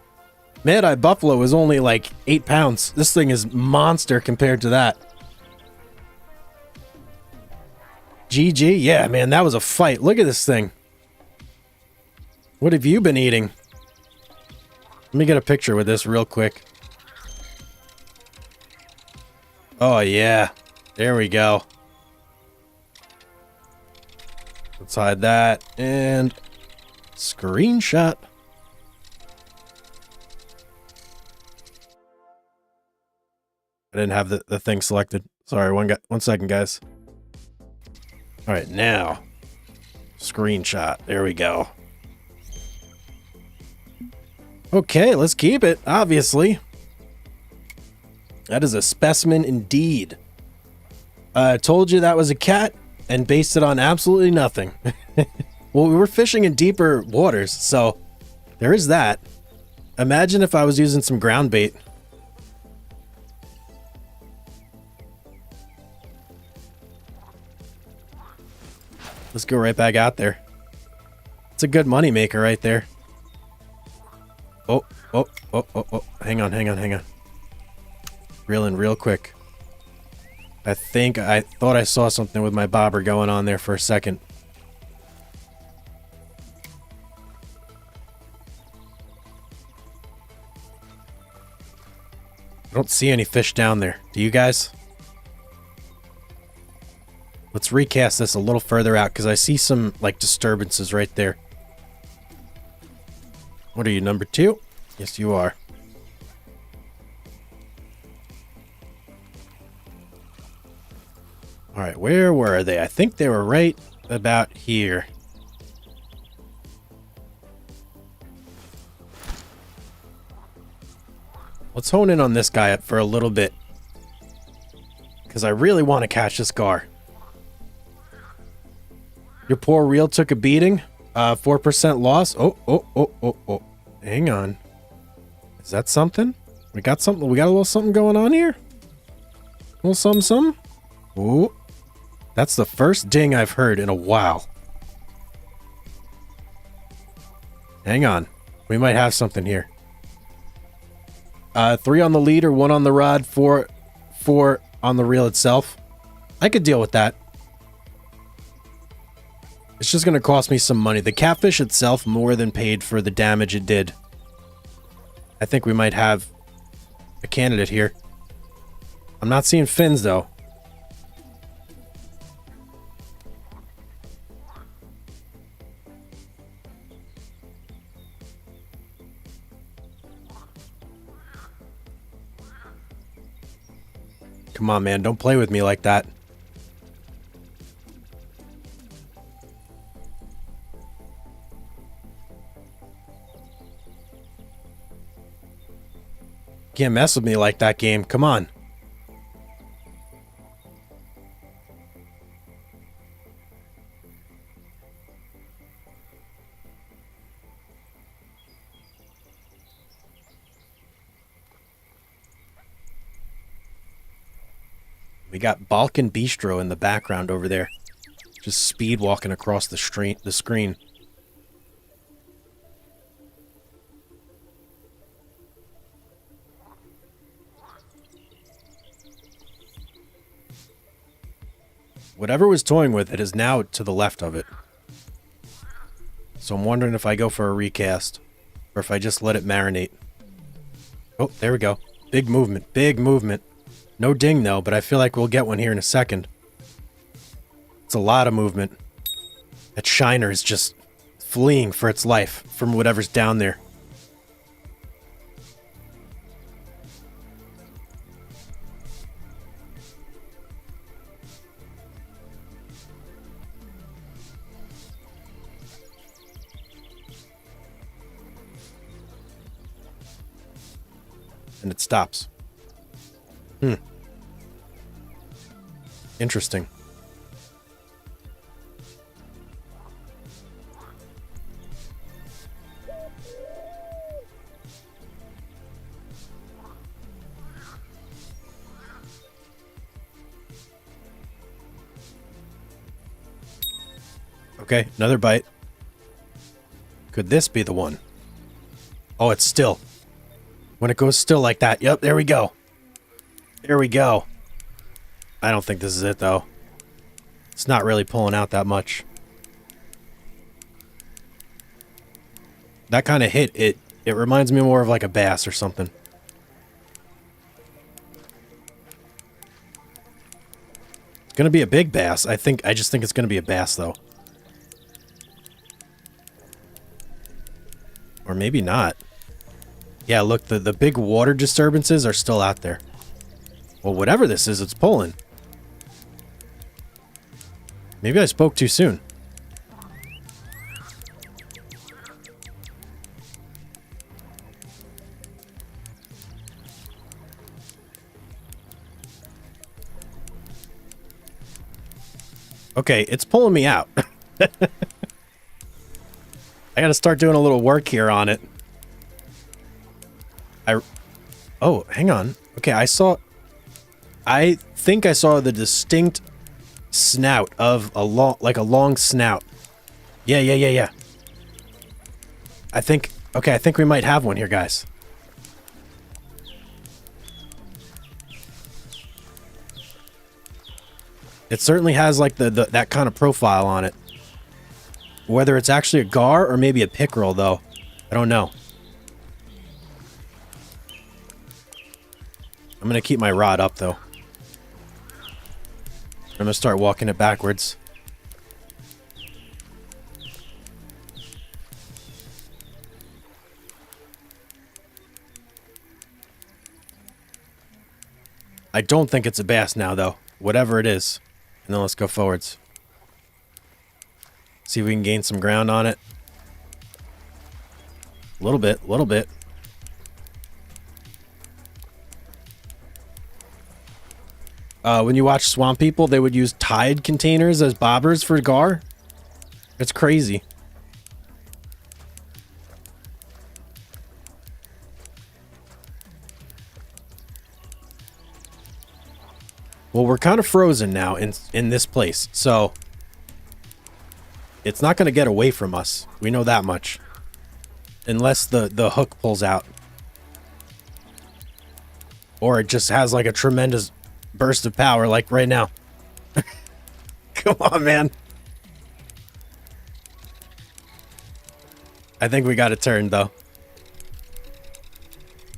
Mad Eye Buffalo is only like 8 pounds. This thing is monster compared to that. GG? Yeah, man, that was a fight. Look at this thing. What have you been eating? Let me get a picture with this real quick. Oh, yeah. There we go. Let's hide that. And... screenshot. I didn't have the thing selected. Sorry, one second, guys. All right, now. Screenshot. There we go. Okay, let's keep it, obviously. That is a specimen indeed. I told you that was a cat and based it on absolutely nothing. Well, we were fishing in deeper waters, so there is that. Imagine if I was using some ground bait. Let's go right back out there. It's a good money maker right there. Oh. Hang on. Reel in real quick. I thought I saw something with my bobber going on there for a second. I don't see any fish down there. Do you guys? Let's recast this a little further out because I see some like disturbances right there. What are you, number 2? Yes, you are. All right, where were they? I think they were right about here. Let's hone in on this guy for a little bit. Because I really want to catch this gar. Your poor reel took a beating. 4% loss. Oh. Hang on. Is that something? We got something. We got a little something going on here. A little something. Oh. That's the first ding I've heard in a while. Hang on. We might have something here. 3 on the leader, 1 on the rod, 4 on the reel itself. I could deal with that. It's just going to cost me some money. The catfish itself more than paid for the damage it did. I think we might have a candidate here. I'm not seeing fins, though. Come on, man. Don't play with me like that. Can't mess with me like that, game. Come on. We got Balkan Bistro in the background over there. Just speed walking across the screen. Whatever was toying with it is now to the left of it. So I'm wondering if I go for a recast or if I just let it marinate. Oh, there we go. Big movement. Big movement. No ding, though, but I feel like we'll get one here in a second. It's a lot of movement. That shiner is just fleeing for its life from whatever's down there. And it stops. Interesting. Okay, another bite. Could this be the one? Oh, it's still. When it goes still like that. Yep, there we go. There we go. I don't think this is it, though. It's not really pulling out that much. That kind of hit, it reminds me more of like a bass or something. It's gonna be a big bass. I just think it's gonna be a bass, though. Or maybe not. Yeah, look, the big water disturbances are still out there. Well, whatever this is, it's pulling. Maybe I spoke too soon. Okay, it's pulling me out. I gotta start doing a little work here on it. Oh, hang on. Okay, I think I saw the distinct snout of a long snout. Yeah. I think we might have one here, guys. It certainly has like that kind of profile on it. Whether it's actually a gar or maybe a pickerel, though, I don't know. I'm gonna keep my rod up, though. I'm gonna start walking it backwards. I don't think it's a bass now, though. Whatever it is. And then let's go forwards. See if we can gain some ground on it. A little bit. When you watch Swamp People, they would use Tide containers as bobbers for gar. It's crazy. Well, we're kind of frozen now in this place, so it's not going to get away from us. We know that much. Unless the hook pulls out. Or it just has like a tremendous burst of power, like right now. Come on, man. I think we got it turned, though.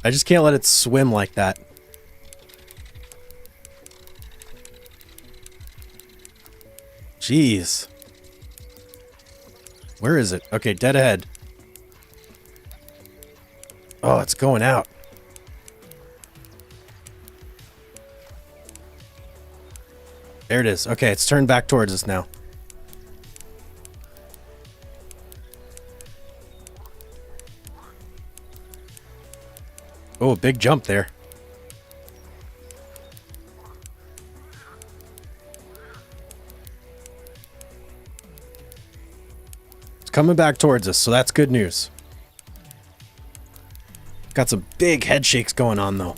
I just can't let it swim like that. Jeez. Where is it? Okay, dead ahead. Oh, it's going out. There it is. Okay, it's turned back towards us now. Oh, big jump there. It's coming back towards us, so that's good news. Got some big head shakes going on, though.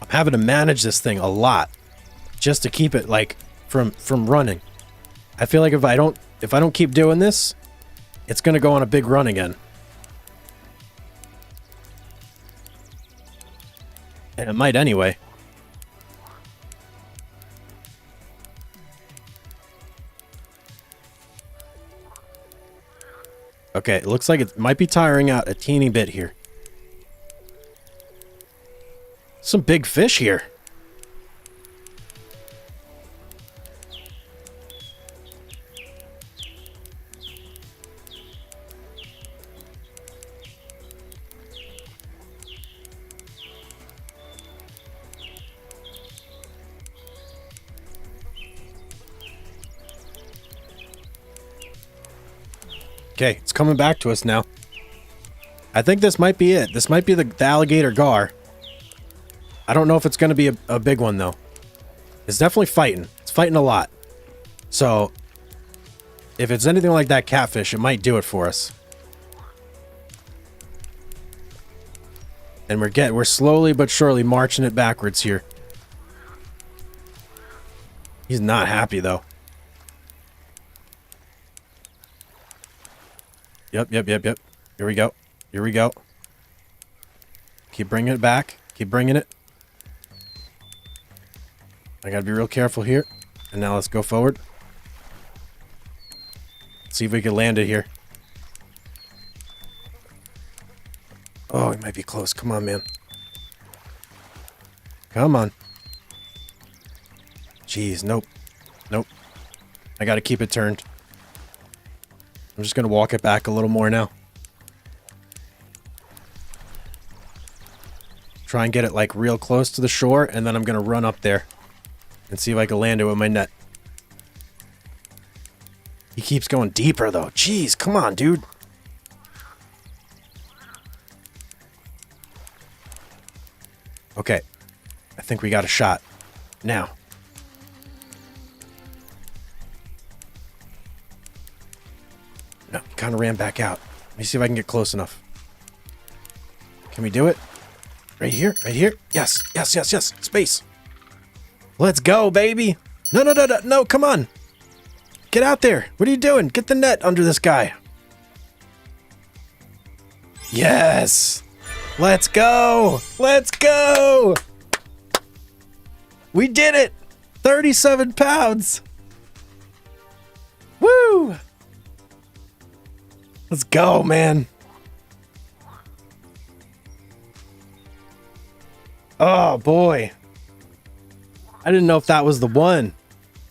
I'm having to manage this thing a lot just to keep it like from running. I feel like if I don't keep doing this, it's gonna go on a big run again. And it might anyway. Okay, it looks like it might be tiring out a teeny bit here. Some big fish here. Okay, it's coming back to us now. I think this might be it. This might be the alligator gar. I don't know if it's going to be a big one, though. It's definitely fighting. It's fighting a lot. So, if it's anything like that catfish, it might do it for us. And we're slowly but surely marching it backwards here. He's not happy, though. Yep. Here we go. Here we go. Keep bringing it back. Keep bringing it. I gotta be real careful here. And now let's go forward. See if we can land it here. Oh, it might be close. Come on, man. Come on. Jeez, nope. Nope. I gotta keep it turned. I'm just gonna walk it back a little more now. Try and get it like real close to the shore, and then I'm gonna run up there and see if I can land it with my net. He keeps going deeper though. Jeez, come on, dude. Okay. I think we got a shot. Now. No, he kind of ran back out. Let me see if I can get close enough. Can we do it? Right here? Right here? Yes. Space. Let's go, baby. No, come on. Get out there. What are you doing? Get the net under this guy. Yes. Let's go. Let's go. We did it. 37 pounds. Woo. Let's go, man. Oh, boy. I didn't know if that was the one,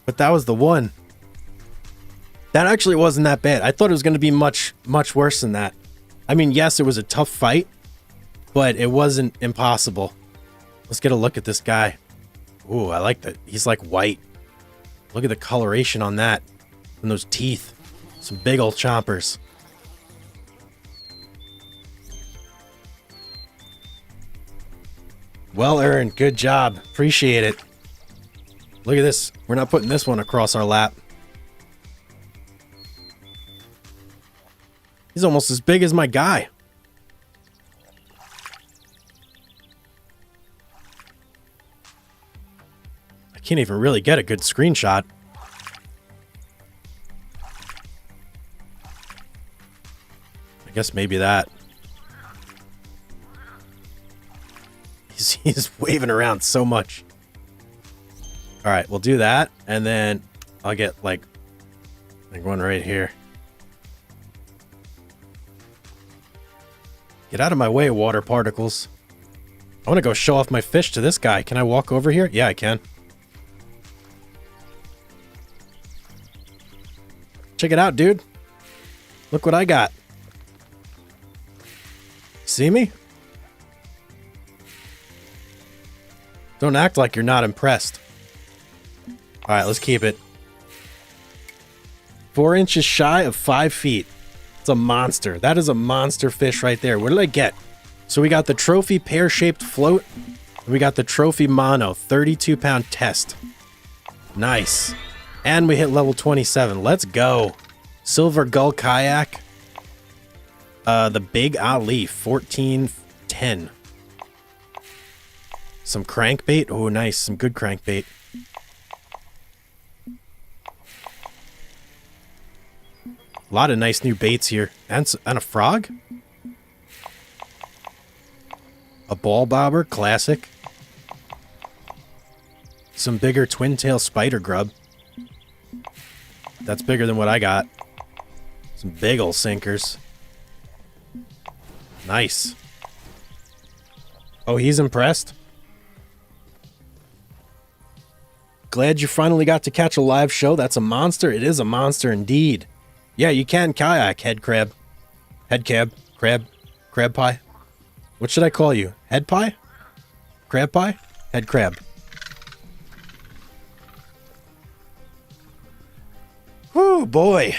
but that was the one. That actually wasn't that bad. I thought it was going to be much worse than that. I mean, yes, it was a tough fight, but it wasn't impossible. Let's get a look at this guy. Ooh, I like that. He's like white. Look at the coloration on that. And those teeth. Some big old chompers. Well earned. Good job. Appreciate it. Look at this. We're not putting this one across our lap. He's almost as big as my guy. I can't even really get a good screenshot. I guess maybe that. He's waving around so much. All right, we'll do that, and then I'll get like one right here. Get out of my way, water particles. I want to go show off my fish to this guy. Can I walk over here? Yeah, I can. Check it out, dude. Look what I got. See me? Don't act like you're not impressed. All right, let's keep it. 4 inches shy of 5 feet. It's a monster. That is a monster fish right there. What did I get? So we got the trophy pear-shaped float. We got the trophy mono 32-pound test. Nice. And we hit level 27. Let's go. Silver gull kayak. The Big Ali 1410. Some crankbait. Oh, nice. Some good crankbait. A lot of nice new baits here. And a frog? A ball bobber, classic. Some bigger twin tail spider grub. That's bigger than what I got. Some big ol' sinkers. Nice. Oh, he's impressed? Glad you finally got to catch a live show. That's a monster. It is a monster indeed. Yeah, you can kayak, head crab. Head cab. Crab. Crab pie. What should I call you? Head pie? Crab pie? Head crab. Whew, boy.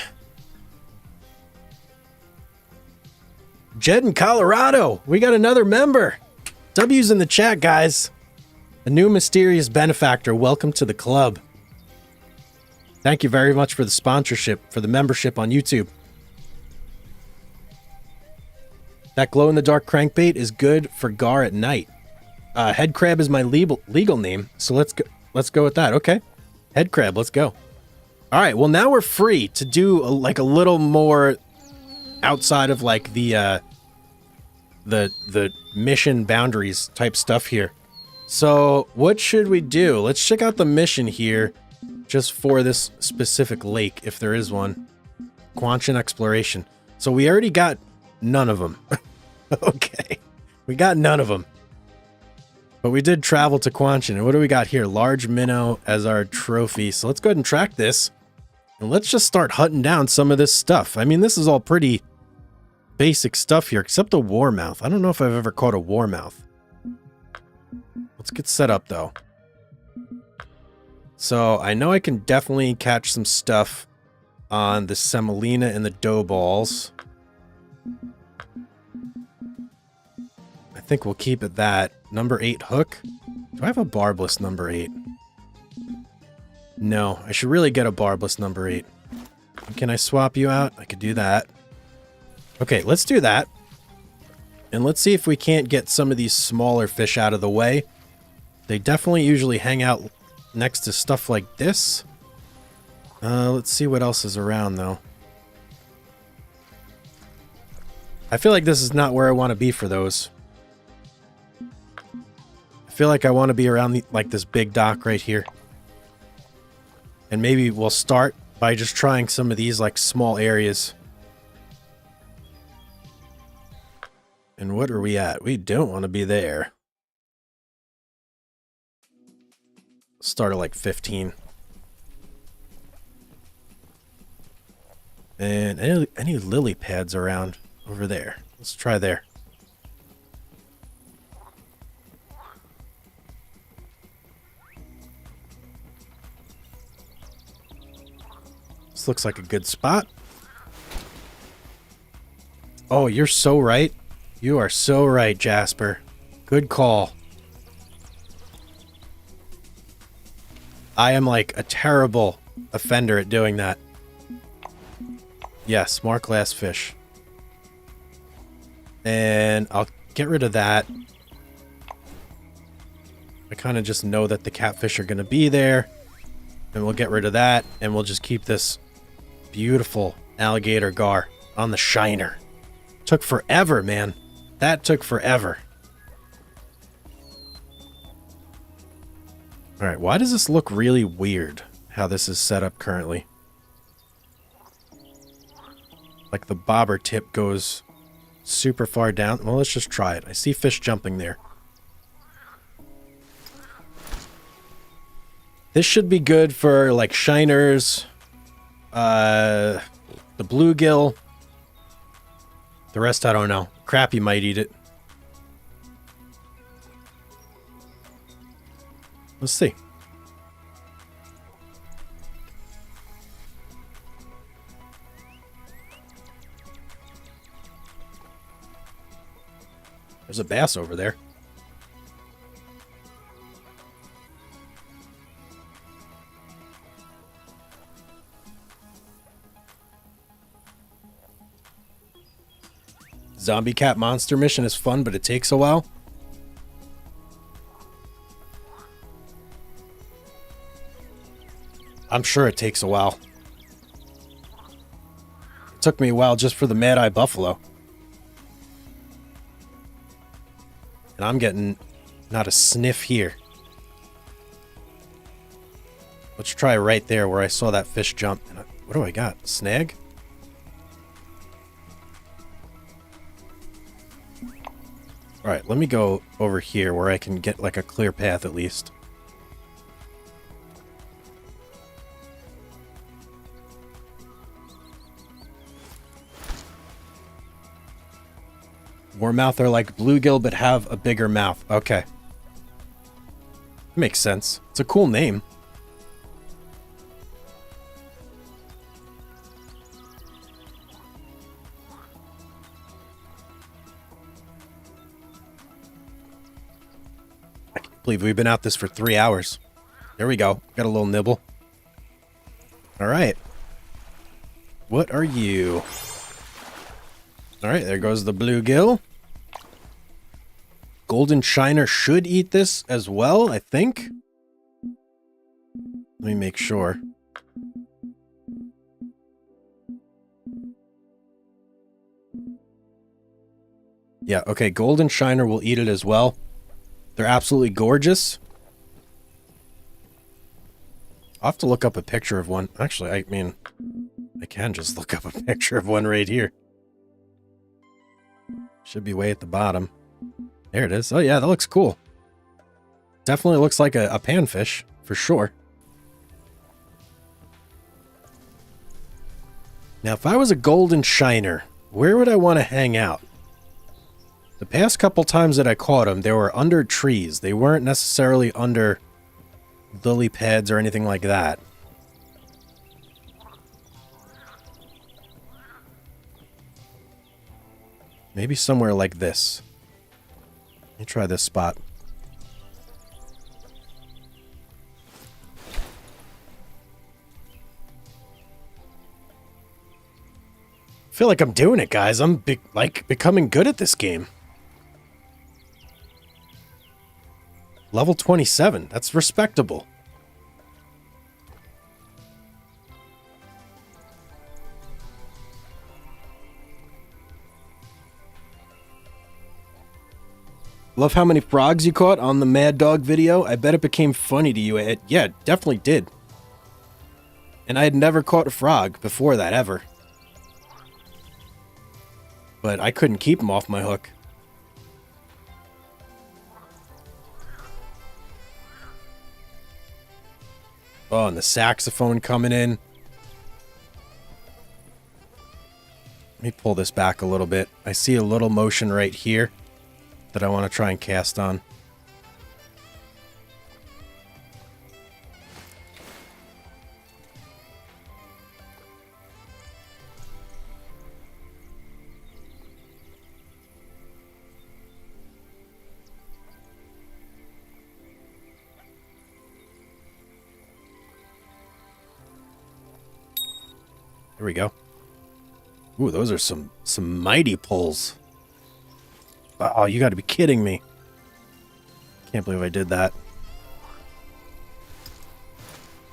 Jed in Colorado. We got another member. W's in the chat, guys. A new mysterious benefactor. Welcome to the club. Thank you very much for the sponsorship, for the membership on YouTube. That glow-in-the-dark crankbait is good for gar at night. Head crab is my legal name, so let's go with that. Okay, head crab, let's go. All right, well now we're free to do like a little more outside of like the mission boundaries type stuff here. So what should we do? Let's check out the mission here, just for this specific lake, if there is one. Quanchin exploration. So we already got none of them. Okay, we got none of them. But we did travel to Quanchin. And what do we got here? Large minnow as our trophy. So let's go ahead and track this. And let's just start hunting down some of this stuff. I mean, this is all pretty basic stuff here, except a warmouth. I don't know if I've ever caught a warmouth. Let's get set up, though. So I know I can definitely catch some stuff on the semolina and the dough balls. I think we'll keep it that. Number 8 hook. Do I have a barbless number 8? No, I should really get a barbless number 8. Can I swap you out? I could do that. Okay, let's do that. And let's see if we can't get some of these smaller fish out of the way. They definitely usually hang out next to stuff like this. Let's see what else is around, though. I feel like this is not where I want to be for those. I feel like I want to be around like this big dock right here. And maybe we'll start by just trying some of these like small areas. And what are we at? We don't want to be there. Start at like 15. And any lily pads around over there? Let's try there. This looks like a good spot. Oh, you're so right. You are so right, Jasper. Good call. I am like a terrible offender at doing that. Yes, smart glass fish. And I'll get rid of that. I kind of just know that the catfish are going to be there. And we'll get rid of that. And we'll just keep this beautiful alligator gar on the shiner. Took forever, man. That took forever. Alright, why does this look really weird? How this is set up currently. Like the bobber tip goes super far down. Well, let's just try it. I see fish jumping there. This should be good for like shiners, the bluegill. The rest I don't know. Crappie might eat it. Let's see. There's a bass over there. Zombie cat monster mission is fun, but it takes a while. I'm sure it takes a while. It took me a while just for the Mad Eye Buffalo. And I'm getting not a sniff here. Let's try right there where I saw that fish jump. What do I got? Snag? Alright, let me go over here where I can get like a clear path at least. Warmouth are like bluegill but have a bigger mouth. Okay. Makes sense. It's a cool name. believe we've been at this for 3 hours. There we go. Got a little nibble. All right. What are you? All right, there goes the bluegill. Golden Shiner should eat this as well, I think. Let me make sure. Yeah, okay, Golden Shiner will eat it as well. They're absolutely gorgeous. I'll have to look up a picture of one. Actually, I mean, I can just look up a picture of one right here. Should be way at the bottom. There it is. Oh yeah, that looks cool. Definitely looks like a panfish, for sure. Now, if I was a Golden Shiner, where would I want to hang out? The past couple times that I caught them, they were under trees. They weren't necessarily under lily pads or anything like that. Maybe somewhere like this. Let me try this spot. I feel like I'm doing it, guys. I'm becoming good at this game. Level 27. That's respectable. Love how many frogs you caught on the Mad Dog video. I bet it became funny to you. Yeah, it definitely did. And I had never caught a frog before that, ever. But I couldn't keep him off my hook. Oh, and the saxophone coming in. Let me pull this back a little bit. I see a little motion right here that I want to try and cast on. There we go. Ooh, those are some mighty pulls. Oh, you got to be kidding me. Can't believe I did that.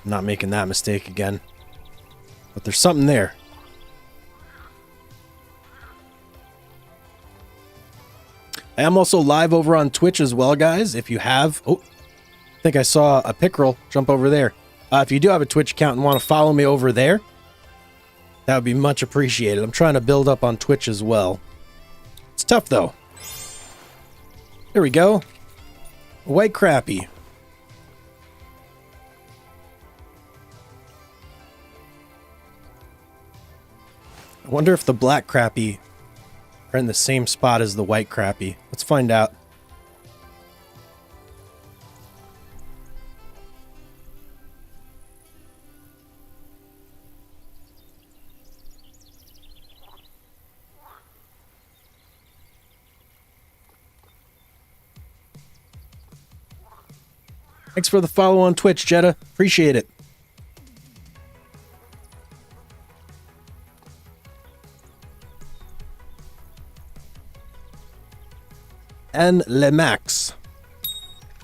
I'm not making that mistake again. But there's something there. I am also live over on Twitch as well, guys. If you have... Oh, I think I saw a pickerel jump over there. If you do have a Twitch account and want to follow me over there, that would be much appreciated. I'm trying to build up on Twitch as well. It's tough, though. There we go. A white crappie. I wonder if the black crappie are in the same spot as the white crappie. Let's find out. Thanks for the follow on Twitch, Jetta. Appreciate it. And Lemax,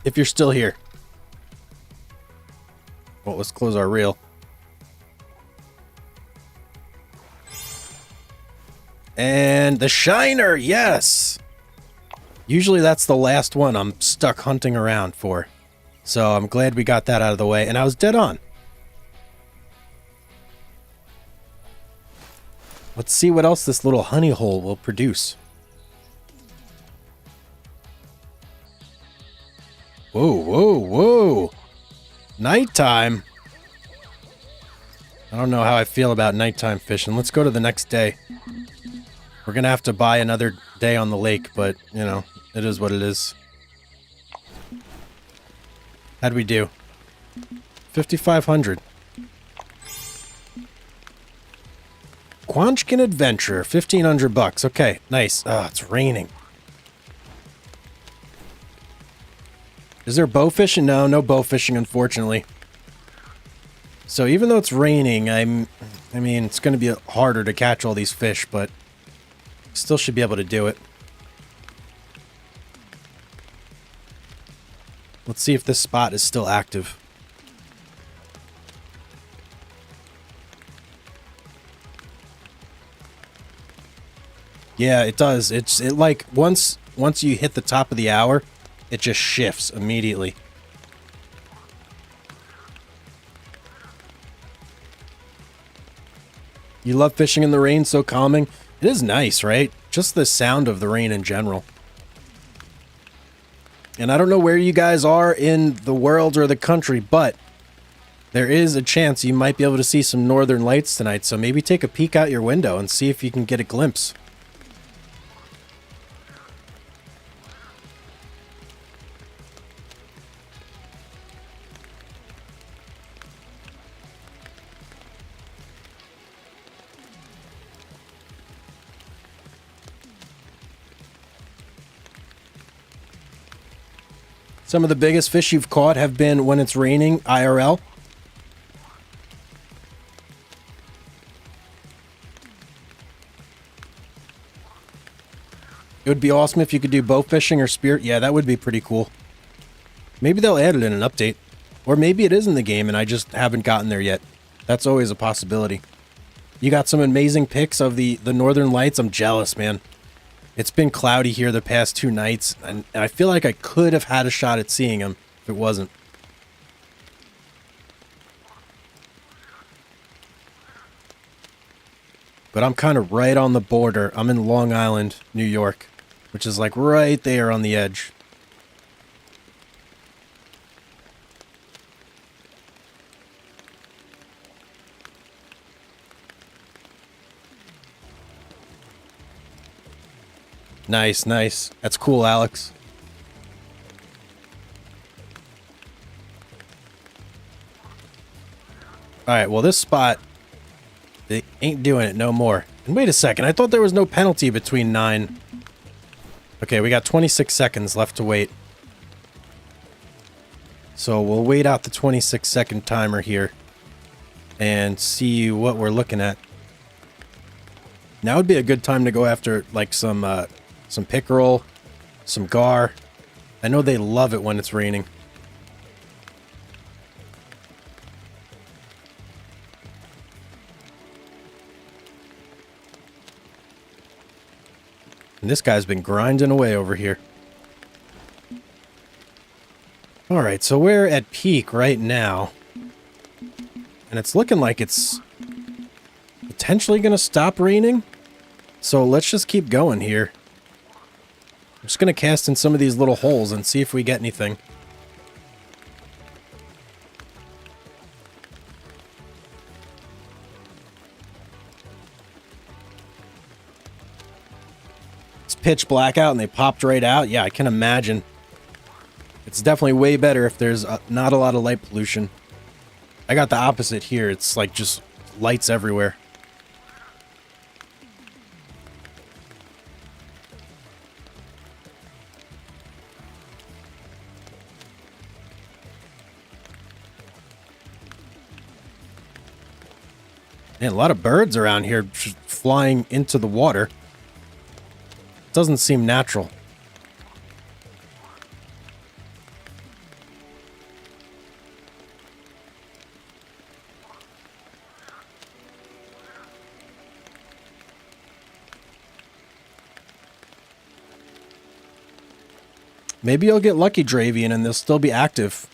if you're still here. Well, let's close our reel. And the Shiner, yes! Usually that's the last one I'm stuck hunting around for. So I'm glad we got that out of the way, and I was dead on. Let's see what else this little honey hole will produce. Whoa, whoa, whoa. Nighttime. I don't know how I feel about nighttime fishing. Let's go to the next day. We're going to have to buy another day on the lake, but, you know, it is what it is. How'd we do? 5,500. Quanchkin Adventure, 1,500 bucks. Okay, nice. Oh, it's raining. Is there bow fishing? No, no bow fishing, unfortunately. So even though it's raining, I mean, it's going to be harder to catch all these fish, but still should be able to do it. Let's see if this spot is still active. Yeah, it does. It like once you hit the top of the hour, it just shifts immediately. You love fishing in the rain, so calming. It is nice, right? Just the sound of the rain in general. And I don't know where you guys are in the world or the country, but there is a chance you might be able to see some northern lights tonight, so maybe take a peek out your window and see if you can get a glimpse. Some of the biggest fish you've caught have been when it's raining, IRL. It would be awesome if you could do bow fishing or spear. Yeah, that would be pretty cool. Maybe they'll add it in an update. Or maybe it is in the game and I just haven't gotten there yet. That's always a possibility. You got some amazing pics of the northern lights. I'm jealous, man. It's been cloudy here the past 2 nights, and I feel like I could have had a shot at seeing them if it wasn't. But I'm kind of right on the border. I'm in Long Island, New York, which is like right there on the edge. Nice, nice. That's cool, Alex. Alright, well this spot, they ain't doing it no more. And wait a second, I thought there was no penalty between 9. Okay, we got 26 seconds left to wait. So we'll wait out the 26-second timer here and see what we're looking at. Now would be a good time to go after like some pickerel, some gar. I know they love it when it's raining. And this guy's been grinding away over here. Alright, so we're at peak right now. And it's looking like it's potentially going to stop raining. So let's just keep going here. I'm just going to cast in some of these little holes and see if we get anything. It's pitch black out and they popped right out. Yeah, I can imagine. It's definitely way better if there's not a lot of light pollution. I got the opposite here. It's like just lights everywhere. Man, a lot of birds around here just flying into the water. Doesn't seem natural. Maybe you'll get lucky, Dravian, and they'll still be active.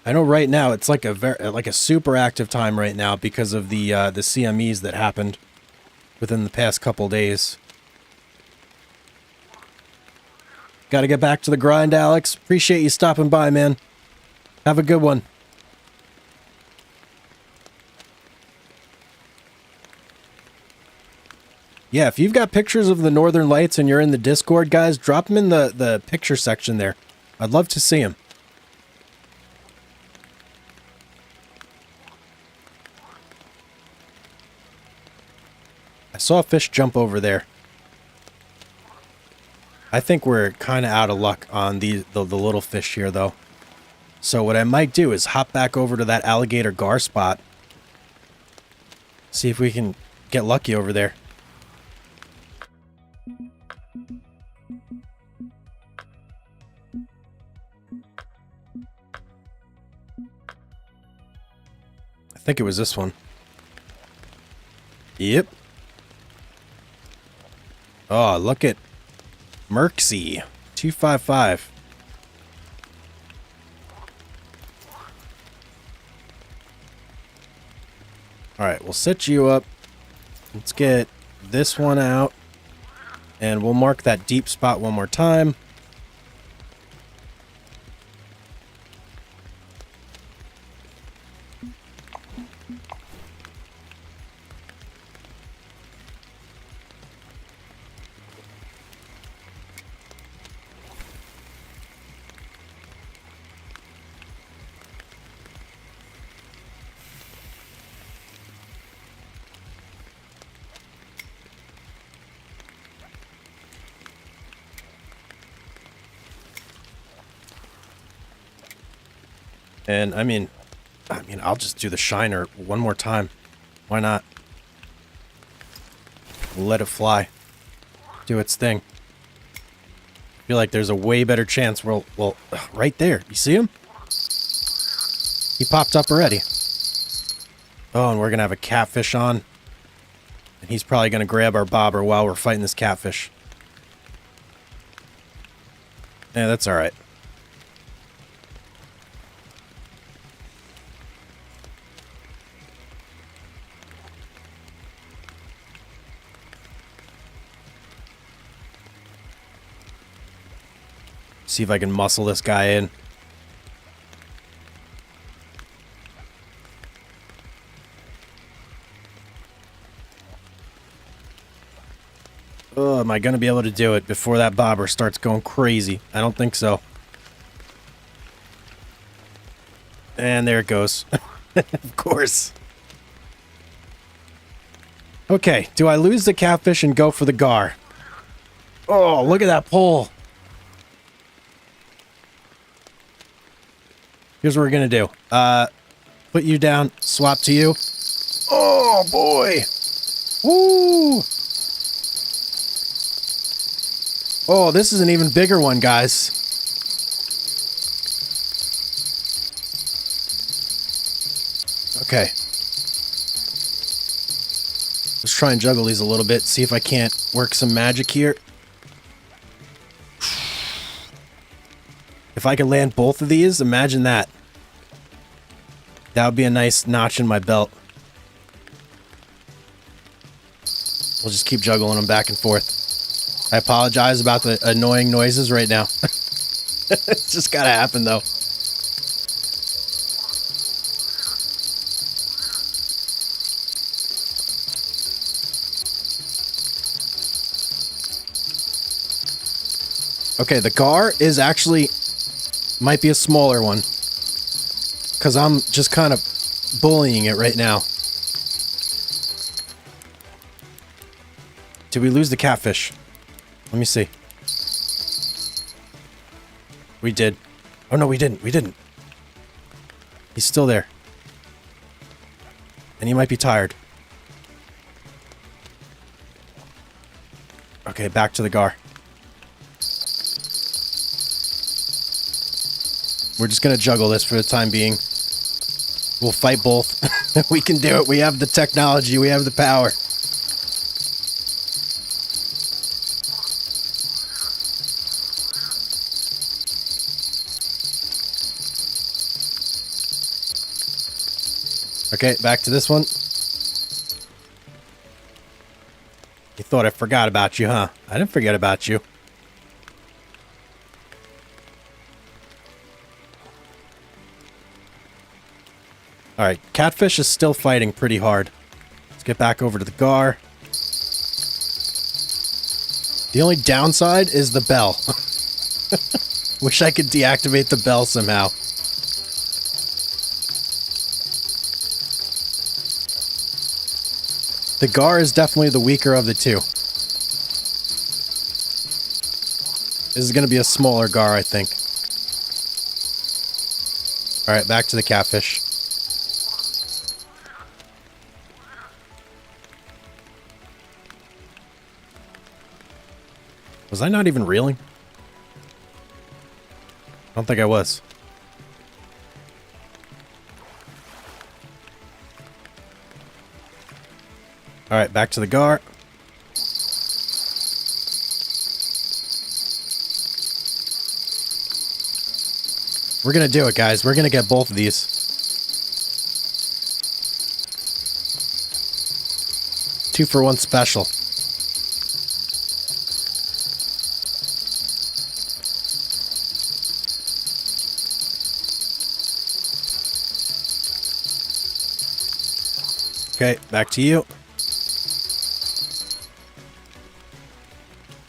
I know right now it's like a super active time right now because of the CMEs that happened within the past couple days. Got to get back to the grind, Alex. Appreciate you stopping by, man. Have a good one. Yeah, if you've got pictures of the Northern Lights and you're in the Discord, guys, drop them in the picture section there. I'd love to see them. I saw a fish jump over there. I think we're kind of out of luck on the little fish here, though. So what I might do is hop back over to that alligator gar spot. See if we can get lucky over there. I think it was this one. Yep. Oh, look at Merksy. 255. Alright, we'll set you up. Let's get this one out. And we'll mark that deep spot one more time. And I mean, I'll just do the shiner one more time. Why not? Let it fly. Do its thing. I feel like there's a way better chance well, right there. You see him? He popped up already. Oh, and we're going to have a catfish on. And he's probably going to grab our bobber while we're fighting this catfish. Yeah, that's all right. See if I can muscle this guy in. Oh, am I going to be able to do it before that bobber starts going crazy? I don't think so. And there it goes. Of course. Okay, do I lose the catfish and go for the gar? Oh, look at that pole. Here's what we're going to do. Put you down, swap to you. Oh, boy. Woo. Oh, this is an even bigger one, guys. Okay. Let's try and juggle these a little bit, see if I can't work some magic here. If I could land both of these, imagine that. That would be a nice notch in my belt. We'll just keep juggling them back and forth. I apologize about the annoying noises right now. It's just gotta happen, though. Okay, the gar is actually... might be a smaller one. Because I'm just kind of bullying it right now. Did we lose the catfish? Let me see. We did. Oh, no, we didn't. We didn't. He's still there. And he might be tired. Okay, back to the gar. We're just going to juggle this for the time being. We'll fight both. We can do it. We have the technology. We have the power. Okay, back to this one. You thought I forgot about you, huh? I didn't forget about you. Alright, catfish is still fighting pretty hard. Let's get back over to the gar. The only downside is the bell. Wish I could deactivate the bell somehow. The gar is definitely the weaker of the two. This is going to be a smaller gar, I think. All right, back to the catfish. Was I not even reeling? I don't think I was. All right, back to the gar. We're going to do it, guys. We're going to get both of these. Two for one special. Okay, back to you.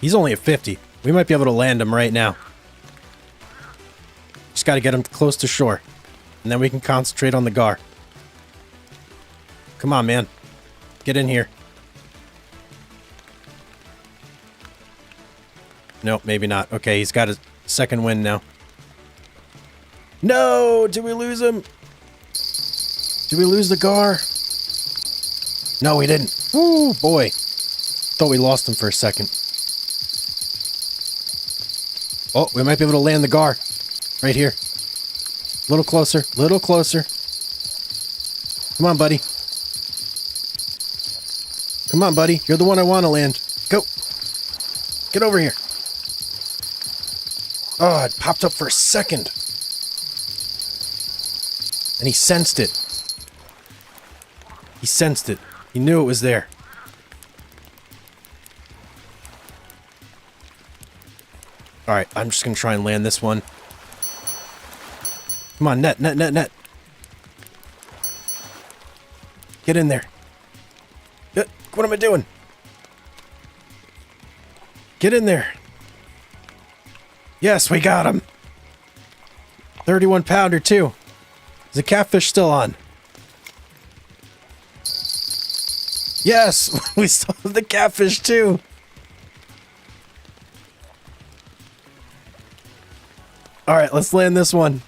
He's only at 50. We might be able to land him right now. Just got to get him close to shore. And then we can concentrate on the gar. Come on, man. Get in here. Nope, maybe not. Okay, he's got a second wind now. No! Did we lose him? Did we lose the gar? No, we didn't. Ooh, boy. Thought we lost him for a second. Oh, we might be able to land the gar. Right here. A little closer. Little closer. Come on, buddy. Come on, buddy. You're the one I want to land. Go. Get over here. Oh, it popped up for a second. And he sensed it. He sensed it. He knew it was there. Alright, I'm just going to try and land this one. Come on, net, net, net, net. Get in there. What am I doing? Get in there. Yes, we got him. 31 pounder too. Is the catfish still on? Yes, we still have the catfish too. All right, let's land this one.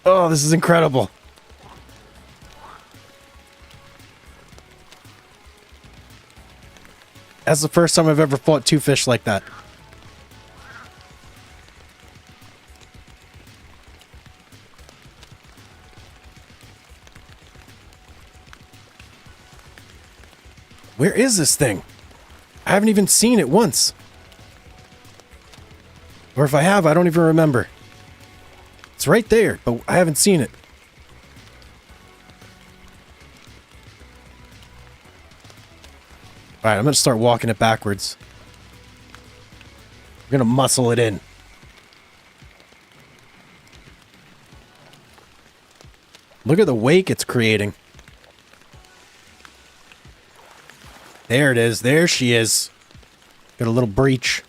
Oh, this is incredible. That's the first time I've ever fought two fish like that. Where is this thing? I haven't even seen it once. Or if I have, I don't even remember. It's right there, but I haven't seen it. Alright, I'm going to start walking it backwards. We're going to muscle it in. Look at the wake it's creating. There it is. There she is. Got a little breach.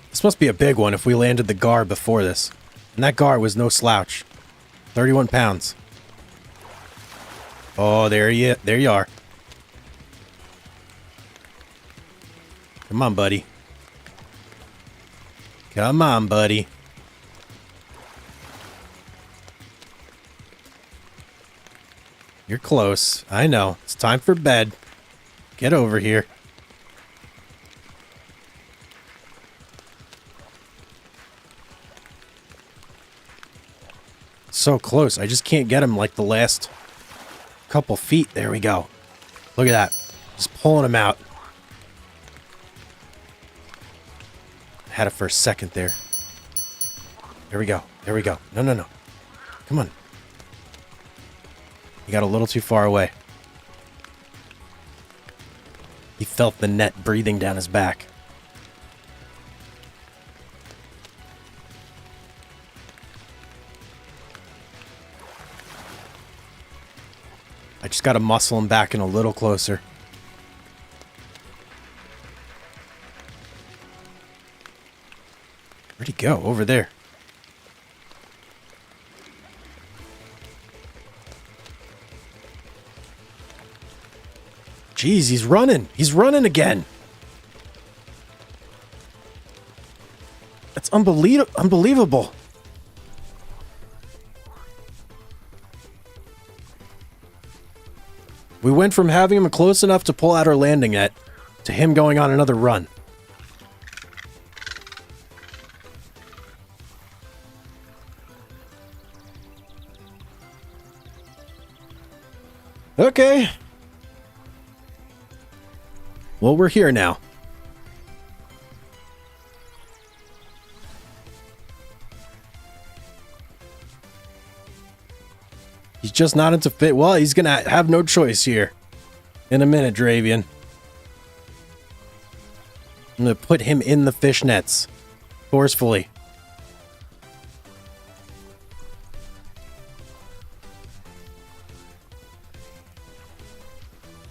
This must be a big one if we landed the gar before this. And that gar was no slouch. 31 pounds. Oh, there you are. Come on, buddy. Come on, buddy. You're close. I know. It's time for bed. Get over here. So close. I just can't get him like the last couple feet. There we go. Look at that. Just pulling him out. Had it for a second there. There we go. There we go. No, no, no. Come on. He got a little too far away. He felt the net breathing down his back. I just got to muscle him back in a little closer. Where'd he go? Over there. Jeez, he's running. He's running again. That's unbelievable. We went from having him close enough to pull out our landing net to him going on another run. Okay. Well, we're here now. He's just not into fit. Well, he's going to have no choice here. In a minute, Dravian. I'm going to put him in the fish nets. Forcefully.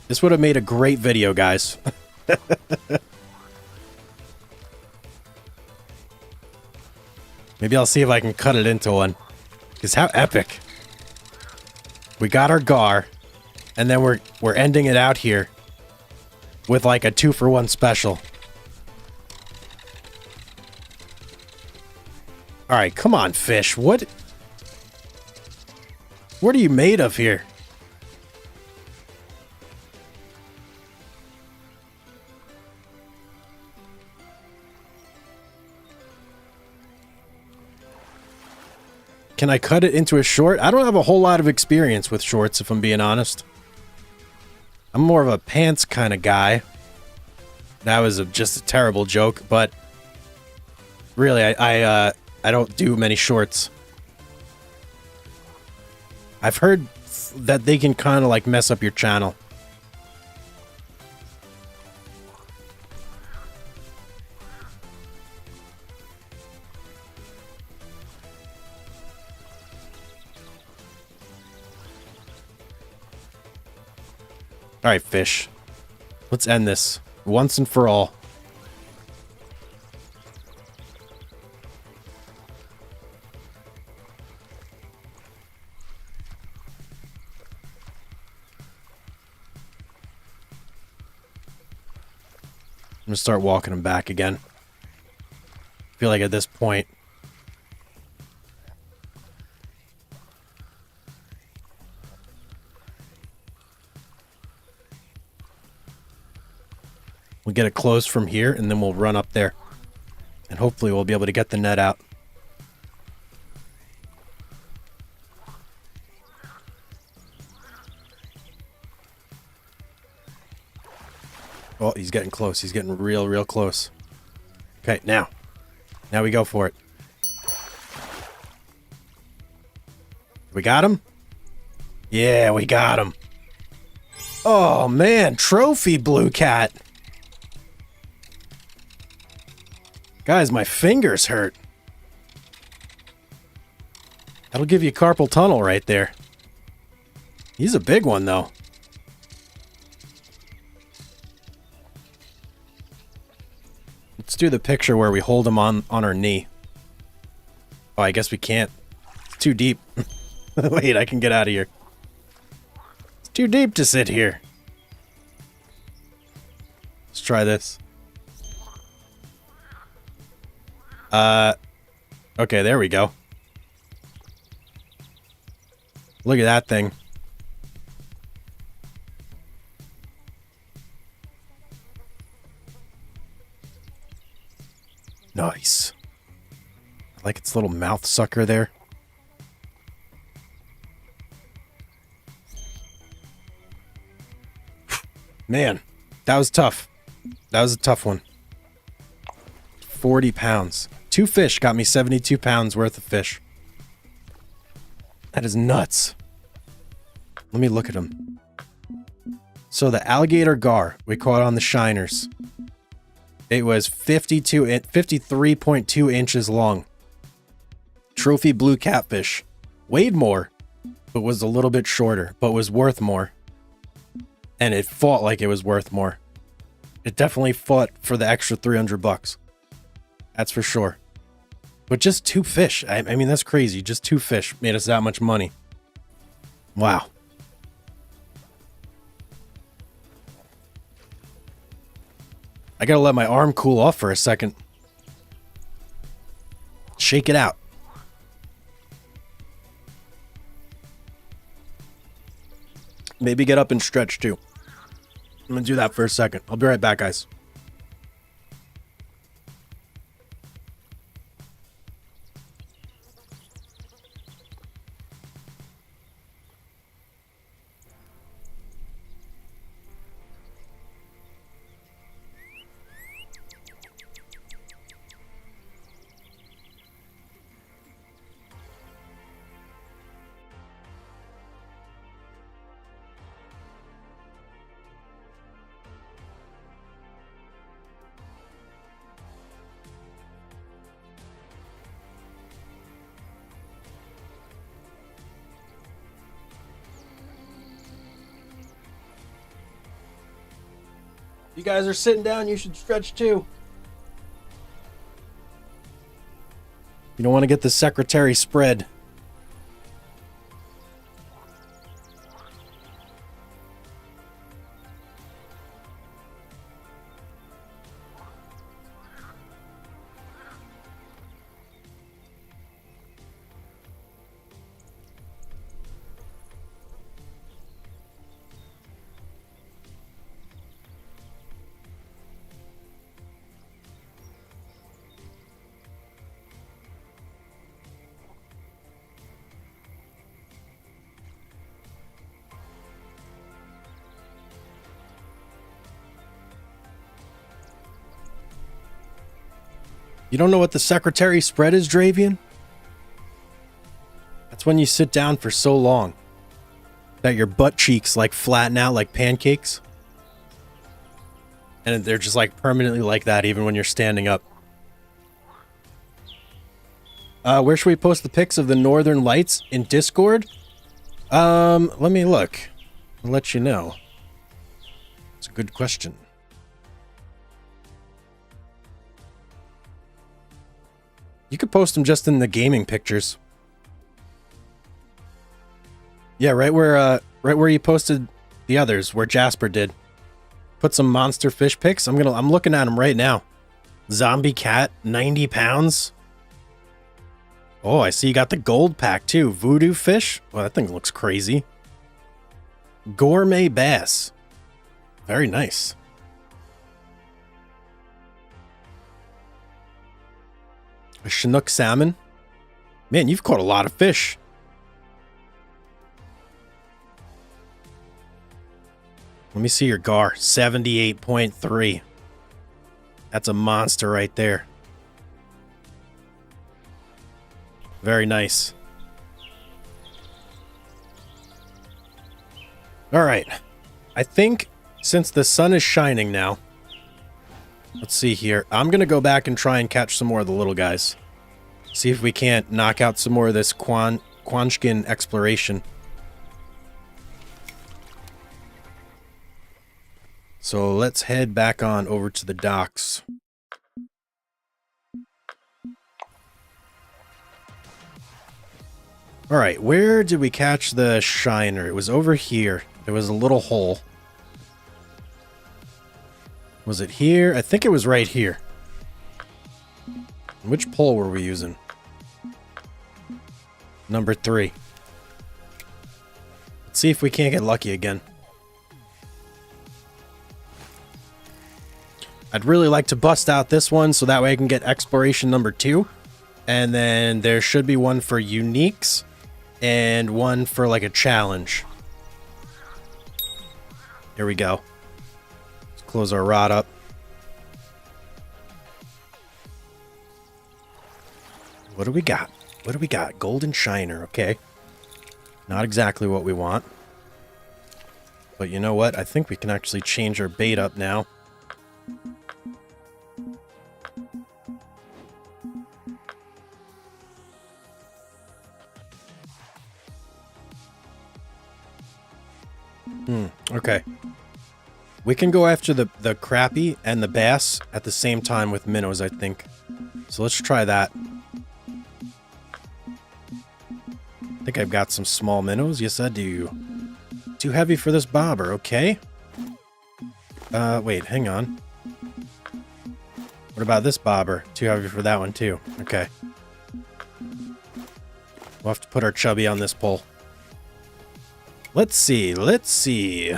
This would have made a great video, guys. Maybe I'll see if I can cut it into one. Because how epic. We got our gar, and then we're ending it out here with like a 2-for-1 special. All right, come on, fish. What are you made of here? Can I cut it into a short? I don't have a whole lot of experience with shorts, if I'm being honest. I'm more of a pants kind of guy. That was just a terrible joke, but really, I don't do many shorts. I've heard that they can kind of like mess up your channel. All right, fish. Let's end this once and for all. I'm gonna start walking him back again. I feel like at this point, we'll get it closed from here, and then we'll run up there. And hopefully we'll be able to get the net out. Oh, he's getting close. He's getting real close. Okay, now. Now we go for it. We got him? Yeah, we got him. Oh, man. Trophy blue cat. Guys, my fingers hurt. That'll give you carpal tunnel right there. He's a big one, though. Let's do the picture where we hold him on our knee. Oh, I guess we can't. It's too deep. Wait, I can get out of here. It's too deep to sit here. Let's try this. Okay, there we go. Look at that thing. Nice. I like its little mouth sucker there. Man, that was tough. That was a tough one. 40 pounds. 2 fish got me 72 pounds worth of fish. That is nuts. Let me look at them. So the alligator gar we caught on the shiners. It was 53.2 inches long. Trophy blue catfish. Weighed more, but was a little bit shorter, but was worth more. And it fought like it was worth more. It definitely fought for the extra $300. That's for sure. But just 2 fish. I mean, that's crazy. Just 2 fish made us that much money. Wow. I gotta let my arm cool off for a second. Shake it out. Maybe get up and stretch too. I'm gonna do that for a second. I'll be right back, guys. You guys are sitting down, you should stretch too. You don't want to get the secretary spread. You don't know what the secretary spread is, Dravian? That's when you sit down for so long that your butt cheeks like flatten out like pancakes. And they're just like permanently like that even when you're standing up. Where should we post the pics of the Northern Lights? In Discord? Let me look. I'll let you know. It's a good question. You could post them just in the gaming pictures. Yeah, right where you posted the others, where Jasper did. Put some monster fish pics. I'm looking at them right now. Zombie cat, 90 pounds. Oh, I see you got the gold pack too. Voodoo fish. Well, that thing looks crazy. Gourmet bass. Very nice. A Chinook salmon. Man, you've caught a lot of fish. Let me see your gar. 78.3. That's a monster right there. Very nice. All right. I think since the sun is shining now, let's see here. I'm going to go back and try and catch some more of the little guys. See if we can't knock out some more of this Quanshkin exploration. So let's head back on over to the docks. Alright, where did we catch the shiner? It was over here. There was a little hole. Was it here? I think it was right here. Which pole were we using? Number 3. Let's see if we can't get lucky again. I'd really like to bust out this one so that way I can get exploration number 2. And then there should be one for uniques and one for like a challenge. Here we go. Let's close our rod up. What do we got? What do we got? Golden shiner, okay. Not exactly what we want. But you know what? I think we can actually change our bait up now. Okay. We can go after the crappie and the bass at the same time with minnows, I think. So let's try that. I think I've got some small minnows. Yes, I do. Too heavy for this bobber, okay. Wait, hang on. What about this bobber? Too heavy for that one, too. Okay. We'll have to put our chubby on this pole. Let's see. Let's see.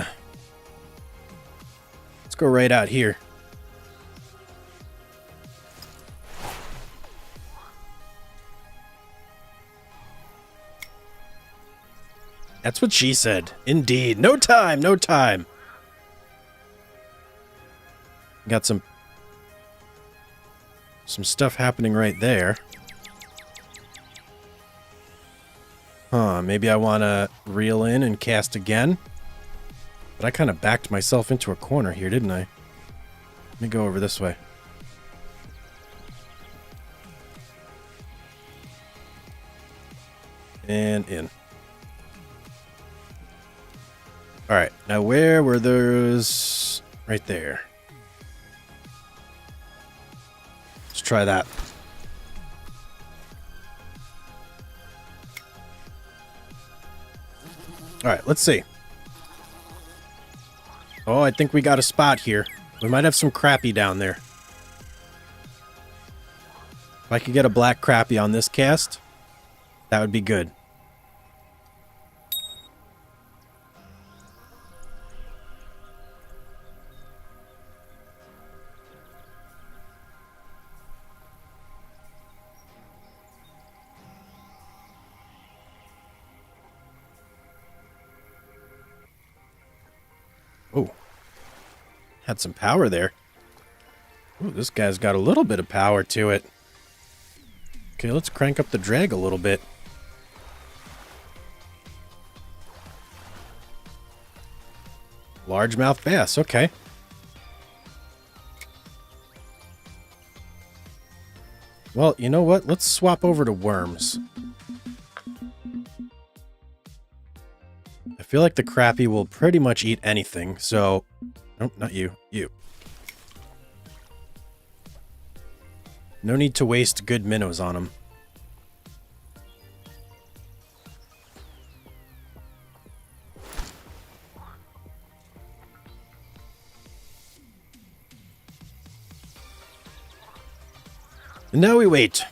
Let's go right out here. That's what she said. Indeed. No time. No time. Got some stuff happening right there. Huh, maybe I want to reel in and cast again. But I kind of backed myself into a corner here, didn't I? Let me go over this way. And in. Alright, now where were those? Right there. Let's try that. Alright, let's see. Oh, I think we got a spot here. We might have some crappie down there. If I could get a black crappie on this cast, that would be good. Oh, had some power there. Ooh, this guy's got a little bit of power to it. Okay, let's crank up the drag a little bit. Largemouth bass, okay. Well, you know what? Let's swap over to worms. I feel like the crappie will pretty much eat anything, so... Nope, not you. You. No need to waste good minnows on them. And now we wait.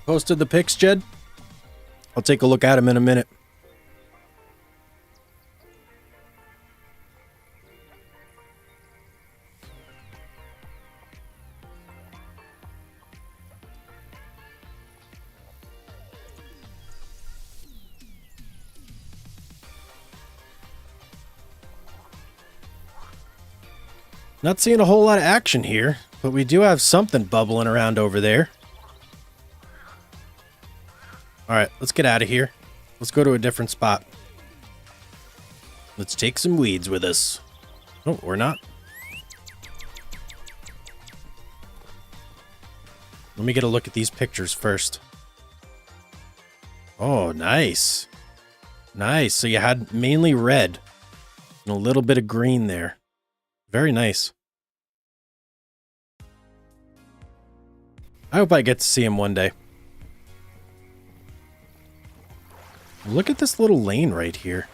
Posted the pics, Jed? I'll take a look at them in a minute. Not seeing a whole lot of action here, but we do have something bubbling around over there. Alright, let's get out of here. Let's go to a different spot. Let's take some weeds with us. Oh, or not. Let me get a look at these pictures first. Oh, nice. Nice. So you had mainly red and a little bit of green there. Very nice. I hope I get to see him one day. Look at this little lane right here.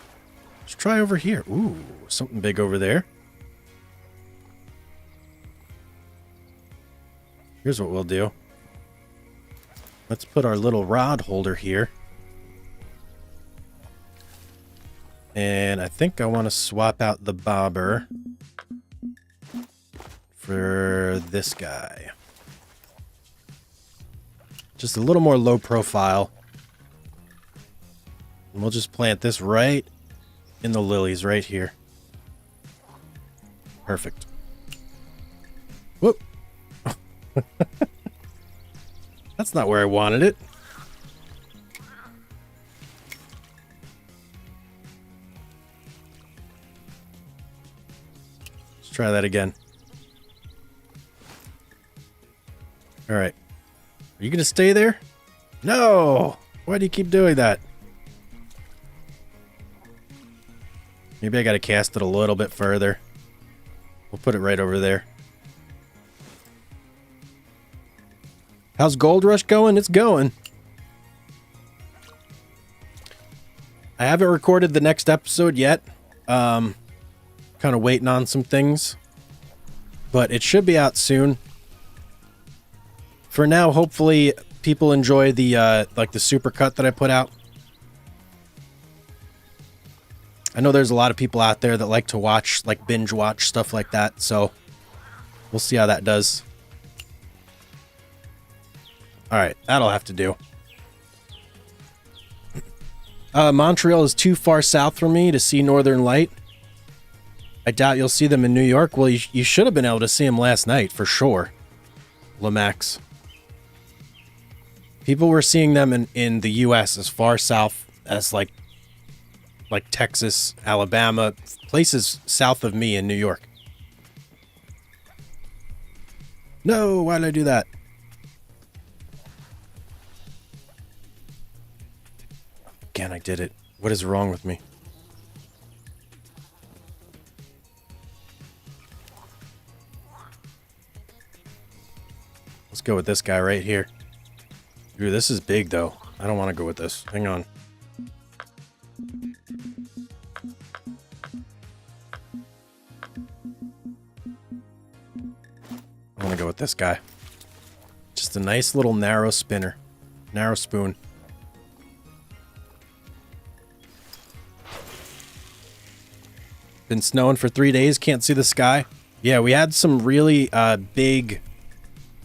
Let's try over here. Ooh, something big over there. Here's what we'll do. Let's put our little rod holder here. And I think I want to swap out the bobber for this guy. Just a little more low profile. And we'll just plant this right in the lilies right here. Perfect. Whoop. That's not where I wanted it. Let's try that again. All right. Are you going to stay there? No! Why do you keep doing that? Maybe I got to cast it a little bit further. We'll put it right over there. How's Gold Rush going? It's going. I haven't recorded the next episode yet. Kind of waiting on some things. But it should be out soon. For now, hopefully people enjoy the like the supercut that I put out. I know there's a lot of people out there that like to watch, like binge watch stuff like that, so we'll see how that does. All right, that'll have to do. Montreal is too far south for me to see Northern Light. I doubt you'll see them in New York. Well, you should have been able to see them last night, for sure. Lomax. People were seeing them in the U.S. as far south as like Texas, Alabama, places south of me in New York. No, why did I do that? Again, I did it. What is wrong with me? Let's go with this guy right here. Dude, this is big, though. I don't want to go with this. Hang on. I want to go with this guy. Just a nice little narrow spinner. Narrow spoon. Been snowing for 3 days. Can't see the sky. Yeah, we had some really big...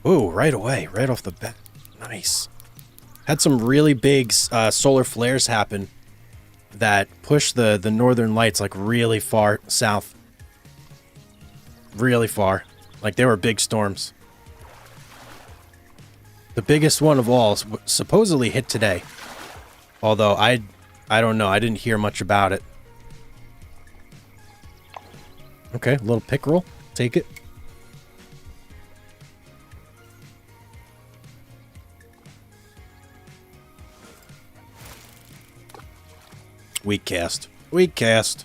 Ooh, right away. Right off the bat. Nice. Had some really big solar flares happen that pushed the northern lights like really far south. Really far. Like they were big storms. The biggest one of all supposedly hit today. Although I don't know. I didn't hear much about it. Okay, a little pickerel. Take it. Weak cast. Weak cast.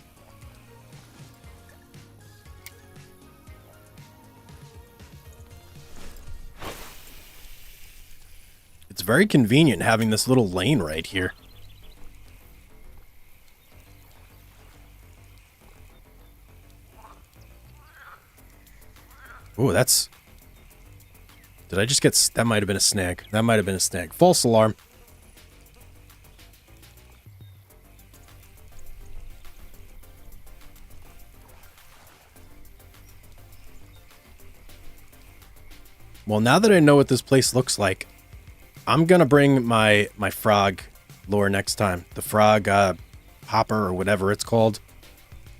It's very convenient having this little lane right here. Ooh, that's... Did I just get... That might have been a snag. That might have been a snag. False alarm. Well, now that I know what this place looks like, I'm going to bring my frog lure next time. The frog hopper or whatever it's called.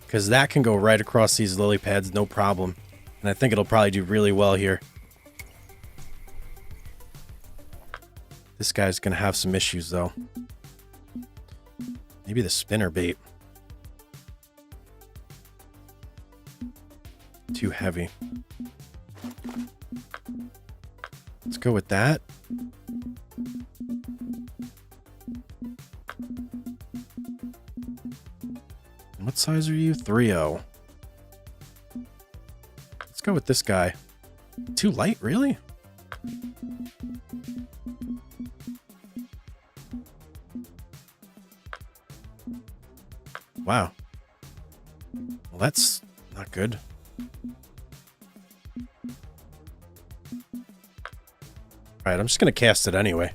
Because that can go right across these lily pads, no problem. And I think it'll probably do really well here. This guy's going to have some issues, though. Maybe the spinner bait. Too heavy. Let's go with that. What size are you? 3-0. Let's go with this guy. Too light, really? Wow. Well, that's not good. Alright, I'm just going to cast it anyway.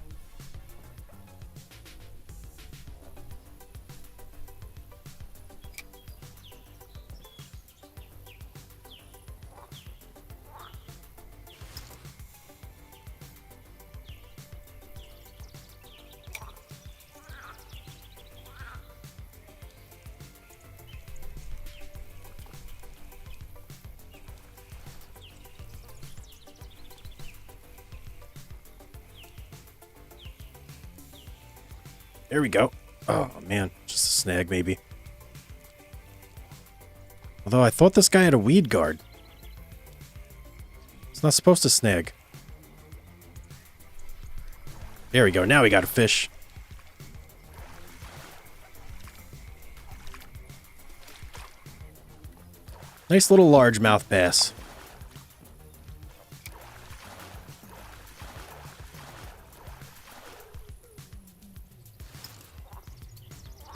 There we go. Oh, man. Just a snag, maybe. Although I thought this guy had a weed guard. It's not supposed to snag. There we go. Now we got a fish. Nice little largemouth bass.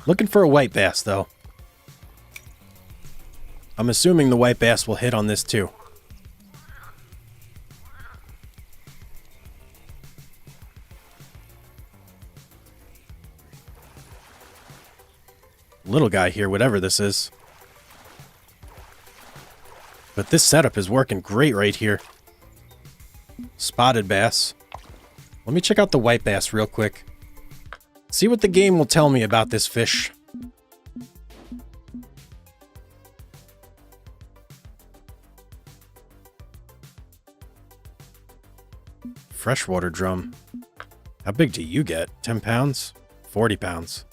Looking for a white bass, though. I'm assuming the white bass will hit on this, too. Little guy here, whatever this is. But this setup is working great right here. Spotted bass. Let me check out the white bass real quick. See what the game will tell me about this fish. Freshwater drum. How big do you get? 10 pounds? 40 pounds.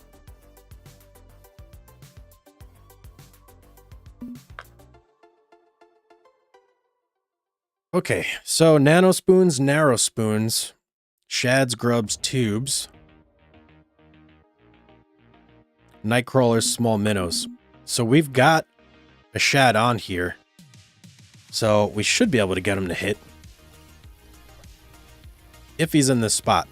Okay, so nano spoons, narrow spoons, shads, grubs, tubes. Night crawlers, small minnows. So we've got a shad on here. So we should be able to get him to hit. If he's in this spot.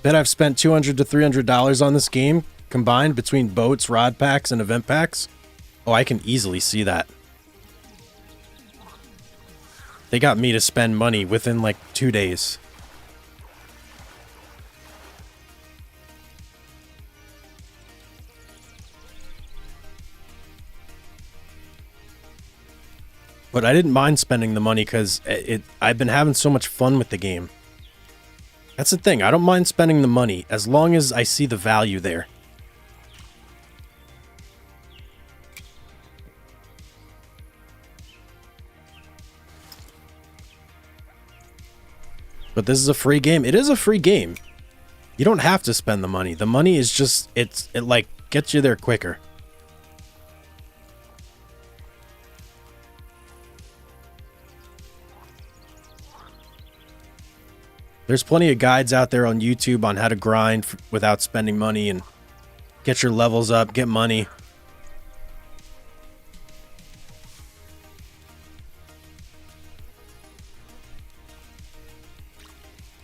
Bet I've spent $200 to $300 on this game, combined between boats, rod packs, and event packs. Oh, I can easily see that. They got me to spend money within like 2 days. But I didn't mind spending the money because I've been having so much fun with the game. That's the thing. I don't mind spending the money as long as I see the value there. But this is a free game. It is a free game. You don't have to spend the money. The money is just, it like gets you there quicker. There's plenty of guides out there on YouTube on how to grind without spending money and get your levels up, get money.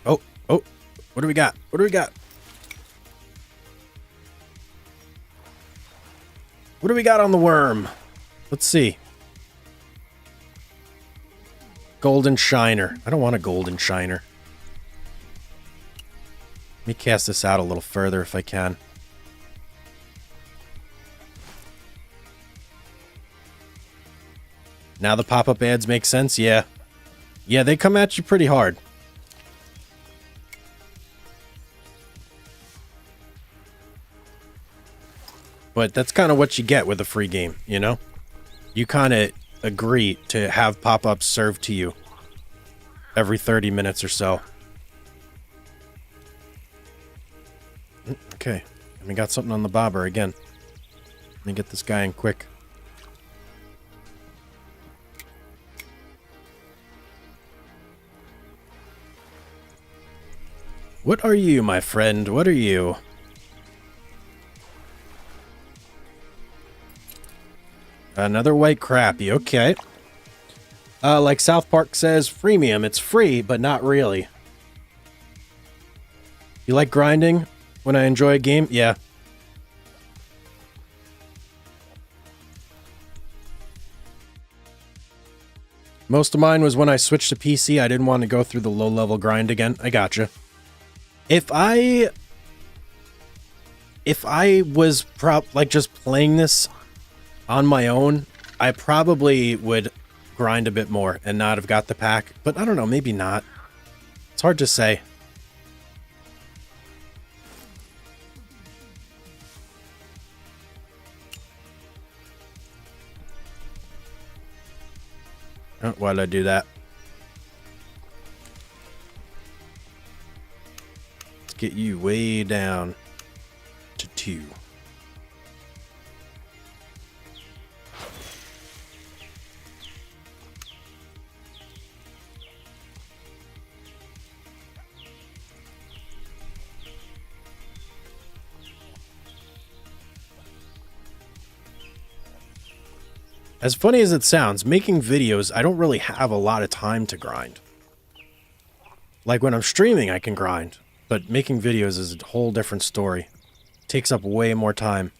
Oh, what do we got? What do we got? What do we got on the worm? Let's see. Golden shiner. I don't want a golden shiner. Let me cast this out a little further if I can. Now the pop-up ads make sense? Yeah. Yeah, they come at you pretty hard. But that's kind of what you get with a free game, you know? You kind of agree to have pop-ups served to you every 30 minutes or so. Okay, and we got something on the bobber again. Let me get this guy in quick. What are you, my friend? What are you? Another white crappie, okay. Like South Park says, freemium. It's free, but not really. You like grinding? when I enjoy a game? Yeah. Most of mine was when I switched to PC. I didn't want to go through the low-level grind again. I gotcha. If I was like just playing this on my own, I probably would grind a bit more and not have got the pack. But I don't know, maybe not. It's hard to say. Oh, why did I do that? Let's get you way down to 2. As funny as it sounds, making videos, I don't really have a lot of time to grind. Like when I'm streaming, I can grind, but making videos is a whole different story. It takes up way more time.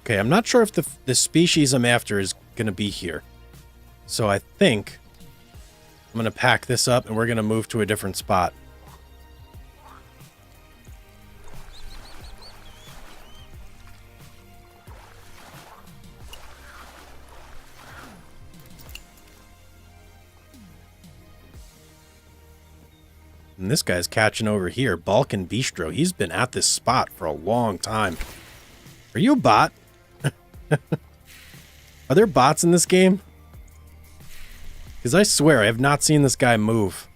Okay, I'm not sure if the species I'm after is going to be here. So I think I'm going to pack this up and we're going to move to a different spot. And this guy's catching over here. Balkan Bistro. He's been at this spot for a long time. Are you a bot? Are there bots in this game? Because I swear I have not seen this guy move.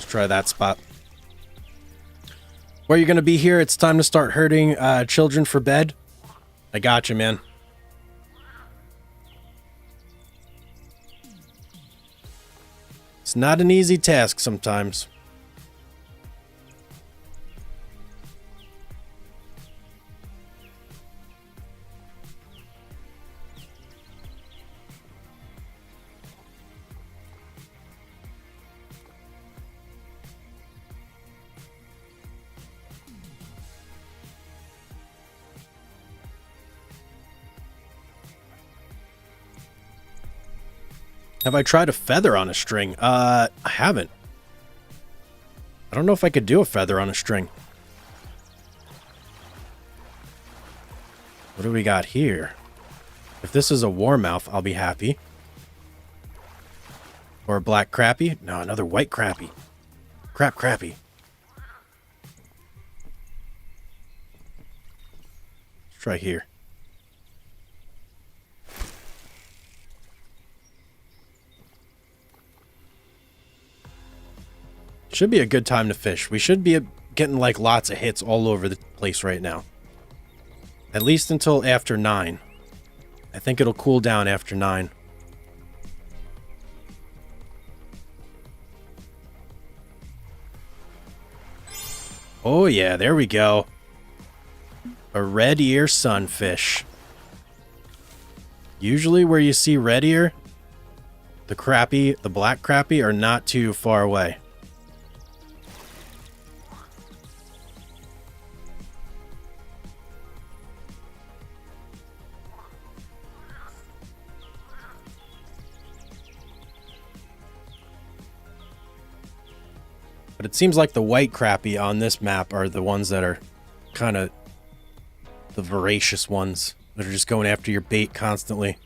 Try that spot. Where are you going to be here? It's time to start herding children for bed. I got you, man. It's not an easy task sometimes. Have I tried a feather on a string? I haven't. I don't know if I could do a feather on a string. What do we got here? If this is a warmouth, I'll be happy. Or a black crappie? No, another white crappie. Crap crappie. Let's try here. Should be a good time to fish. We should be getting like lots of hits all over the place right now. At least until after 9. I think it'll cool down after 9. Oh yeah, there we go. A red ear sunfish. Usually where you see red ear, the crappie, the black crappie are not too far away. But it seems like the white crappie on this map are the ones that are kind of the voracious ones that are just going after your bait constantly.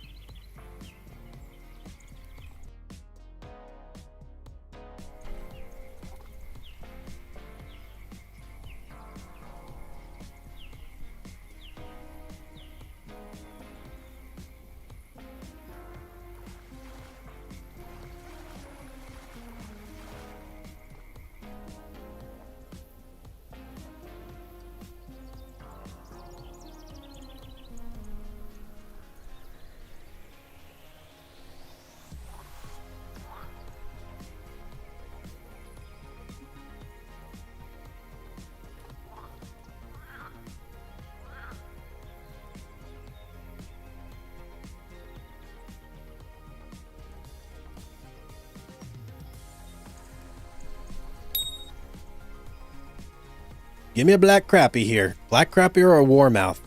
Give me a black crappie here. Black crappie or a warmouth.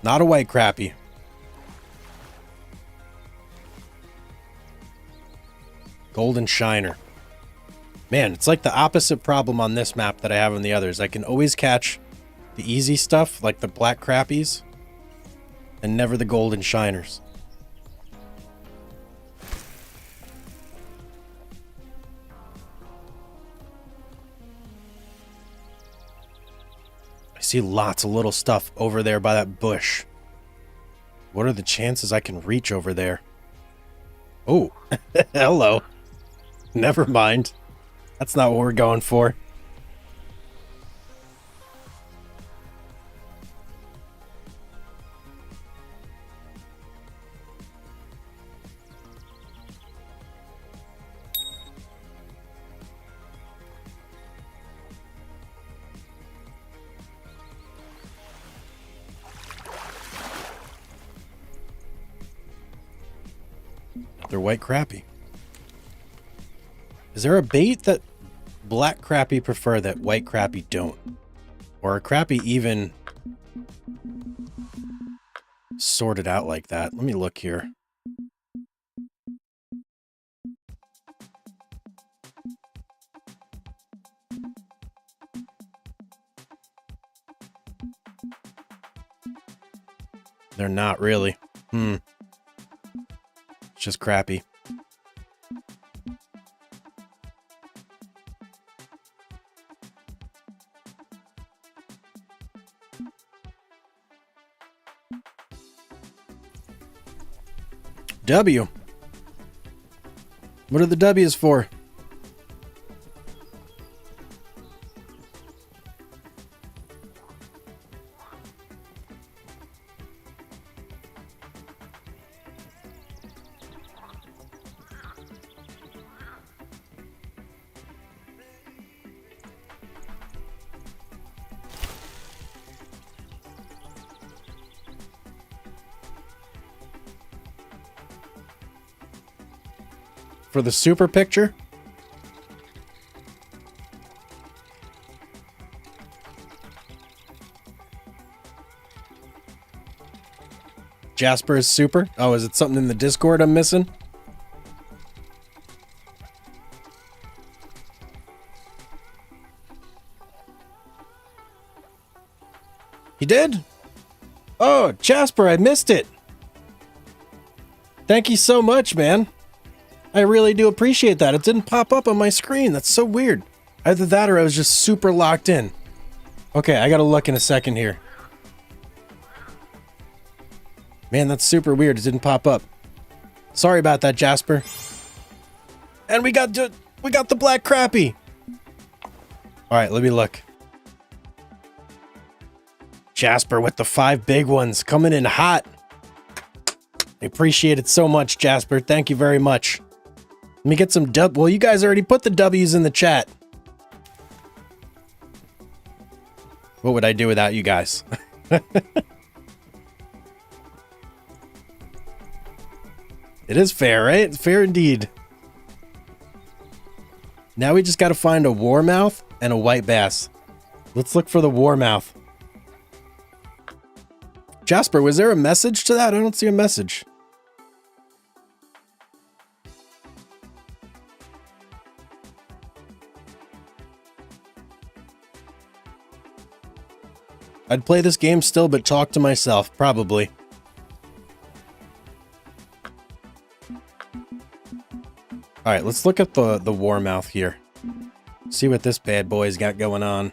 Not a white crappie. Golden shiner. Man, it's like the opposite problem on this map that I have on the others. I can always catch the easy stuff, like the black crappies, and never the golden shiners. I see lots of little stuff over there by that bush. What are the chances I can reach over there? Oh, hello. Never mind. That's not what we're going for. They're white crappie. Is there a bait that black crappie prefer that white crappie don't? Or are crappie even sorted out like that? Let me look here. They're not really. It's just crappie. W. What are the W's for? For the super picture? Jasper is super? Oh, is it something in the Discord I'm missing? He did? Oh, Jasper, I missed it. Thank you so much, man. I really do appreciate that. It didn't pop up on my screen. That's so weird. Either that or I was just super locked in. Okay, I gotta look in a second here. Man, that's super weird. It didn't pop up. Sorry about that, Jasper. And we got the black crappie. All right, let me look. Jasper with the 5 big ones coming in hot. I appreciate it so much, Jasper. Thank you very much. Let me get some well, you guys already put the W's in the chat. What would I do without you guys? It is fair, right? It's fair indeed. Now we just got to find a warmouth and a white bass. Let's look for the warmouth. Jasper, was there a message to that? I don't see a message. I'd play this game still, but talk to myself, probably. Alright, let's look at the Warmouth here. See what this bad boy's got going on.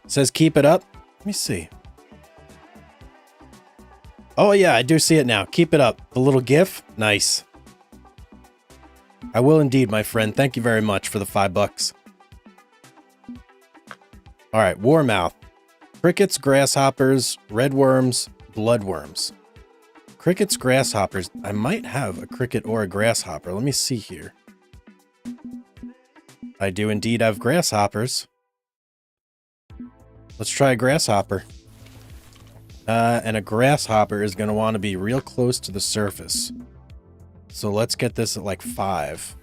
It says keep it up. Let me see. Oh yeah, I do see it now. Keep it up. The little GIF? Nice. I will indeed, my friend. Thank you very much for the $5. Alright, Warmouth. Crickets, grasshoppers, redworms, bloodworms. Crickets, grasshoppers. I might have a cricket or a grasshopper. Let me see here. I do indeed have grasshoppers. Let's try a grasshopper. And a grasshopper is going to want to be real close to the surface. So let's get this at like 5.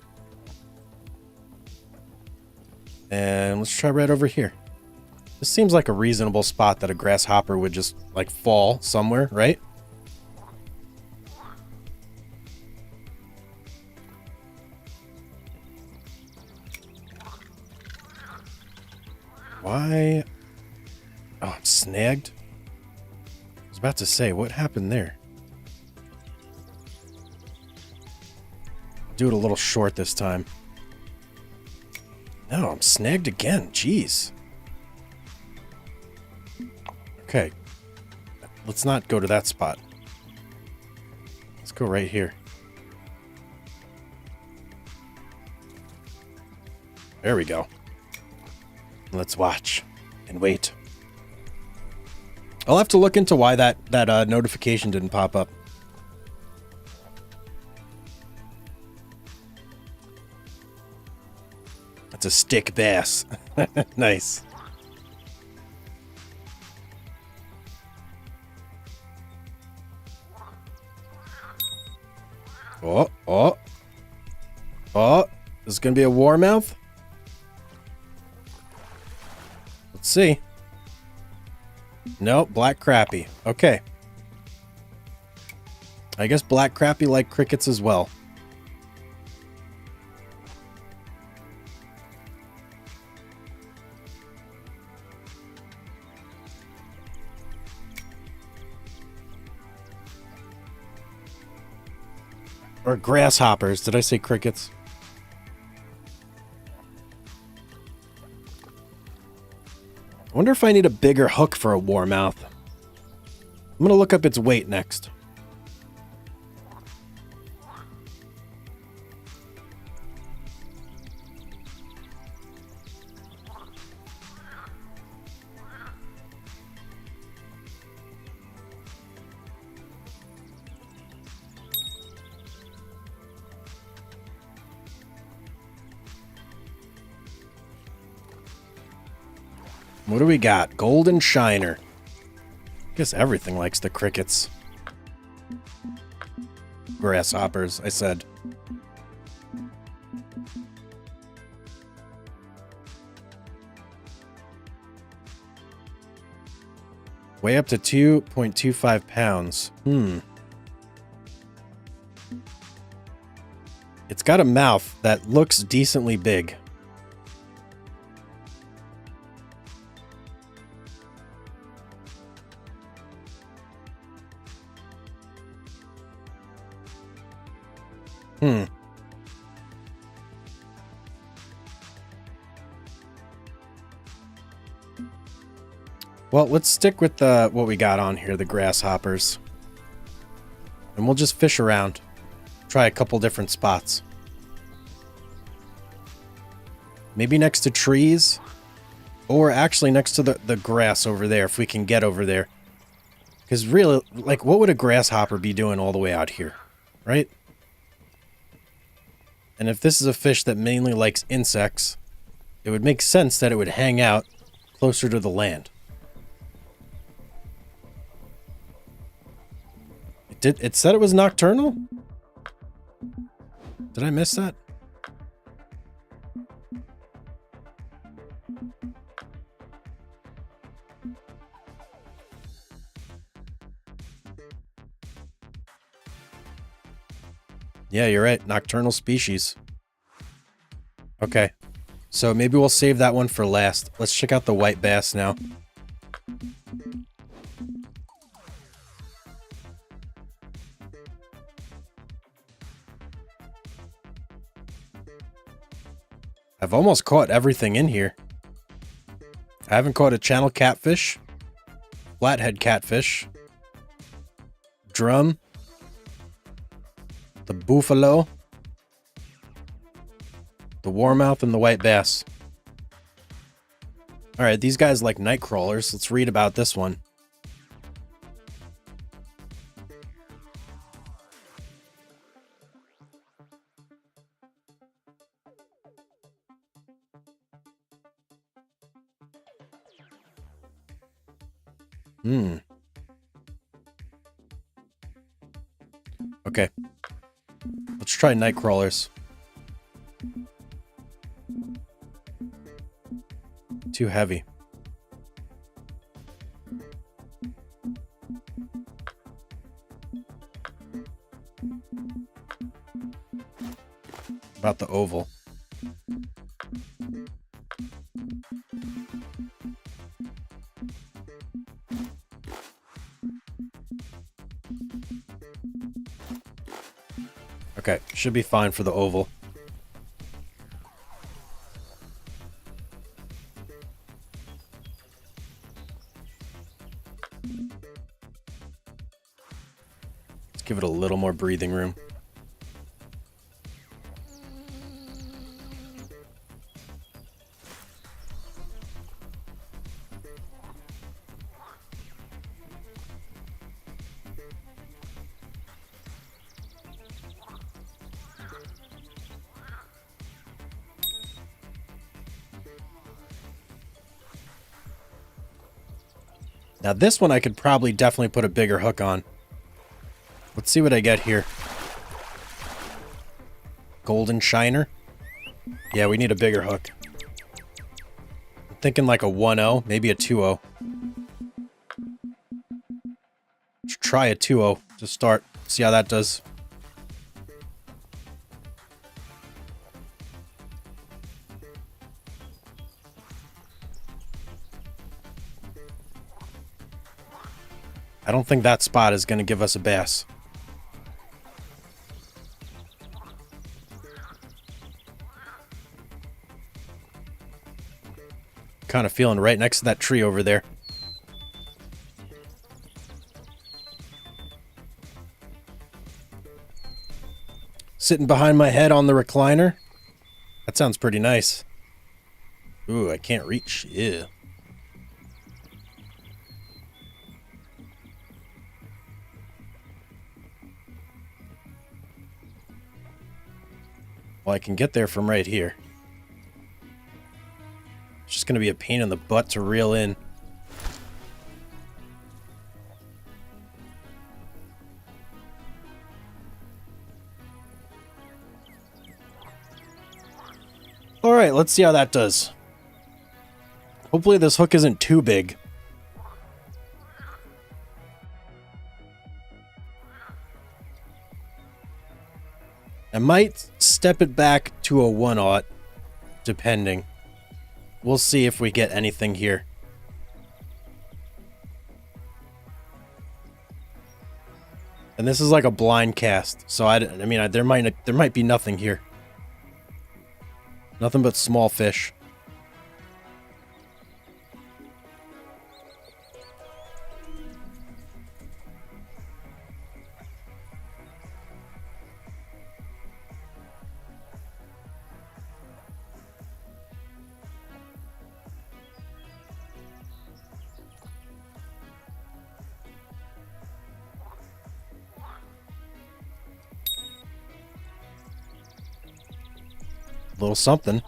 And let's try right over here. This seems like a reasonable spot that a grasshopper would just like fall somewhere, right? Why? Oh, I'm snagged. I was about to say, what happened there? Do it a little short this time. No, I'm snagged again. Jeez. Okay. Let's not go to that spot. Let's go right here. There we go. Let's watch and wait. I'll have to look into why that notification didn't pop up. That's a stick bass. Nice. Oh, oh. Oh, this is going to be a Warmouth? Let's see. Nope, black crappie. Okay. I guess black crappie like crickets as well. Or grasshoppers. Did I say crickets? I wonder if I need a bigger hook for a Warmouth. I'm going to look up its weight next. What do we got? Golden Shiner. I guess everything likes the crickets. Grasshoppers, I said. Weigh up to 2.25 pounds. It's got a mouth that looks decently big. Well, let's stick with what we got on here, the grasshoppers. And we'll just fish around. Try a couple different spots. Maybe next to trees. Or actually next to the grass over there, if we can get over there. Because really, like, what would a grasshopper be doing all the way out here? Right? And if this is a fish that mainly likes insects, it would make sense that it would hang out closer to the land. It said it was nocturnal? Did I miss that? Yeah, you're right. Nocturnal species. Okay. So maybe we'll save that one for last. Let's check out the white bass now. I've almost caught everything in here. I haven't caught a channel catfish, flathead catfish, drum, the buffalo, the warmouth, and the white bass. Alright, these guys like night crawlers. Let's read about this one. Okay. Let's try night crawlers. Too heavy. About the oval. Okay, should be fine for the oval. Let's give it a little more breathing room. Now this one I could probably definitely put a bigger hook on. Let's see what I get here. Golden shiner. Yeah, we need a bigger hook. I'm thinking like a 1-0, maybe a 2-0. Let's try a 2-0 to start. See how that does. I don't think that spot is going to give us a bass. Kind of feeling right next to that tree over there. Sitting behind my head on the recliner. That sounds pretty nice. Ooh, I can't reach. Yeah. Well, I can get there from right here. It's just going to be a pain in the butt to reel in. Alright, let's see how that does. Hopefully this hook isn't too big. I might step it back to a 1/0, depending. We'll see if we get anything here. And this is like a blind cast, so I mean, there might be nothing here. Nothing but small fish. A little something.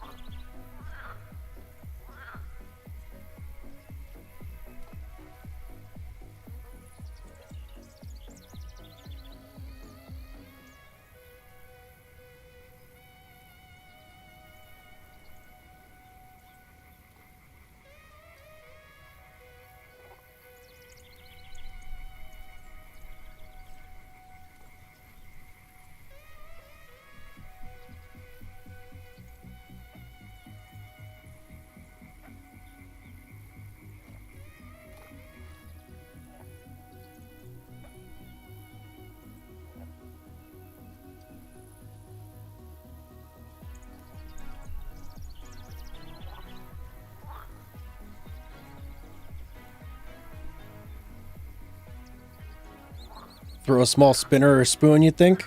Throw a small spinner or spoon, you think?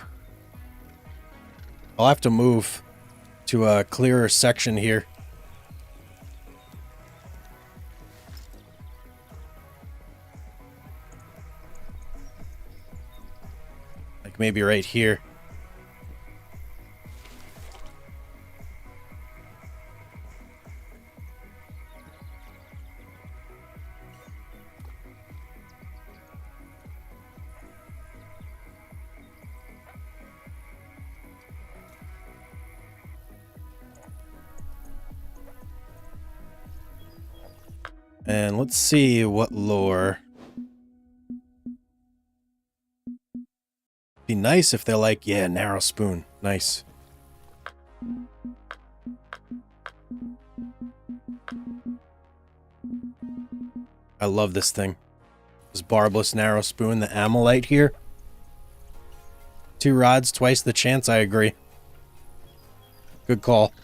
I'll have to move to a clearer section here. Like maybe right here. And let's see what lore. Be nice if they're like, yeah, narrow spoon. Nice. I love this thing. This barbless narrow spoon, the Amylite here. 2 rods, twice the chance, I agree. Good call.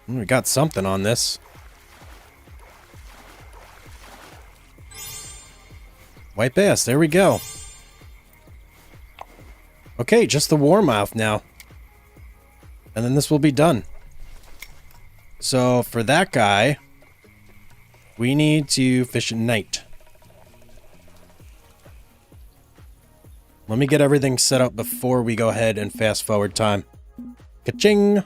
We got something on this. White bass, there we go. Okay, just the warmouth now. And then this will be done. So for that guy, we need to fish at night. Let me get everything set up before we go ahead and fast forward time. Ka-ching!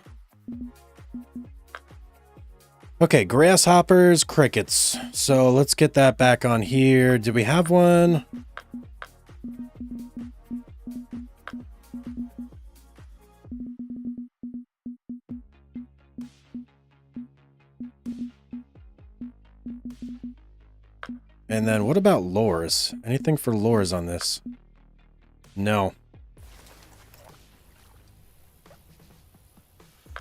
Okay, grasshoppers, crickets. So let's get that back on here. Did we have one? And then what about lures? Anything for lures on this? No.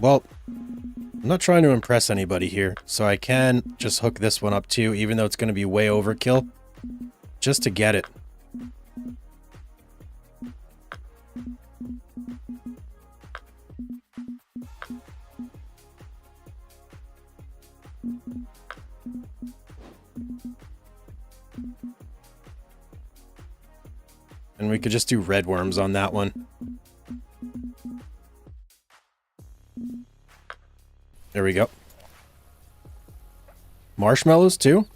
Well, I'm not trying to impress anybody here, so I can just hook this one up too, even though it's going to be way overkill, just to get it. And we could just do red worms on that one. There we go. Marshmallows too?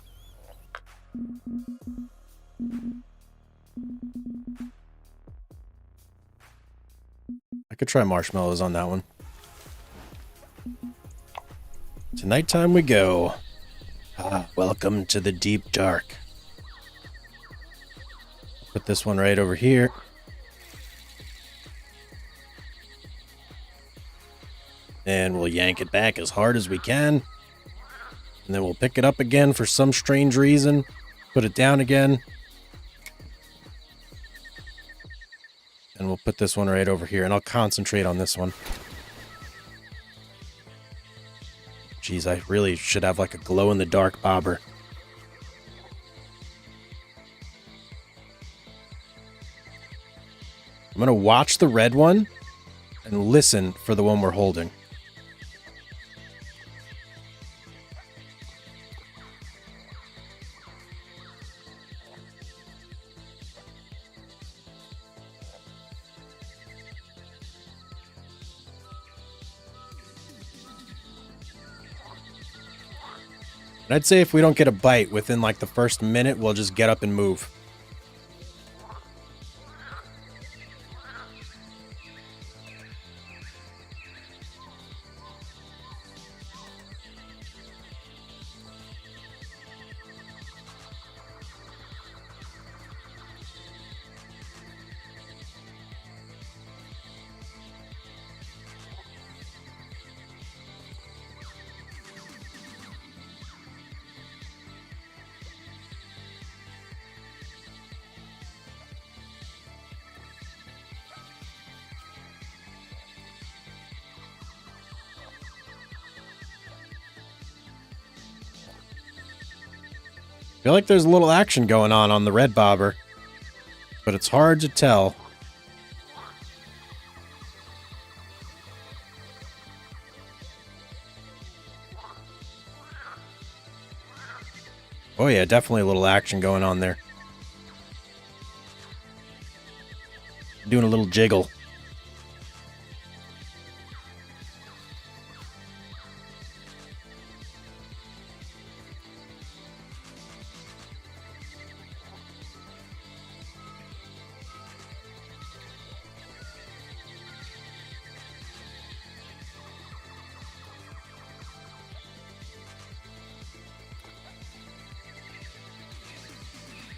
I could try marshmallows on that one. To nighttime we go. Ah, welcome to the deep dark. Put this one right over here. And we'll yank it back as hard as we can. And then we'll pick it up again for some strange reason. Put it down again. And we'll put this one right over here. And I'll concentrate on this one. Jeez, I really should have like a glow-in-the-dark bobber. I'm going to watch the red one and listen for the one we're holding. And I'd say if we don't get a bite within like the first minute, we'll just get up and move. feel like there's a little action going on the red bobber, but it's hard to tell. Oh yeah, definitely a little action going on there. Doing a little jiggle.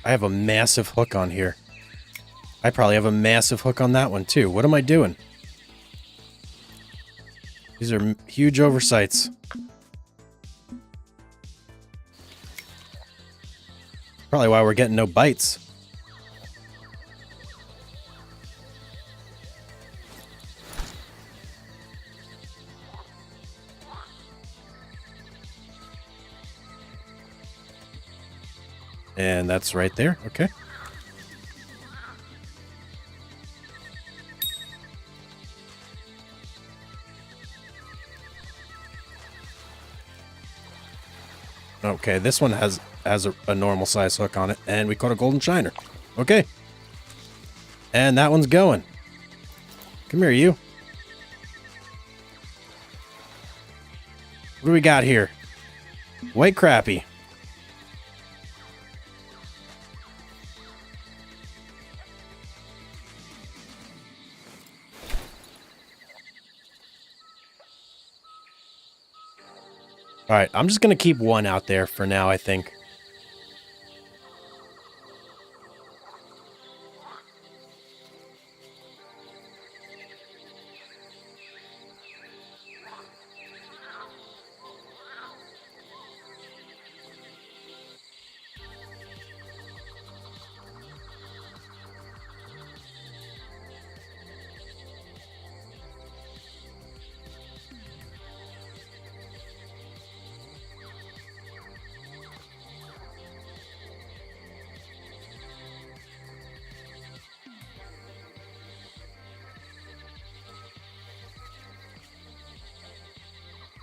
I have a massive hook on here. I probably have a massive hook on that one too. What am I doing? These are huge oversights. Probably why we're getting no bites. And that's right there. Okay. Okay, this one has a normal size hook on it, and we caught a golden shiner. Okay. And that one's going. Come here, you. What do we got here? White crappie. All right, I'm just going to keep one out there for now, I think.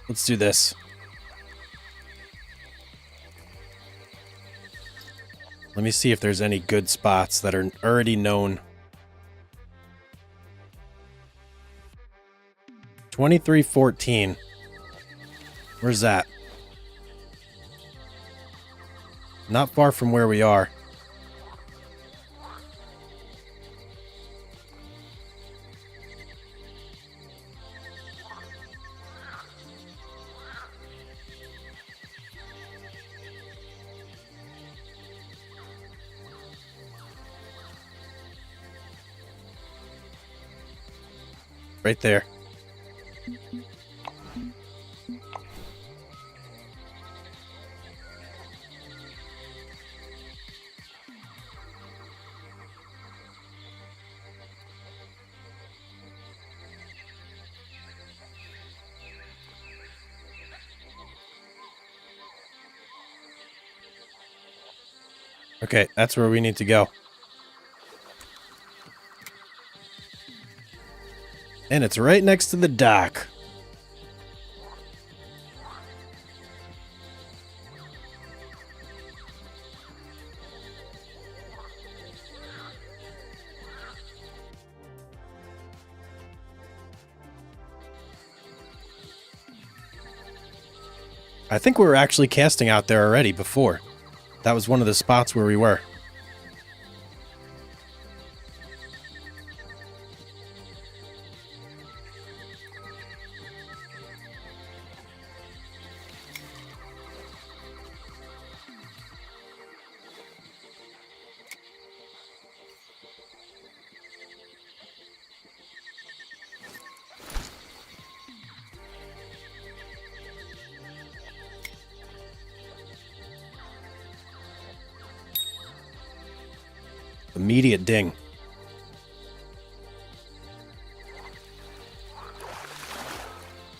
Let's do this. Let me see if there's any good spots that are already known. 2314. Where's that? Not far from where we are. Right there. Okay, that's where we need to go. And it's right next to the dock. I think we were actually casting out there already before. That was one of the spots where we were. Immediate ding.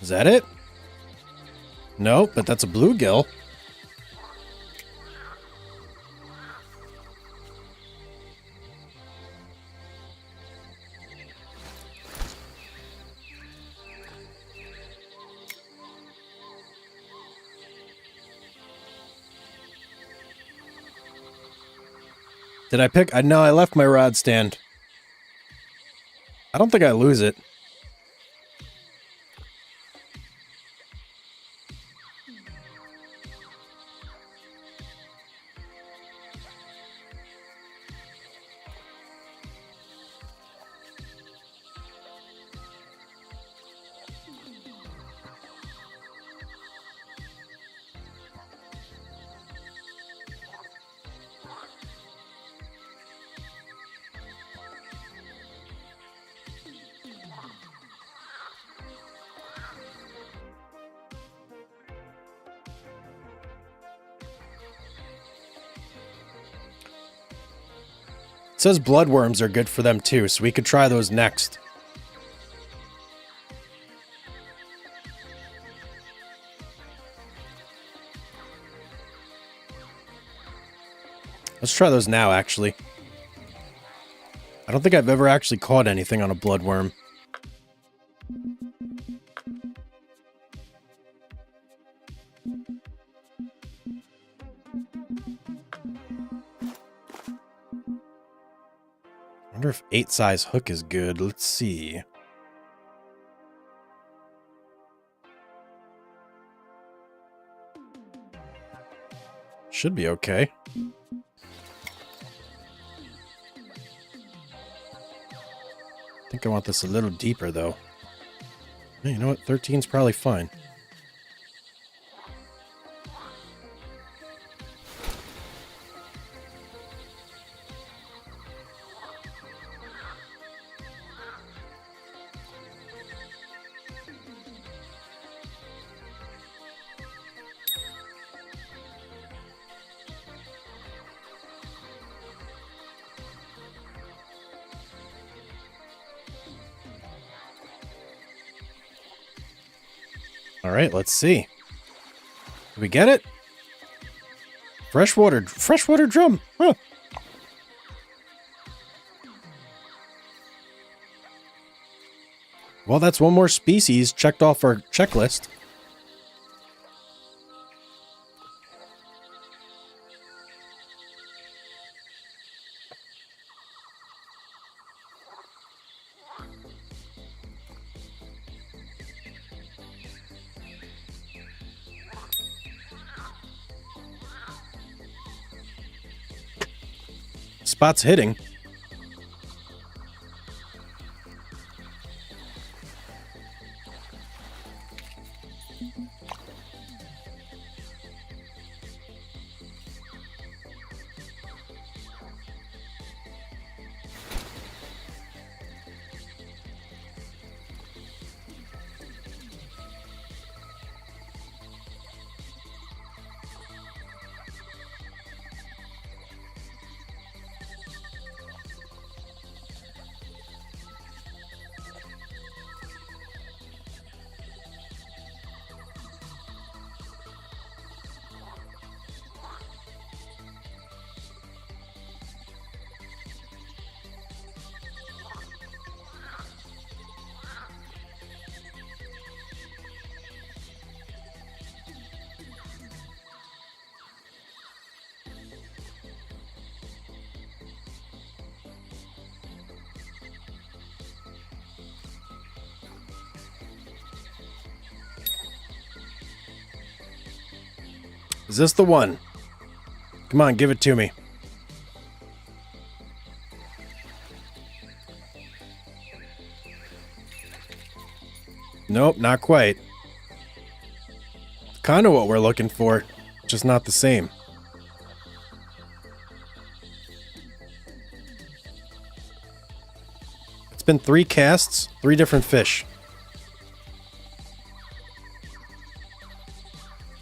Is that it? No, but that's a bluegill. Did I pick? No, I left my rod stand. I don't think I lose it. It says bloodworms are good for them too, so we could try those next. Let's try those now, actually. I don't think I've ever actually caught anything on a bloodworm. I wonder if 8 size hook is good. Let's see. Should be okay. I think I want this a little deeper, though. Hey, you know what? 13's probably fine. All right, let's see. Did we get it? Freshwater drum. Huh. Well, that's one more species checked off our checklist. Spot's hitting. Is this the one? Come on, give it to me. Nope, not quite. Kind of what we're looking for, just not the same. It's been 3 casts, 3 different fish.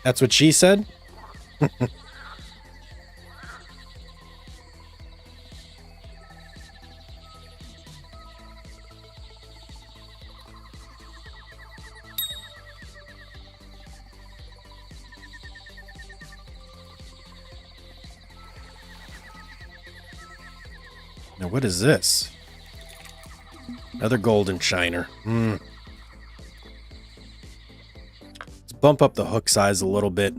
That's what she said? Now, what is this? Another golden shiner. Let's bump up the hook size a little bit.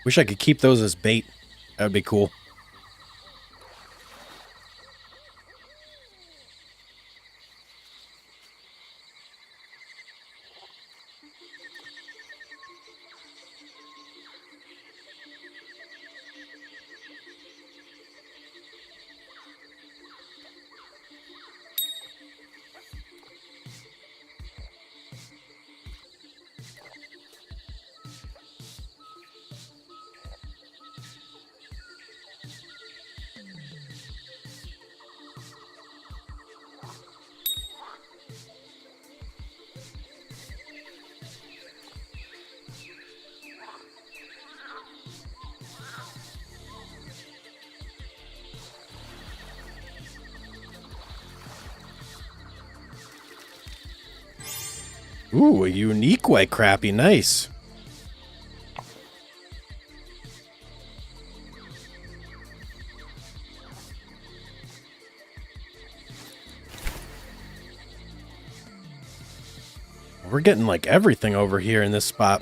Wish I could keep those as bait. That would be cool. Ooh, a unique white crappie. Nice. We're getting like everything over here in this spot.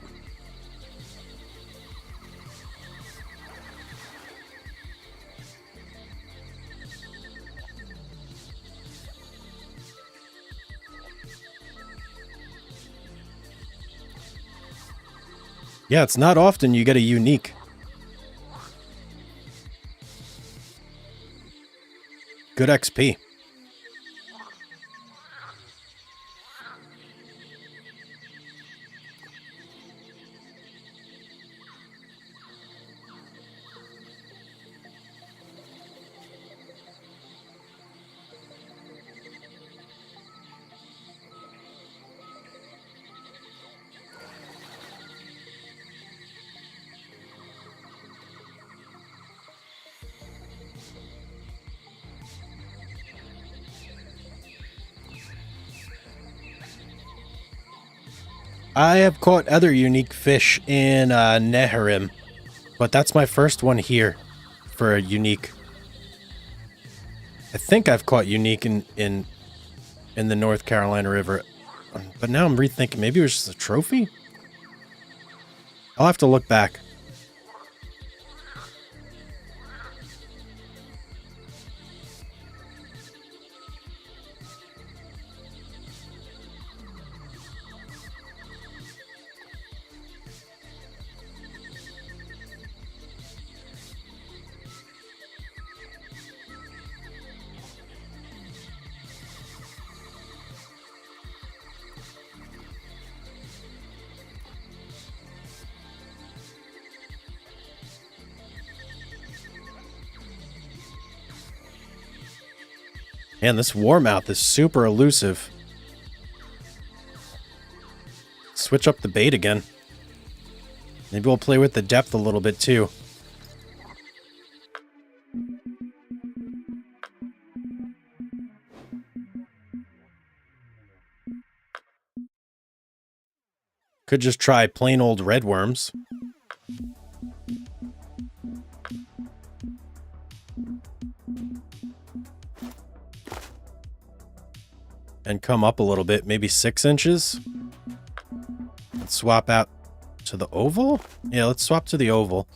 Yeah, it's not often you get a unique. Good XP. I have caught other unique fish in Neharim, but that's my first one here for a unique. I think I've caught unique in the North Carolina River, but now I'm rethinking. Maybe it was just a trophy? I'll have to look back. Man, this warmouth is super elusive. Switch up the bait again. Maybe we'll play with the depth a little bit too. Could just try plain old red worms. And come up a little bit, maybe 6 inches. Let's swap out to the oval. Yeah, let's swap to the oval.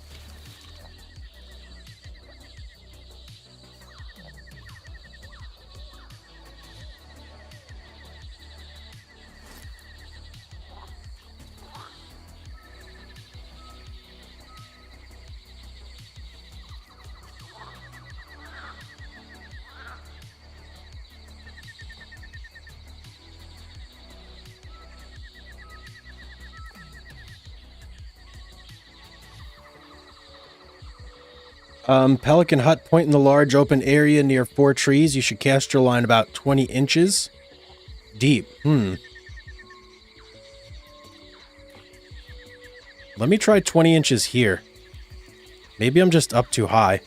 Pelican hut, point in the large open area near 4 trees. You should cast your line about 20 inches deep. Let me try 20 inches here. Maybe I'm just up too high.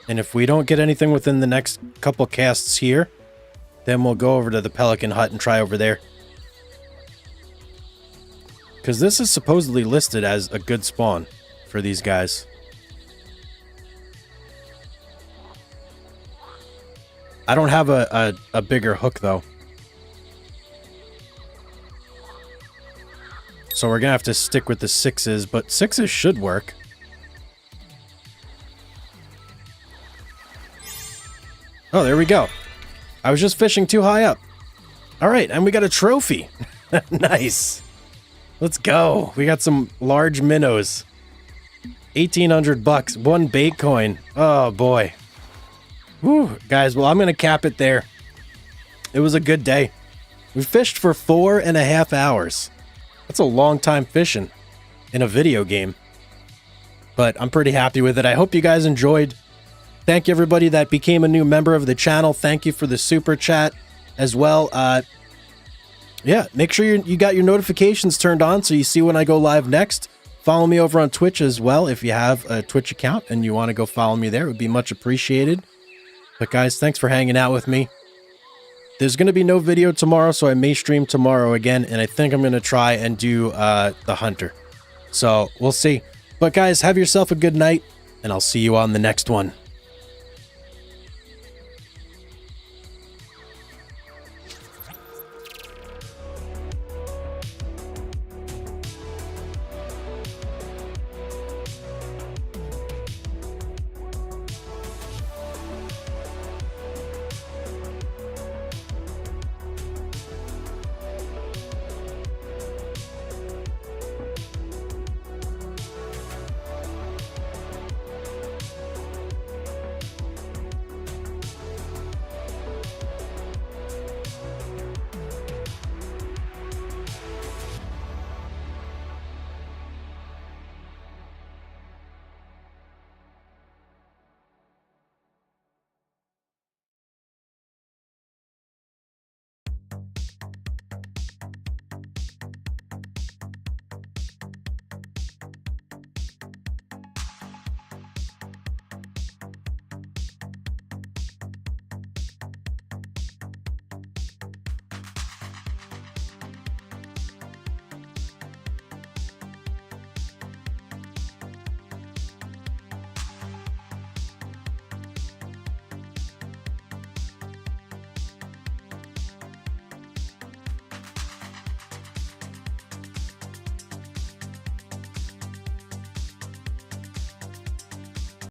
And if we don't get anything within the next couple casts here, then we'll go over to the Pelican hut and try over there. Because this is supposedly listed as a good spawn for these guys. I don't have a bigger hook, though. So we're gonna have to stick with the 6s, but 6s should work. Oh, there we go. I was just fishing too high up. All right, and we got a trophy. Nice. Let's go. We got some large minnows. 1,800 bucks, 1 bait coin. Oh boy. Whew, guys, well, I'm gonna cap it there. It was a good day. We fished for 4.5 hours. That's a long time fishing in a video game. But I'm pretty happy with it. I hope you guys enjoyed. Thank you everybody that became a new member of the channel. Thank you for the super chat as well. Yeah, make sure you got your notifications turned on so you see when I go live next. Follow me over on Twitch as well if you have a Twitch account and you want to go follow me there. It would be much appreciated. But guys, thanks for hanging out with me. There's going to be no video tomorrow, so I may stream tomorrow again, and I think I'm going to try and do the Hunter. So we'll see. But guys, have yourself a good night, and I'll see you on the next one.